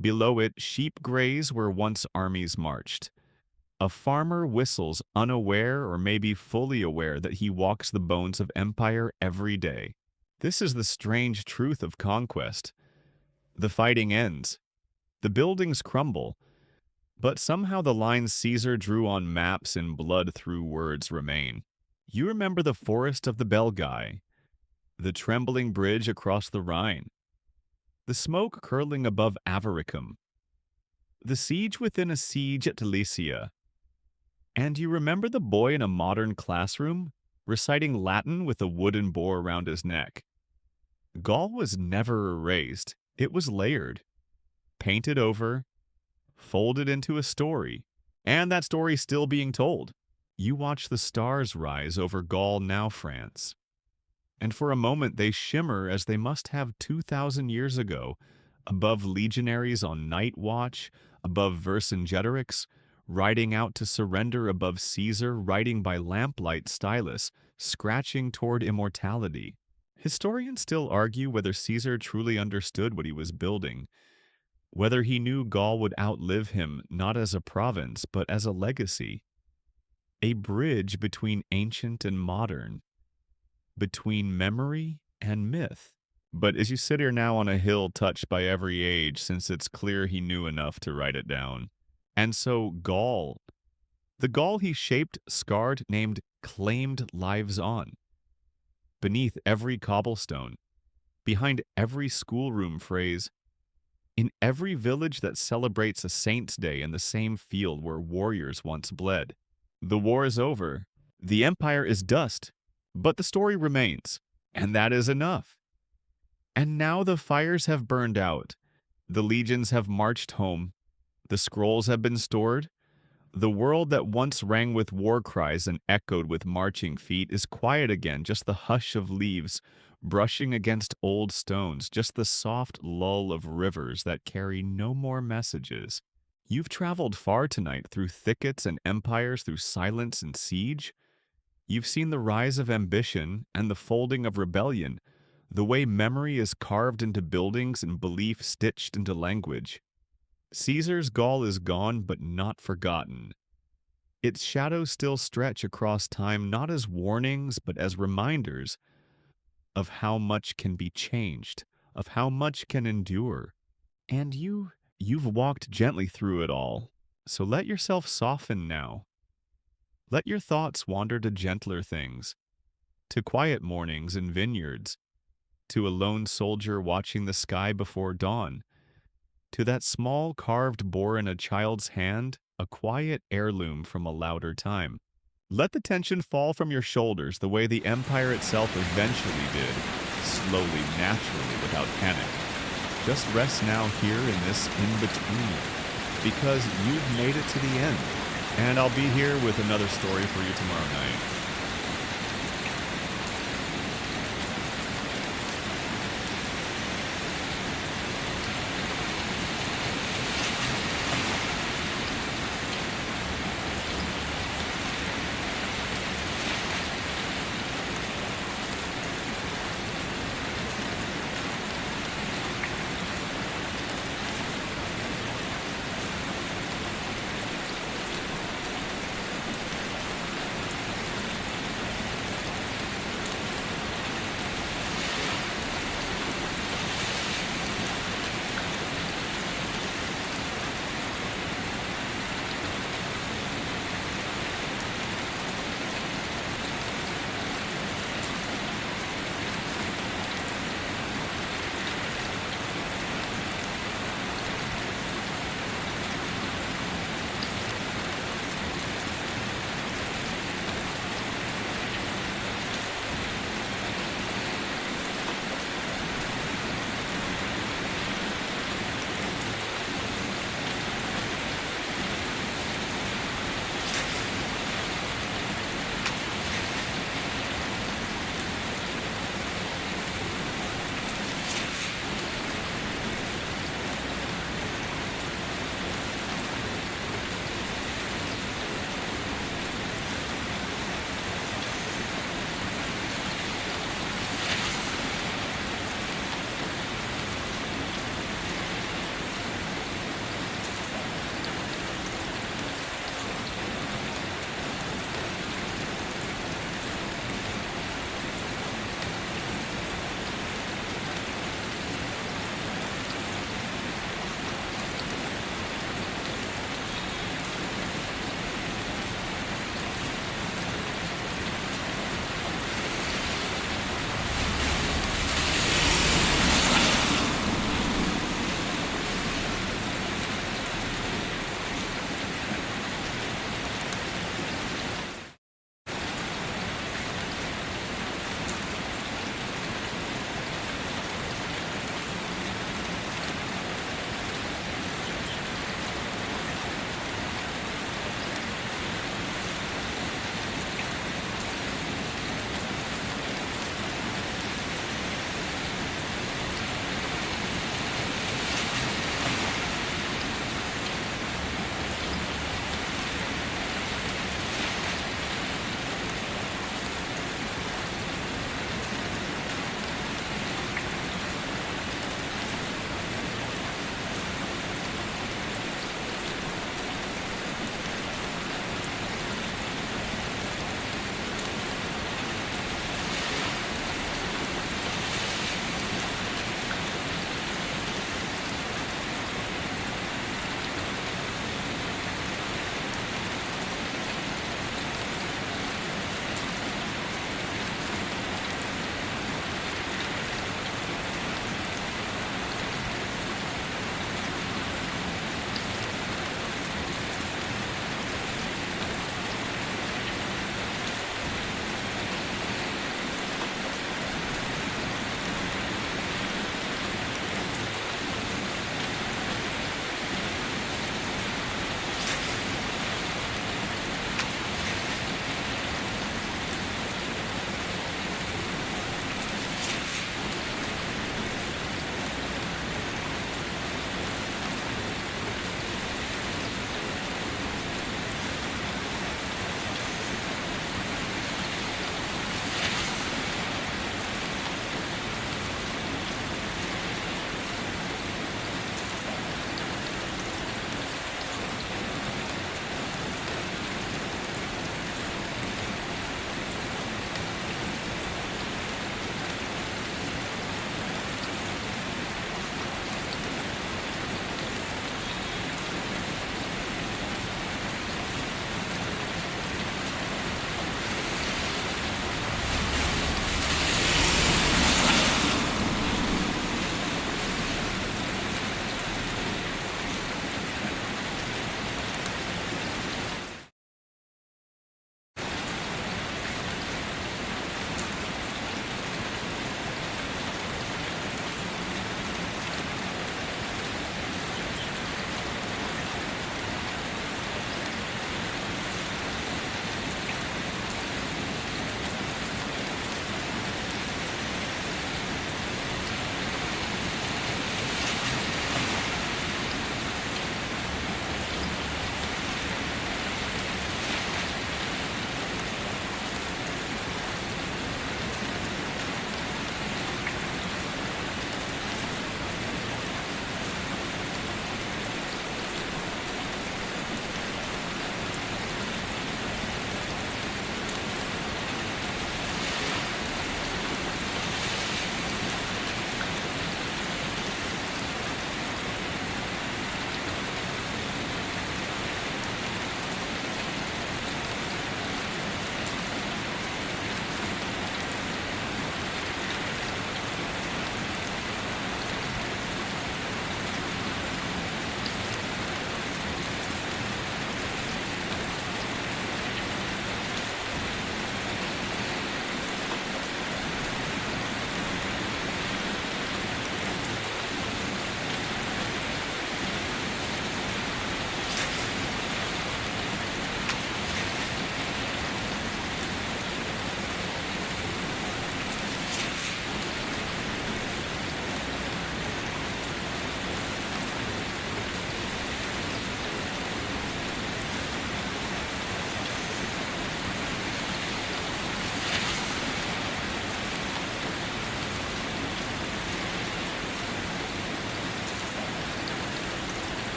Below it, sheep graze where once armies marched. A farmer whistles, unaware or maybe fully aware that he walks the bones of empire every day. This is the strange truth of conquest. The fighting ends. The buildings crumble. But somehow the lines Caesar drew on maps in blood through words remain. You remember the forest of the Belgae, the trembling bridge across the Rhine, the smoke curling above Avaricum, the siege within a siege at Telesia. And you remember the boy in a modern classroom, reciting Latin with a wooden boar around his neck. Gaul was never erased. It was layered, painted over, folded into a story, and that story still being told. You watch the stars rise over Gaul, now France. And for a moment they shimmer as they must have 2,000 years ago, above legionaries on night watch, above Vercingetorix, riding out to surrender, above Caesar, writing by lamplight stylus, scratching toward immortality. Historians still argue whether Caesar truly understood what he was building, whether he knew Gaul would outlive him not as a province, but as a legacy, a bridge between ancient and modern, between memory and myth. But as you sit here now on a hill touched by every age, since it's clear he knew enough to write it down. And so Gaul, the Gaul he shaped, scarred, named, claimed lives on. Beneath every cobblestone, behind every schoolroom phrase, in every village that celebrates a saint's day in the same field where warriors once bled. The war is over. The empire is dust. But the story remains. And that is enough. And now the fires have burned out. The legions have marched home. The scrolls have been stored. The world that once rang with war cries and echoed with marching feet is quiet again, just the hush of leaves brushing against old stones, just the soft lull of rivers that carry no more messages. You've traveled far tonight, through thickets and empires, through silence and siege. You've seen the rise of ambition and the folding of rebellion, the way memory is carved into buildings and belief stitched into language. Caesar's Gaul is gone but not forgotten. Its shadows still stretch across time not as warnings but as reminders of how much can be changed, of how much can endure. And you've walked gently through it all. So let yourself soften now. Let your thoughts wander to gentler things, to quiet mornings in vineyards, to a lone soldier watching the sky before dawn, to that small carved boar in a child's hand, a quiet heirloom from a louder time. Let the tension fall from your shoulders the way the empire itself eventually did, slowly, naturally, without panic. Just rest now here in this in-between, because you've made it to the end. And I'll be here with another story for you tomorrow night.